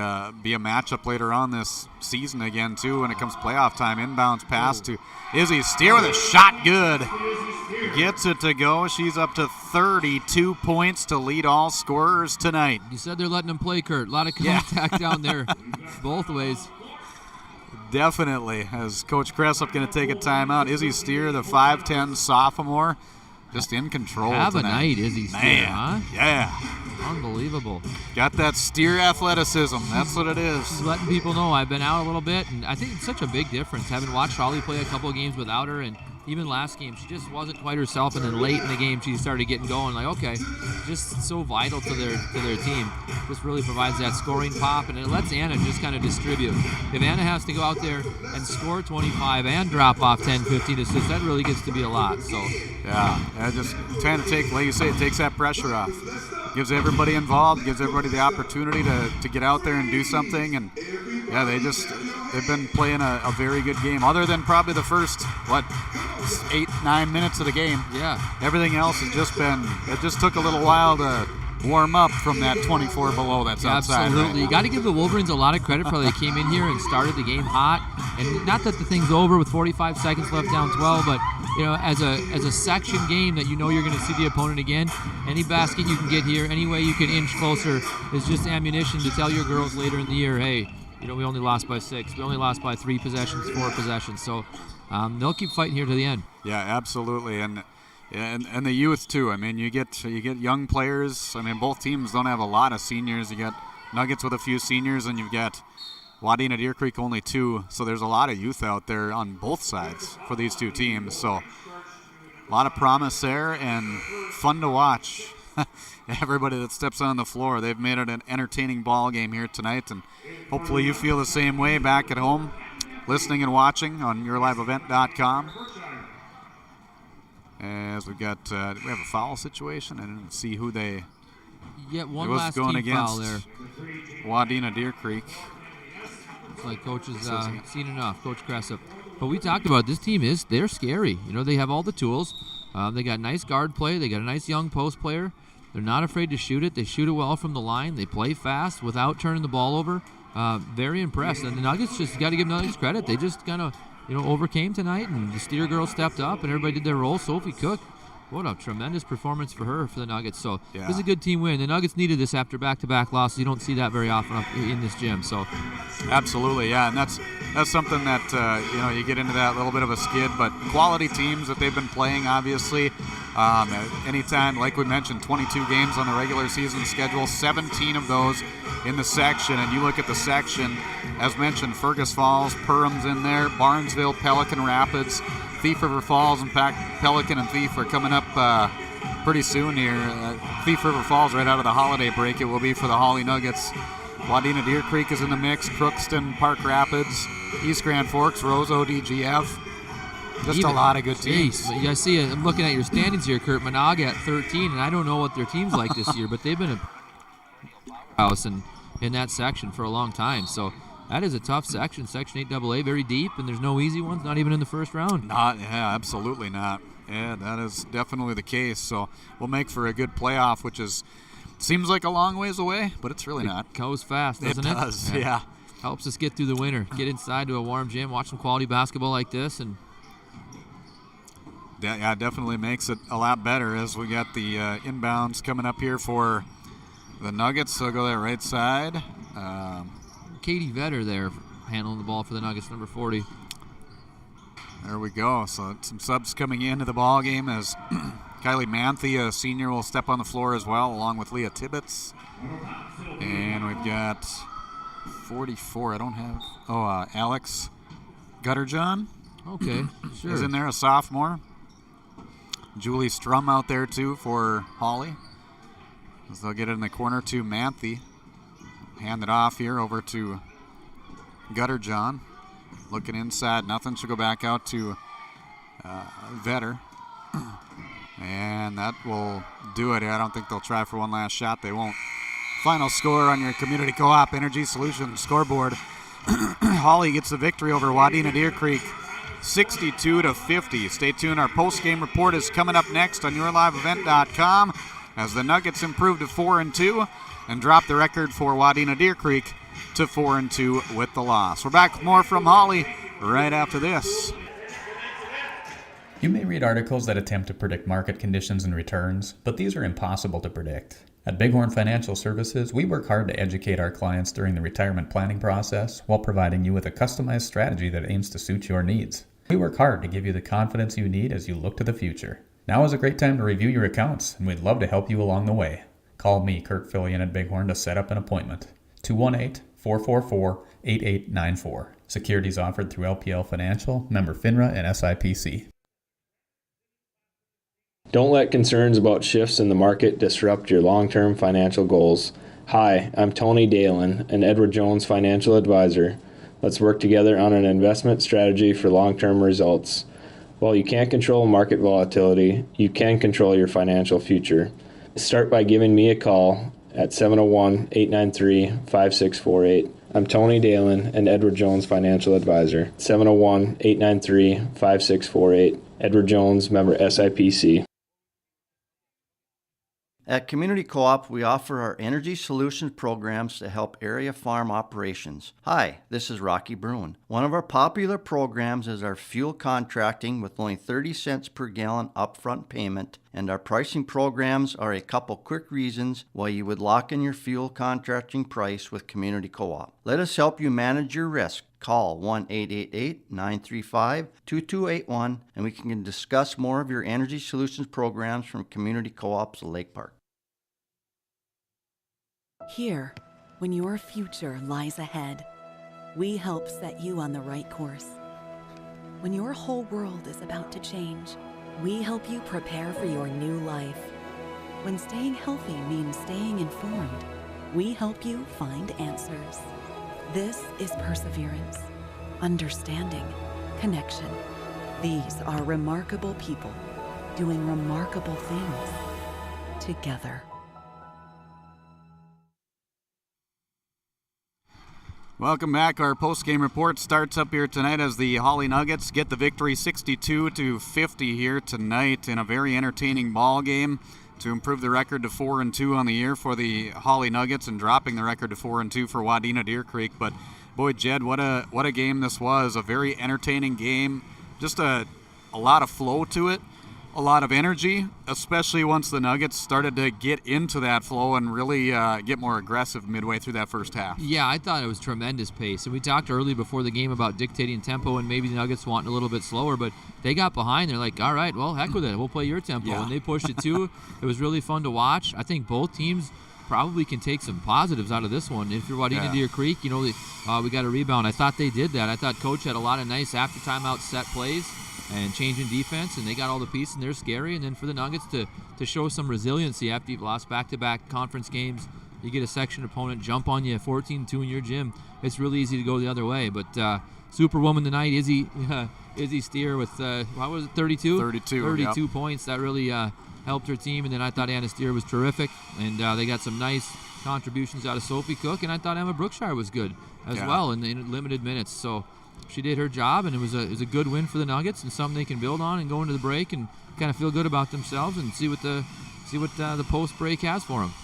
be a matchup later on this season again, too, when it comes playoff time. Inbounds pass to Izzy Steer with a shot good. Gets it to go. She's up to 32 points to lead all scorers tonight. You said they're letting them play, Kurt. A lot of contact down there both ways. Definitely. As Coach Cressup going to take a timeout. Izzy Steer, the 5'10 sophomore, just in control Have tonight. a night, Izzy Steer, huh? Yeah. Unbelievable. Got that Steer athleticism. That's what it is. Just letting people know I've been out a little bit, and I think it's such a big difference. Having watched Hawley play a couple of games without her, and even last game, she just wasn't quite herself, and then late in the game she started getting going. Like, okay, just so vital to their team. Just really provides that scoring pop, and it lets Anna just kind of distribute. If Anna has to go out there and score 25 and drop off 10, 15 assists, that really gets to be a lot. So yeah, just trying to take, like you say, it takes that pressure off. Gives everybody involved, gives everybody the opportunity to get out there and do something. And yeah, they've been playing a very good game, other than probably the first 8-9 minutes of the game. Yeah, everything else has just been, it just took a little while to warm up from that 24 below that's outside. Absolutely. Right? You got to give the Wolverines a lot of credit for how they came in here and started the game hot. And not that the thing's over with 45 seconds left, down 12, but as a section game that you're going to see the opponent again, any basket you can get here, any way you can inch closer is just ammunition to tell your girls later in the year, hey, we only lost by 6. We only lost by 3 possessions, 4 possessions. So they'll keep fighting here to the end. Yeah, absolutely. And the youth too. I mean, you get young players. I mean, both teams don't have a lot of seniors. You got Nuggets with a few seniors, and you've got Wadena-Deer Creek only 2. So there's a lot of youth out there on both sides for these two teams. So a lot of promise there and fun to watch. Everybody that steps on the floor, they've made it an entertaining ball game here tonight, and hopefully you feel the same way back at home, listening and watching on yourliveevent.com. As we've got, we have a foul situation. I didn't see who they. Yeah, one last team foul there. Wadena-Deer Creek. It's like Coach has seen enough, Coach Cressup. But we talked about this team they're scary. They have all the tools. They got nice guard play. They got a nice young post player. They're not afraid to shoot it. They shoot it well from the line. They play fast without turning the ball over. Very impressed. And the Nuggets just got to give Nuggets credit. They just kind of overcame tonight, and the Steer girls stepped up, and everybody did their role. Sophie Cook, what a tremendous performance for her, for the Nuggets. So It was a good team win. The Nuggets needed this after back-to-back losses. You don't see that very often up in this gym. So, absolutely, yeah, and that's something that you get into that little bit of a skid, but quality teams that they've been playing, obviously. Anytime, like we mentioned, 22 games on the regular season schedule, 17 of those in the section. And you look at the section, as mentioned, Fergus Falls, Perham's in there, Barnesville, Pelican Rapids, Thief River Falls, in fact, Pelican and Thief are coming up pretty soon here. Thief River Falls right out of the holiday break. It will be for the Hawley Nuggets. Wadena-Deer Creek is in the mix, Crookston, Park Rapids, East Grand Forks, Rose, ODGF. Just a lot of good teams. You guys see, I'm looking at your standings here, Kurt. Monaga at 13, and I don't know what their team's like this year, but they've been a house in that section for a long time. So that is a tough section, Section 8AA, very deep, and there's no easy ones, not even in the first round. Absolutely not. Yeah, that is definitely the case. So we'll make for a good playoff, which seems like a long ways away, but it's really not. It goes fast, doesn't it? It does, yeah. Helps us get through the winter, get inside to a warm gym, watch some quality basketball like this, and yeah, definitely makes it a lot better as we got the inbounds coming up here for the Nuggets. They'll go that right side. Katie Vetter there handling the ball for the Nuggets, number 40. There we go. So some subs coming into the ball game as Kylie Manthe, a senior, will step on the floor as well, along with Leah Tibbetts. And we've got 44. I don't have. Alex Gutterjohn. Okay, sure. Is in there, a sophomore. Julie Strum out there too for Hawley. As they'll get it in the corner to Manthe. Hand it off here over to Gutterjohn. Looking inside, nothing. She'll go back out to Vetter. And that will do it. I don't think they'll try for one last shot. They won't. Final score on your Community Co-op Energy Solutions scoreboard. Hawley gets the victory over Wadena-Deer Creek, 62-50. Stay tuned. Our post-game report is coming up next on yourliveevent.com as the Nuggets improve to 4-2 and drop the record for Wadena-Deer Creek to 4-2 with the loss. We're back with more from Hawley right after this. You may read articles that attempt to predict market conditions and returns, but these are impossible to predict. At Bighorn Financial Services, we work hard to educate our clients during the retirement planning process while providing you with a customized strategy that aims to suit your needs. We work hard to give you the confidence you need as you look to the future. Now is a great time to review your accounts, and we'd love to help you along the way. Call me, Kurt Fillion at Bighorn, to set up an appointment. 218-444-8894. Securities offered through LPL Financial, member FINRA and SIPC. Don't let concerns about shifts in the market disrupt your long-term financial goals. Hi, I'm Tony Dalen, an Edward Jones financial advisor. Let's work together on an investment strategy for long-term results. While you can't control market volatility, you can control your financial future. Start by giving me a call at 701-893-5648. I'm Tony Dalen, an Edward Jones financial advisor. 701-893-5648. Edward Jones, member SIPC. At Community Co-op, we offer our energy solutions programs to help area farm operations. Hi, this is Rocky Bruin. One of our popular programs is our fuel contracting with only 30 cents per gallon upfront payment, and our pricing programs are a couple quick reasons why you would lock in your fuel contracting price with Community Co-op. Let us help you manage your risk. Call 1-888-935-2281 and we can discuss more of your energy solutions programs from Community Co-op's Lake Park. Here, when your future lies ahead, we help set you on the right course. When your whole world is about to change, we help you prepare for your new life. When staying healthy means staying informed, we help you find answers. This is perseverance, understanding, connection. These are remarkable people doing remarkable things together. Welcome back. Our post-game report starts up here tonight as the Hawley Nuggets get the victory 62-50 here tonight in a very entertaining ball game to improve the record to 4-2 on the year for the Hawley Nuggets and dropping the record to 4-2 for Wadena-Deer Creek. But boy, Jed, what a game this was. A very entertaining game. Just a lot of flow to it. A lot of energy, especially once the Nuggets started to get into that flow and really get more aggressive midway through that first half. Yeah, I thought it was tremendous pace. And we talked early before the game about dictating tempo and maybe the Nuggets wanting a little bit slower, but they got behind. They're like, all right, well, heck with it. We'll play your tempo. Yeah. And they pushed it too. It was really fun to watch. I think both teams probably can take some positives out of this one. If you're Wadena-Deer Creek, we got a rebound. I thought they did that. I thought Coach had a lot of nice after timeout set plays and changing defense, and they got all the pieces, and they're scary. And then for the Nuggets to show some resiliency after you've lost back-to-back conference games, you get a section opponent jump on you 14-2 in your gym, it's really easy to go the other way. But Superwoman tonight, Izzy Steer with, what was it, 32? 32 points. That really helped her team. And then I thought Anna Steer was terrific, and they got some nice contributions out of Sophie Cook, and I thought Emma Brookshire was good as well in limited minutes. So she did her job, and it was a good win for the Nuggets and something they can build on and go into the break and kind of feel good about themselves and see what the post break has for them.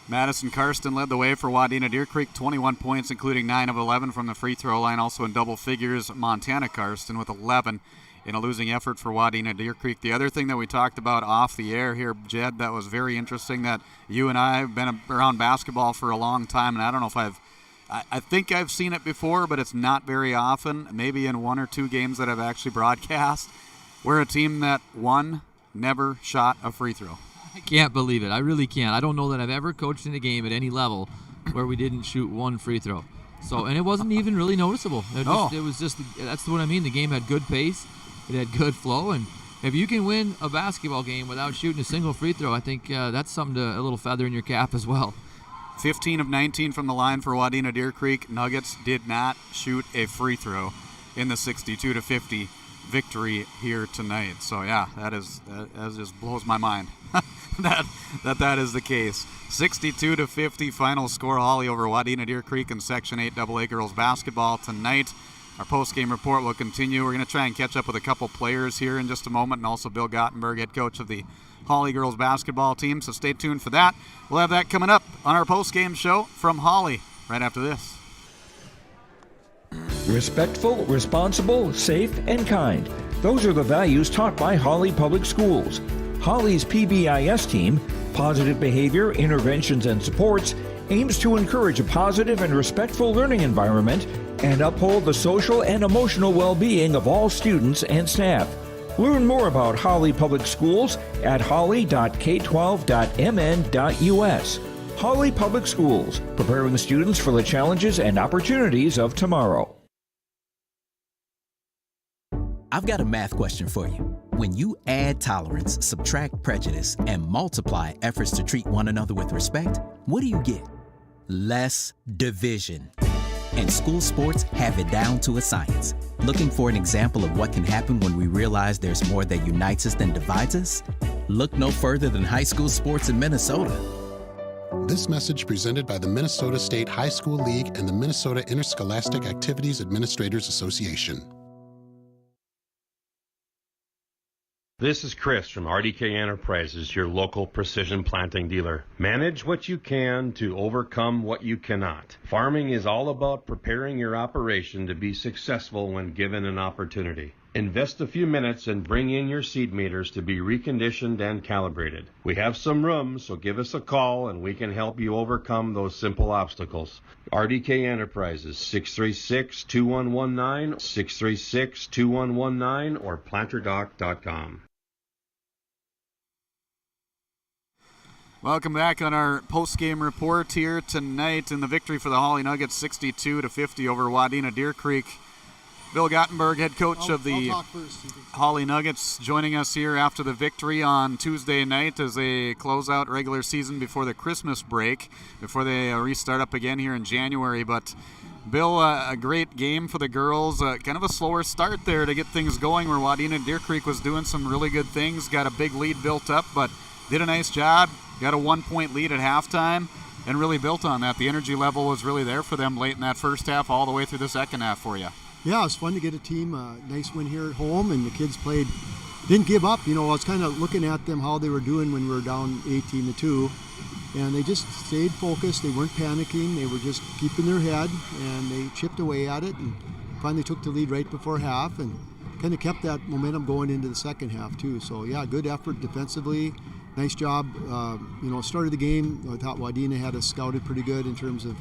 Madison Karsten led the way for Wadena-Deer Creek, 21 points, including 9 of 11 from the free throw line. Also in double figures, Montana Karsten with 11 in a losing effort for Wadena-Deer Creek. The other thing that we talked about off the air here, Jed, that was very interesting, that you and I have been around basketball for a long time, and I don't know if I think I've seen it before, but it's not very often, maybe in 1 or 2 games that I've actually broadcast, where a team that won never shot a free throw. I can't believe it. I really can't. I don't know that I've ever coached in a game at any level where we didn't shoot one free throw. So, and it wasn't even really noticeable. It was just, that's what I mean. The game had good pace. It had good flow. And if you can win a basketball game without shooting a single free throw, I think that's something a little feather in your cap as well. 15 of 19 from the line for Wadena-Deer Creek. Nuggets did not shoot a free throw in the 62-50 victory here tonight. So yeah, that just blows my mind that is the case. 62-50 final score. Hawley over Wadena-Deer Creek in Section 8 AA girls basketball tonight. Our post-game report will continue. We're going to try and catch up with a couple players here in just a moment, and also Bill Gottenberg, head coach of the Hawley girls basketball team, so stay tuned for that. We'll have that coming up on our post-game show from Hawley right after this. Respectful, responsible, safe, and kind. Those are the values taught by Hawley Public Schools. Hawley's PBIS team, Positive Behavior, Interventions, and Supports, aims to encourage a positive and respectful learning environment and uphold the social and emotional well-being of all students and staff. Learn more about Hawley Public Schools at hawley.k12.mn.us. Hawley Public Schools, preparing students for the challenges and opportunities of tomorrow. I've got a math question for you. When you add tolerance, subtract prejudice, and multiply efforts to treat one another with respect, what do you get? Less division. And school sports have it down to a science. Looking for an example of what can happen when we realize there's more that unites us than divides us? Look no further than high school sports in Minnesota. This message presented by the Minnesota State High School League and the Minnesota Interscholastic Activities Administrators Association. This is Chris from RDK Enterprises, your local precision planting dealer. Manage what you can to overcome what you cannot. Farming is all about preparing your operation to be successful when given an opportunity. Invest a few minutes and bring in your seed meters to be reconditioned and calibrated. We have some room, so give us a call and we can help you overcome those simple obstacles. RDK Enterprises, 636-2119, 636-2119, or planterdoc.com. Welcome back on our post-game report here tonight in the victory for the Hawley Nuggets, 62-50 over Wadena-Deer Creek. Bill Gottenberg, head coach of the Hawley Nuggets, joining us here after the victory on Tuesday night as they close out regular season before the Christmas break, before they restart up again here in January. But, Bill, a great game for the girls. Kind of a slower start there to get things going where Wadena-Deer Creek was doing some really good things, got a big lead built up, but did a nice job, got a 1-point lead at halftime, and really built on that. The energy level was really there for them late in that first half all the way through the second half for you. Yeah, it was fun to get a team, nice win here at home, and the kids didn't give up. You know, I was kind of looking at them, how they were doing when we were down 18-2, and they just stayed focused. They weren't panicking. They were just keeping their head, and they chipped away at it, and finally took the lead right before half, and kind of kept that momentum going into the second half, too. So, yeah, good effort defensively. Nice job. Started the game. I thought Wadena had us scouted pretty good in terms of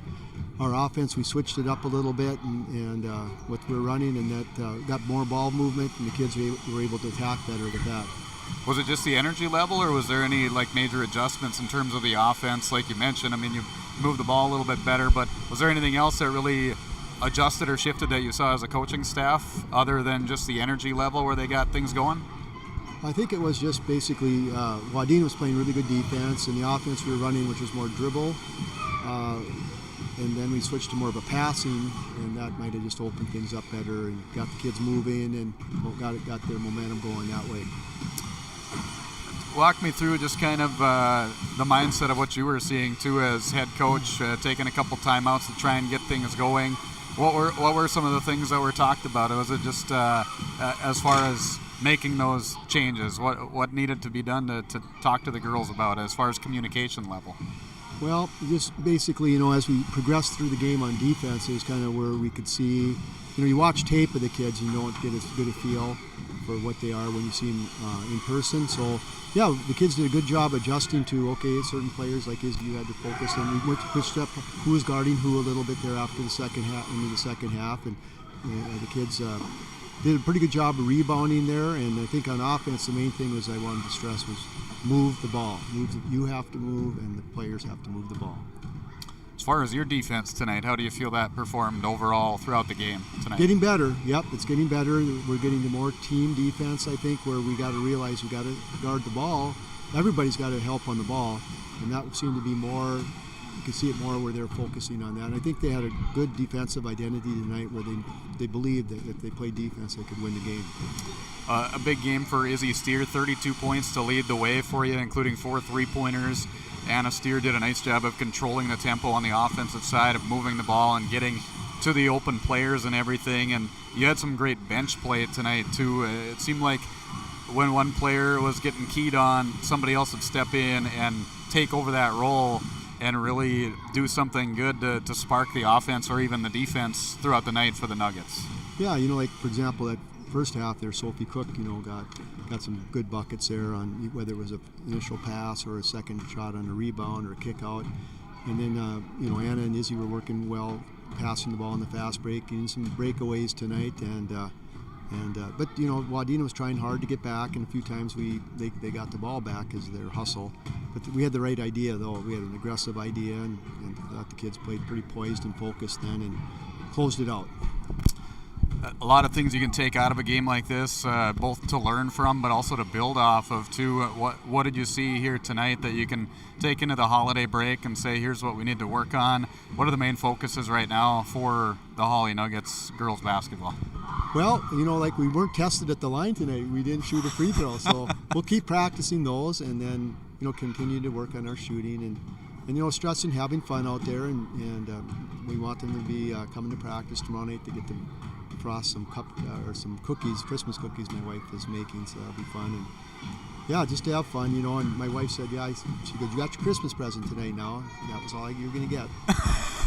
our offense. We switched it up a little bit and what we're running, and that got more ball movement, and the kids were able to attack better with that. Was it just the energy level, or was there any major adjustments in terms of the offense? Like you mentioned, I mean, you moved the ball a little bit better, but was there anything else that really adjusted or shifted that you saw as a coaching staff other than just the energy level where they got things going? I think it was just basically Wadena was playing really good defense, and the offense we were running, which was more dribble, and then we switched to more of a passing, and that might have just opened things up better and got the kids moving and got their momentum going that way. Walk me through just kind of the mindset of what you were seeing too as head coach, taking a couple timeouts to try and get things going. What were some of the things that were talked about? Was it just as far as making those changes? What needed to be done to talk to the girls about as far as communication level? Well, just basically, as we progressed through the game on defense, it was kind of where we could see, you watch tape of the kids and you don't get as good a feel for what they are when you see them in person. So, yeah, the kids did a good job adjusting to, certain players like Izzy you had to focus on. We pushed up who was guarding who a little bit there after the second half, into the second half, and the kids did a pretty good job of rebounding there. And I think on offense, the main thing was I wanted to stress was move the ball. You have to move, and the players have to move the ball. As far as your defense tonight, how do you feel that performed overall throughout the game tonight? Getting better. Yep, it's getting better. We're getting to more team defense, I think, where we got to realize we got to guard the ball. Everybody's got to help on the ball, and that seemed to be more. You can see it more where they're focusing on that. And I think they had a good defensive identity tonight where they believed that if they played defense, they could win the game. A big game for Izzy Steer, 32 points to lead the way for you, including 4 3-pointers. Anna Steer did a nice job of controlling the tempo on the offensive side, of moving the ball and getting to the open players and everything. And you had some great bench play tonight, too. It seemed like when one player was getting keyed on, somebody else would step in and take over that role and really do something good to spark the offense or even the defense throughout the night for the Nuggets. Yeah, like, for example, that first half there, Sophie Cook, got some good buckets there on whether it was an initial pass or a second shot on a rebound or a kick out. And then, Anna and Izzy were working well, passing the ball in the fast break, getting some breakaways tonight. But Wadena was trying hard to get back, and a few times they got the ball back as their hustle. But we had the right idea, though. We had an aggressive idea, and thought the kids played pretty poised and focused then and closed it out. a lot of things you can take out of a game like this, both to learn from, but also to build off of too. What did you see here tonight that you can take into the holiday break and say, here's what we need to work on? What are the main focuses right now for the Hawley Nuggets girls basketball? Well, like we weren't tested at the line tonight. We didn't shoot a free throw, so we'll keep practicing those, and then continue to work on our shooting and stressing having fun out there, and we want them to be coming to practice tomorrow night to get them frost some some cookies, Christmas cookies my wife is making, so that'll be fun. And yeah, just to have fun, and my wife said, she goes, you got your Christmas present tonight now. That was all you're going to get.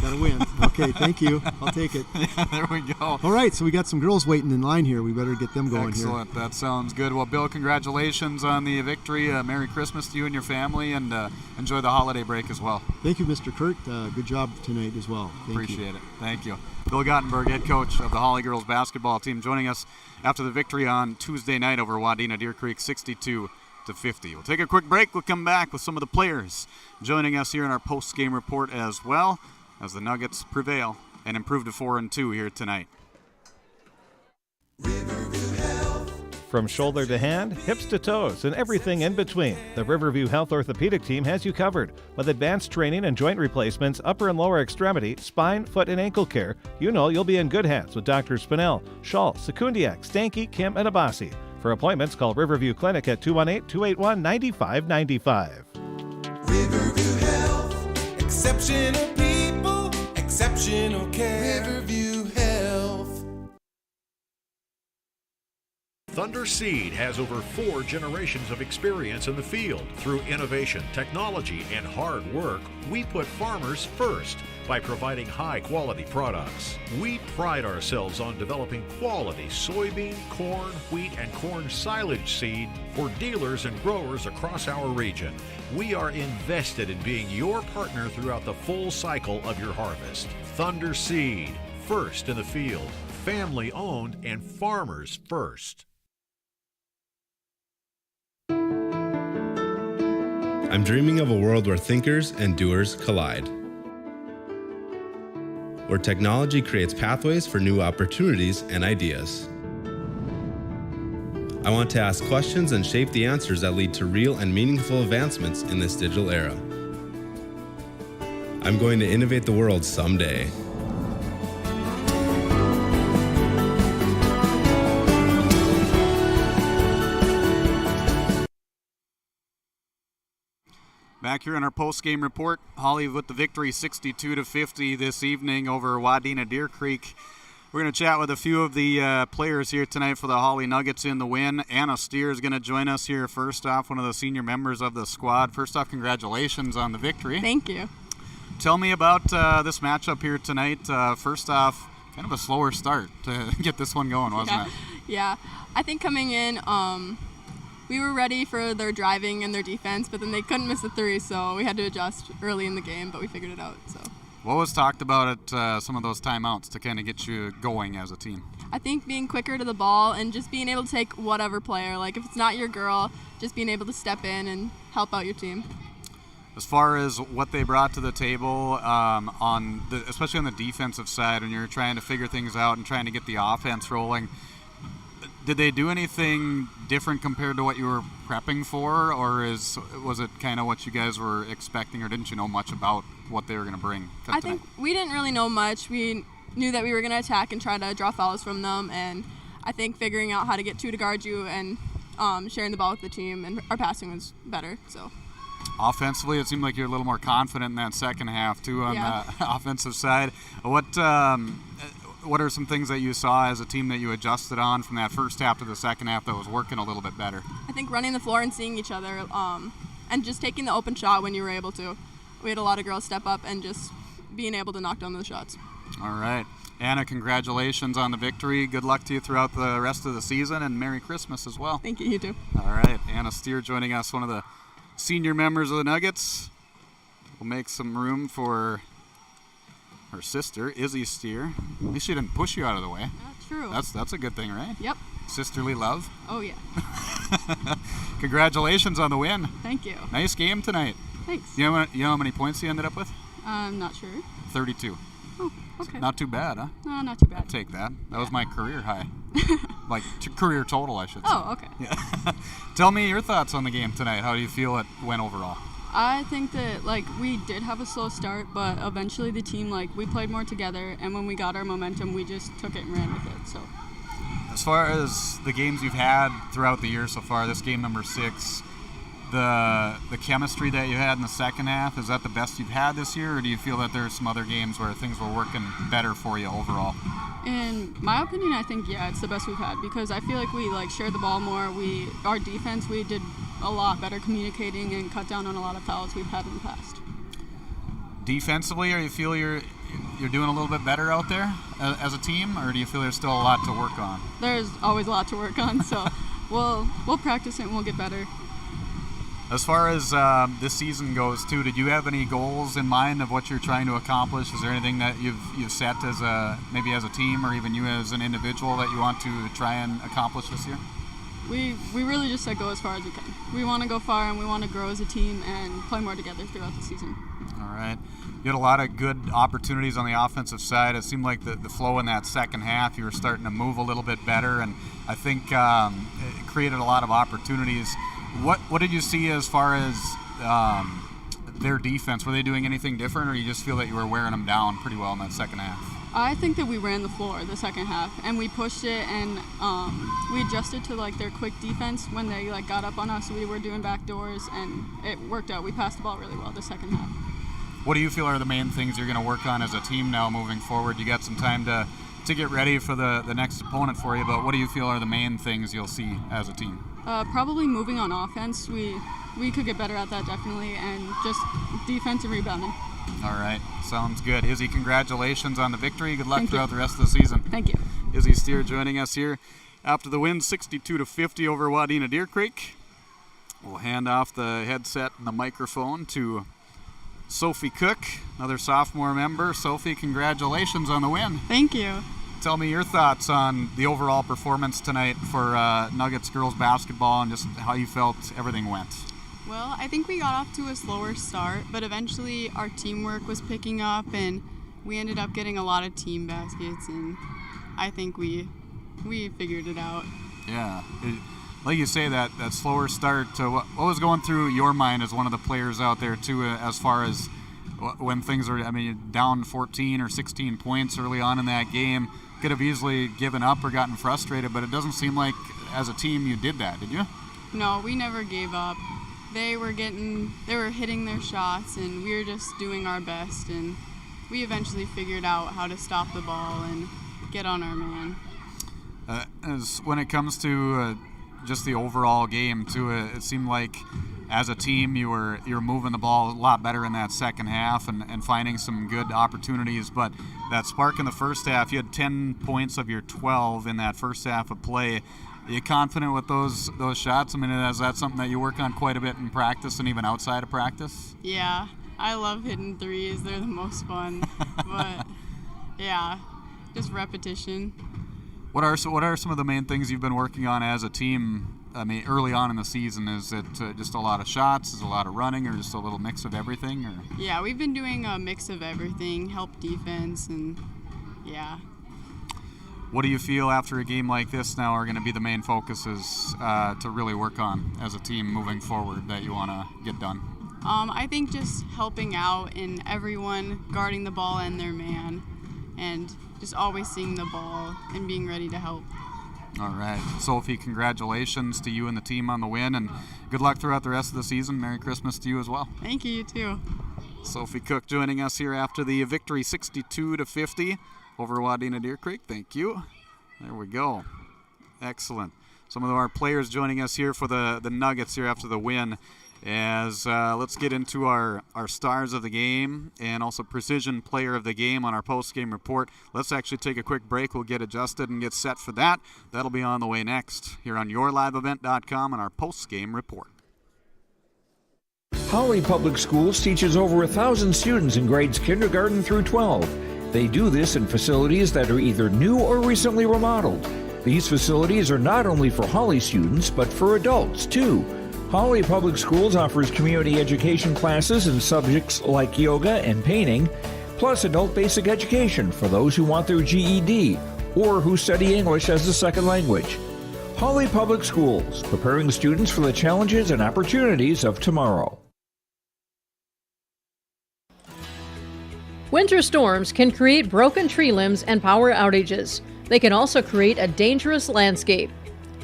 Got to win. Okay, thank you. I'll take it. Yeah, there we go. All right, so we got some girls waiting in line here. We better get them going. Excellent. That sounds good. Well, Bill, congratulations on the victory. Merry Christmas to you and your family, and enjoy the holiday break as well. Thank you, Mr. Kurt. Good job tonight as well. Appreciate it. Thank you. Bill Gottenberg, head coach of the Hawley girls basketball team, joining us after the victory on Tuesday night over Wadena-Deer Creek, 62-50. We'll take a quick break. We'll come back with some of the players joining us here in our post-game report as well, as the Nuggets prevail and improve to 4-2 here tonight. From shoulder to hand, hips to toes, and everything in between, the Riverview Health Orthopedic Team has you covered. With advanced training and joint replacements, upper and lower extremity, spine, foot, and ankle care, you'll be in good hands with Drs. Spinell, Schall, Sekundiak, Stanky, Kim, and Abassi. For appointments, call Riverview Clinic at 218-281-9595. Riverview Health, exceptional people, exceptional care. Riverview Health. Thunder Seed has over 4 generations of experience in the field. Through innovation, technology, and hard work, we put farmers first by providing high-quality products. We pride ourselves on developing quality soybean, corn, wheat, and corn silage seed for dealers and growers across our region. We are invested in being your partner throughout the full cycle of your harvest. Thunder Seed, first in the field, family-owned and farmers first. I'm dreaming of a world where thinkers and doers collide, where technology creates pathways for new opportunities and ideas. I want to ask questions and shape the answers that lead to real and meaningful advancements in this digital era. I'm going to innovate the world someday. Back here in our post-game report, Hawley with the victory 62-50 this evening over Wadena-Deer Creek. We're going to chat with a few of the players here tonight for the Hawley Nuggets in the win. Anna Steer is going to join us here first off, one of the senior members of the squad. First off, congratulations on the victory. Thank you. Tell me about this matchup here tonight. First off, kind of a slower start to get this one going, wasn't it? Yeah, I think coming in, we were ready for their driving and their defense, but then they couldn't miss a three, so we had to adjust early in the game, but we figured it out. So. What was talked about at some of those timeouts to kind of get you going as a team? I think being quicker to the ball and just being able to take whatever player. Like if it's not your girl, just being able to step in and help out your team. As far as what they brought to the table, especially on the defensive side, when you're trying to figure things out and trying to get the offense rolling, did they do anything different compared to what you were prepping for, or was it kind of what you guys were expecting, or didn't you know much about what they were going to bring tonight? I think we didn't really know much. We knew that we were going to attack and try to draw fouls from them, and I think figuring out how to get two to guard you and sharing the ball with the team, and our passing was better. So. Offensively, it seemed like you're a little more confident in that second half, too, on the offensive side. What are some things that you saw as a team that you adjusted on from that first half to the second half that was working a little bit better? I think running the floor and seeing each other and just taking the open shot when you were able to. We had a lot of girls step up and just being able to knock down those shots. All right. Anna, congratulations on the victory. Good luck to you throughout the rest of the season, and Merry Christmas as well. Thank you. You too. All right. Anna Steer joining us, one of the senior members of the Nuggets. We'll make some room for her sister, Izzy Steer. At least she didn't push you out of the way. True. That's a good thing, right? Yep. Sisterly love. Oh, yeah. Congratulations on the win. Thank you. Nice game tonight. Thanks. You know how many points you ended up with? I'm not sure. 32. Oh. Okay. Not too bad, huh? No, not too bad. I'd take that. That was my career high. Like career total, I should say. Oh, okay. Yeah. Tell me your thoughts on the game tonight. How do you feel it went overall? I think that we did have a slow start, but eventually the team we played more together, and when we got our momentum, we just took it and ran with it. So, as far as the games you've had throughout the year so far, this game number 6, the chemistry that you had in the second half, is that the best you've had this year, or do you feel that there are some other games where things were working better for you overall? in my opinion, I think it's the best we've had, because I feel like we shared the ball more. Our defense, we did a lot better communicating and cut down on a lot of fouls we've had in the past. Defensively, or you feel you're doing a little bit better out there as a team, or do you feel there's still a lot to work on? There's always a lot to work on, so we'll practice it and we'll get better. As far as this season goes, too, did you have any goals in mind of what you're trying to accomplish? Is there anything that you've set as maybe as a team, or even you as an individual, that you want to try and accomplish this year? We really just said go as far as we can. We want to go far, and we want to grow as a team and play more together throughout the season. All right. You had a lot of good opportunities on the offensive side. It seemed like the flow in that second half, you were starting to move a little bit better, and I think it created a lot of opportunities. What did you see as far as their defense? Were they doing anything different, or you just feel that you were wearing them down pretty well in that second half? I think that we ran the floor the second half, and we pushed it, and we adjusted to their quick defense when they got up on us. We were doing back doors, and it worked out. We passed the ball really well the second half. What do you feel are the main things you're going to work on as a team now moving forward? You got some time to get ready for the next opponent for you, but what do you feel are the main things you'll see as a team? Probably moving on offense. We could get better at that, definitely, and just defense and rebounding. All right, sounds good. Izzy, congratulations on the victory. Good luck Thank throughout you. the rest of the season. Thank you. Izzy Steer joining us here after the win, 62-50 over Wadena-Deer Creek. We'll hand off the headset and the microphone to Sophie Cook, another sophomore member. Sophie, congratulations on the win. Thank you. Tell me your thoughts on the overall performance tonight for Nuggets girls basketball and just how you felt everything went. Well, I think we got off to a slower start, but eventually our teamwork was picking up and we ended up getting a lot of team baskets, and I think we figured it out. Yeah. Like you say, that slower start, what was going through your mind as one of the players out there, too, as far as when things are, down 14 or 16 points early on in that game? Could have easily given up or gotten frustrated, but it doesn't seem like as a team you did that, did you? No, we never gave up. They were hitting their shots, and we were just doing our best, and we eventually figured out how to stop the ball and get on our man. As when it comes to just the overall game, too, it seemed like as a team you were moving the ball a lot better in that second half and finding some good opportunities, but that spark in the first half, you had 10 points of your 12 in that first half of play. Are you confident with those shots? Is that something that you work on quite a bit in practice and even outside of practice? Yeah, I love hitting threes. They're the most fun. But yeah, just repetition. What are some of the main things you've been working on as a team? Early on in the season, is it just a lot of shots, is it a lot of running, or just a little mix of everything? Or? Yeah, we've been doing a mix of everything, help defense, and yeah. What do you feel after a game like this now are going to be the main focuses to really work on as a team moving forward that you want to get done? I think just helping out and everyone guarding the ball and their man, and just always seeing the ball and being ready to help. All right. Sophie, congratulations to you and the team on the win, and good luck throughout the rest of the season. Merry Christmas to you as well. Thank you, you too. Sophie Cook joining us here after the victory, 62-50 over Wadena-Deer Creek. Thank you. There we go. Excellent. Some of our players joining us here for the Nuggets here after the win. As let's get into our stars of the game and also precision player of the game on our post-game report. Let's actually take a quick break. We'll get adjusted and get set for that. That'll be on the way next here on yourliveevent.com on our post-game report. Hawley Public Schools teaches over 1,000 students in grades kindergarten through 12. They do this in facilities that are either new or recently remodeled. These facilities are not only for Hawley students, but for adults too. Hawley Public Schools offers community education classes in subjects like yoga and painting. plus adult basic education for those who want their GED or who study English as a second language. Hawley Public Schools, preparing students for the challenges and opportunities of tomorrow. Winter storms can create broken tree limbs and power outages. They can also create a dangerous landscape.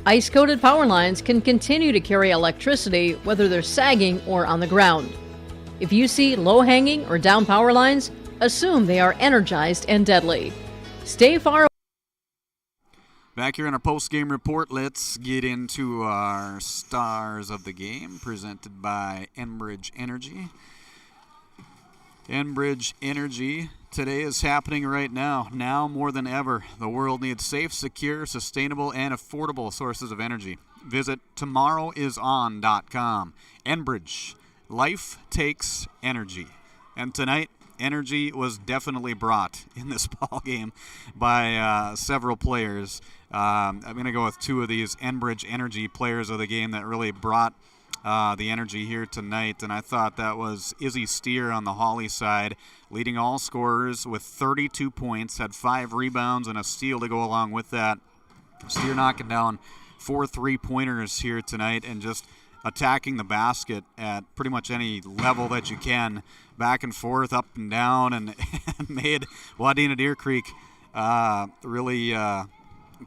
Ice-coated power lines can continue to carry electricity whether they're sagging or on the ground. If you see low-hanging or down power lines, assume they are energized and deadly. Stay far away. Back here in our post-game report, let's get into our stars of the game presented by Enbridge Energy. Enbridge Energy today is happening right now. Now more than ever, the world needs safe, secure, sustainable, and affordable sources of energy. Visit tomorrowison.com. Enbridge, life takes energy. And tonight, energy was definitely brought in this ball game by several players. I'm going to go with two of these Enbridge Energy players of the game that really brought the energy here tonight, and I thought that was Izzy Steer on the Hawley side, leading all scorers with 32 points, had 5 rebounds and a steal to go along with that. Steer knocking down 4 3-pointers here tonight and just attacking the basket at pretty much any level that you can, back and forth, up and down, and made Wadena-Deer Creek really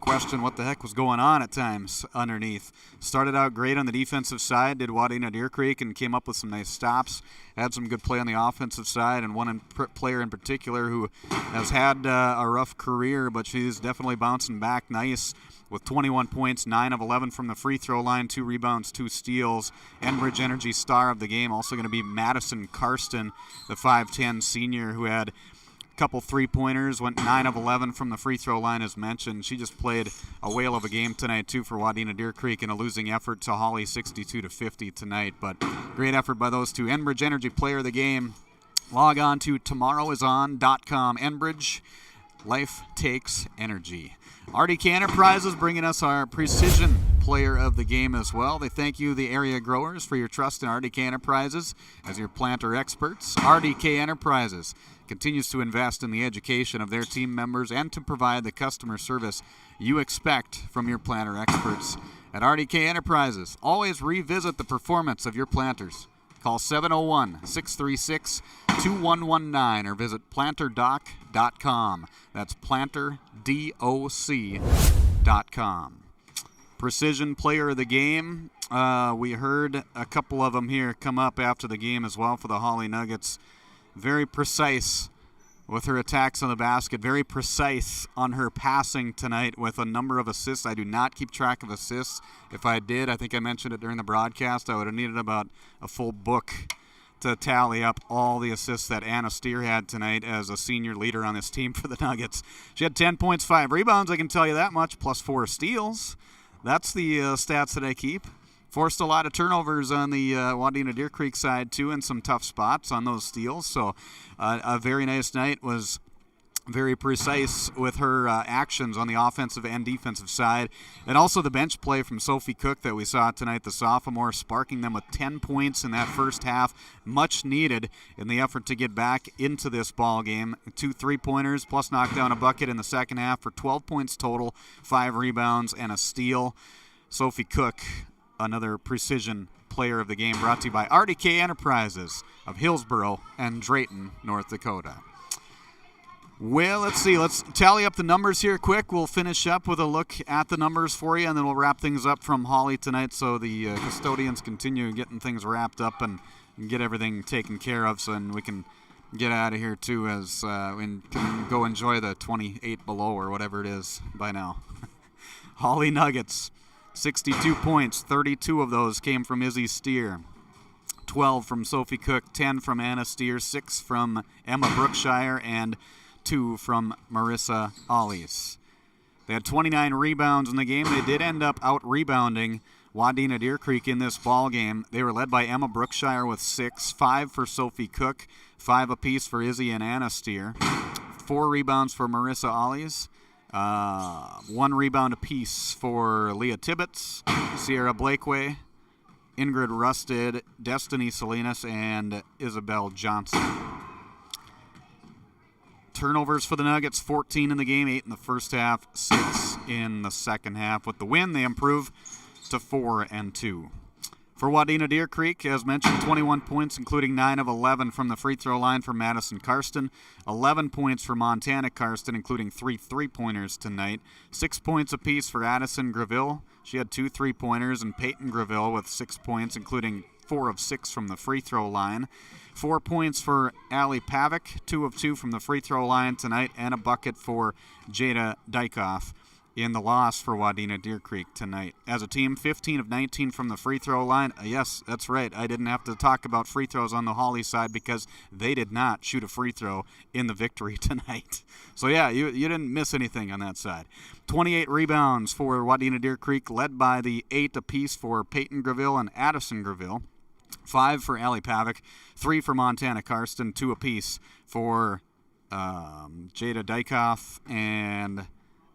question what the heck was going on at times underneath. Started out great on the defensive side, did Wadena-Deer Creek, and came up with some nice stops. Had some good play on the offensive side, and one player in particular who has had a rough career, but she's definitely bouncing back nice with 21 points, 9 of 11 from the free throw line, 2 rebounds, 2 steals. Enbridge Energy star of the game also going to be Madison Karsten, the 5'10 senior who had couple 3-pointers, went 9 of 11 from the free throw line as mentioned. She just played a whale of a game tonight too for Wadena-Deer Creek in a losing effort to Hawley 62-50 tonight. But great effort by those two. Enbridge Energy player of the game. Log on to tomorrowison.com. Enbridge, life takes energy. RDK Enterprises bringing us our precision player of the game as well. They thank you, the area growers, for your trust in RDK Enterprises as your planter experts. RDK Enterprises continues to invest in the education of their team members and to provide the customer service you expect from your planter experts. At RDK Enterprises, always revisit the performance of your planters. Call 701-636-2119 or visit planterdoc.com. That's planterdoc.com. Precision player of the game. We heard a couple of them here come up after the game as well for the Hawley Nuggets. Very precise with her attacks on the basket. Very precise on her passing tonight with a number of assists. I do not keep track of assists. If I did, I think I mentioned it during the broadcast, I would have needed about a full book to tally up all the assists that Anna Steer had tonight as a senior leader on this team for the Nuggets. She had 10 points, 5 rebounds, I can tell you that much, plus 4 steals. That's the stats that I keep. Forced a lot of turnovers on the Wadena-Deer Creek side, too, and some tough spots on those steals. So a very nice night. Was very precise with her actions on the offensive and defensive side. And also the bench play from Sophie Cook that we saw tonight, the sophomore, sparking them with 10 points in that first half. Much needed in the effort to get back into this ball game. 2 3-pointers, plus knocked down a bucket in the second half for 12 points total, 5 rebounds, and a steal. Sophie Cook, another precision player of the game, brought to you by RDK Enterprises of Hillsboro and Drayton, North Dakota. Well, let's see. Let's tally up the numbers here quick. We'll finish up with a look at the numbers for you, and then we'll wrap things up from Hawley tonight so the custodians continue getting things wrapped up and get everything taken care of, so and we can get out of here, too, as and can go enjoy the 28 below or whatever it is by now. Hawley Nuggets. 62 points, 32 of those came from Izzy Steer, 12 from Sophie Cook, 10 from Anna Steer, 6 from Emma Brookshire, and 2 from Marissa Ollies. They had 29 rebounds in the game. They did end up out-rebounding Wadena-Deer Creek in this ball game. They were led by Emma Brookshire with 6, 5 for Sophie Cook, 5 apiece for Izzy and Anna Steer, 4 rebounds for Marissa Ollies, 1 rebound apiece for Leah Tibbetts, Sierra Blakeway, Ingrid Rusted, Destiny Salinas, and Isabel Johnson. turnovers for the Nuggets, 14 in the game, 8 in the first half, 6 in the second half. With the win, they improve to 4-2. For Wadena-Deer Creek, as mentioned, 21 points, including 9 of 11 from the free throw line for Madison Karsten. 11 points for Montana Karsten, including 3 3-pointers tonight. 6 points apiece for Addison Greville. She had 2 3-pointers, and Peyton Greville with 6 points, including 4 of 6 from the free throw line. 4 points for Allie Pavic, 2 of 2 from the free throw line tonight, and a bucket for Jada Dykoff in the loss for Wadena-Deer Creek tonight. As a team, 15 of 19 from the free throw line. Yes, that's right. I didn't have to talk about free throws on the Hawley side because they did not shoot a free throw in the victory tonight. So, yeah, you didn't miss anything on that side. 28 rebounds for Wadena-Deer Creek, led by the 8 apiece for Peyton Greville and Addison Greville. 5 for Allie Pavic, 3 for Montana Karsten, 2 apiece for Jada Dykoff and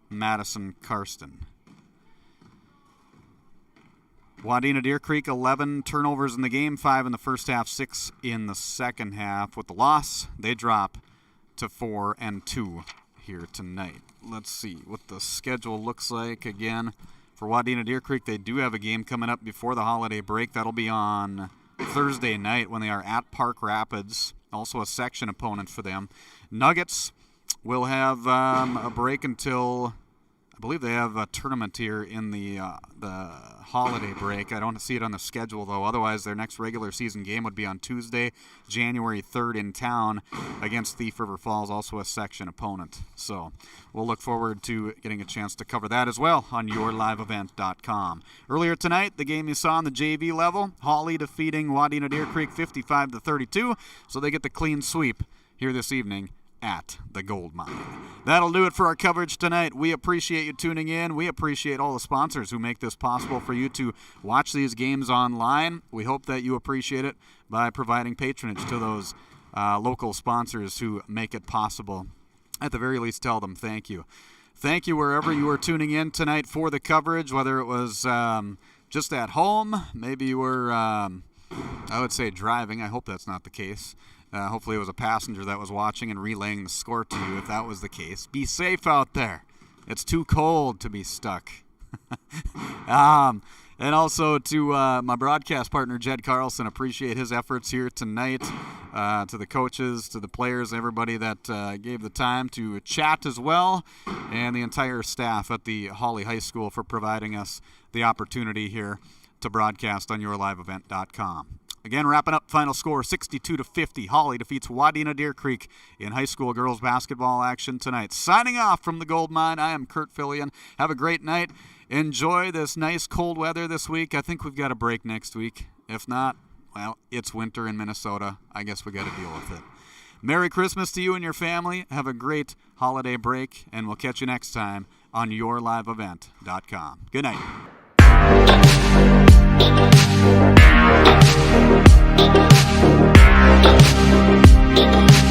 Madison Karsten. Wadena-Deer Creek, 11 turnovers in the game, 5 in the first half, 6 in the second half. With the loss, they drop to 4-2 here tonight. Let's see what the schedule looks like again. For Wadena-Deer Creek, they do have a game coming up before the holiday break. That'll be on Thursday night when they are at Park Rapids, also a section opponent for them. Nuggets will have a break until, I believe they have a tournament here in the holiday break. I don't see it on the schedule, though. Otherwise, their next regular season game would be on Tuesday, January 3rd in town against Thief River Falls, also a section opponent. So we'll look forward to getting a chance to cover that as well on yourliveevent.com. Earlier tonight, the game you saw on the JV level, Hawley defeating Wadena-Deer Creek 55-32, so they get the clean sweep here this evening at the Gold Mine. That'll do it for our coverage tonight. We appreciate you tuning in. We appreciate all the sponsors who make this possible for you to watch these games online. We hope that you appreciate it by providing patronage to those local sponsors who make it possible. At the very least, tell them thank you. Thank you wherever you are tuning in tonight for the coverage, whether it was just at home, maybe you were, I would say, driving. I hope that's not the case. Hopefully it was a passenger that was watching and relaying the score to you if that was the case. Be safe out there. It's too cold to be stuck. And also to my broadcast partner, Jed Carlson. Appreciate his efforts here tonight. To the coaches, to the players, everybody that gave the time to chat as well, and the entire staff at the Hawley High School for providing us the opportunity here to broadcast on yourliveevent.com. Again, wrapping up final score, 62-50. Hawley defeats Wadena-Deer Creek in high school girls basketball action tonight. Signing off from the Gold Mine, I am Kurt Fillion. Have a great night. Enjoy this nice cold weather this week. I think we've got a break next week. If not, well, it's winter in Minnesota. I guess we got to deal with it. Merry Christmas to you and your family. Have a great holiday break, and we'll catch you next time on yourliveevent.com. Good night. Thank you.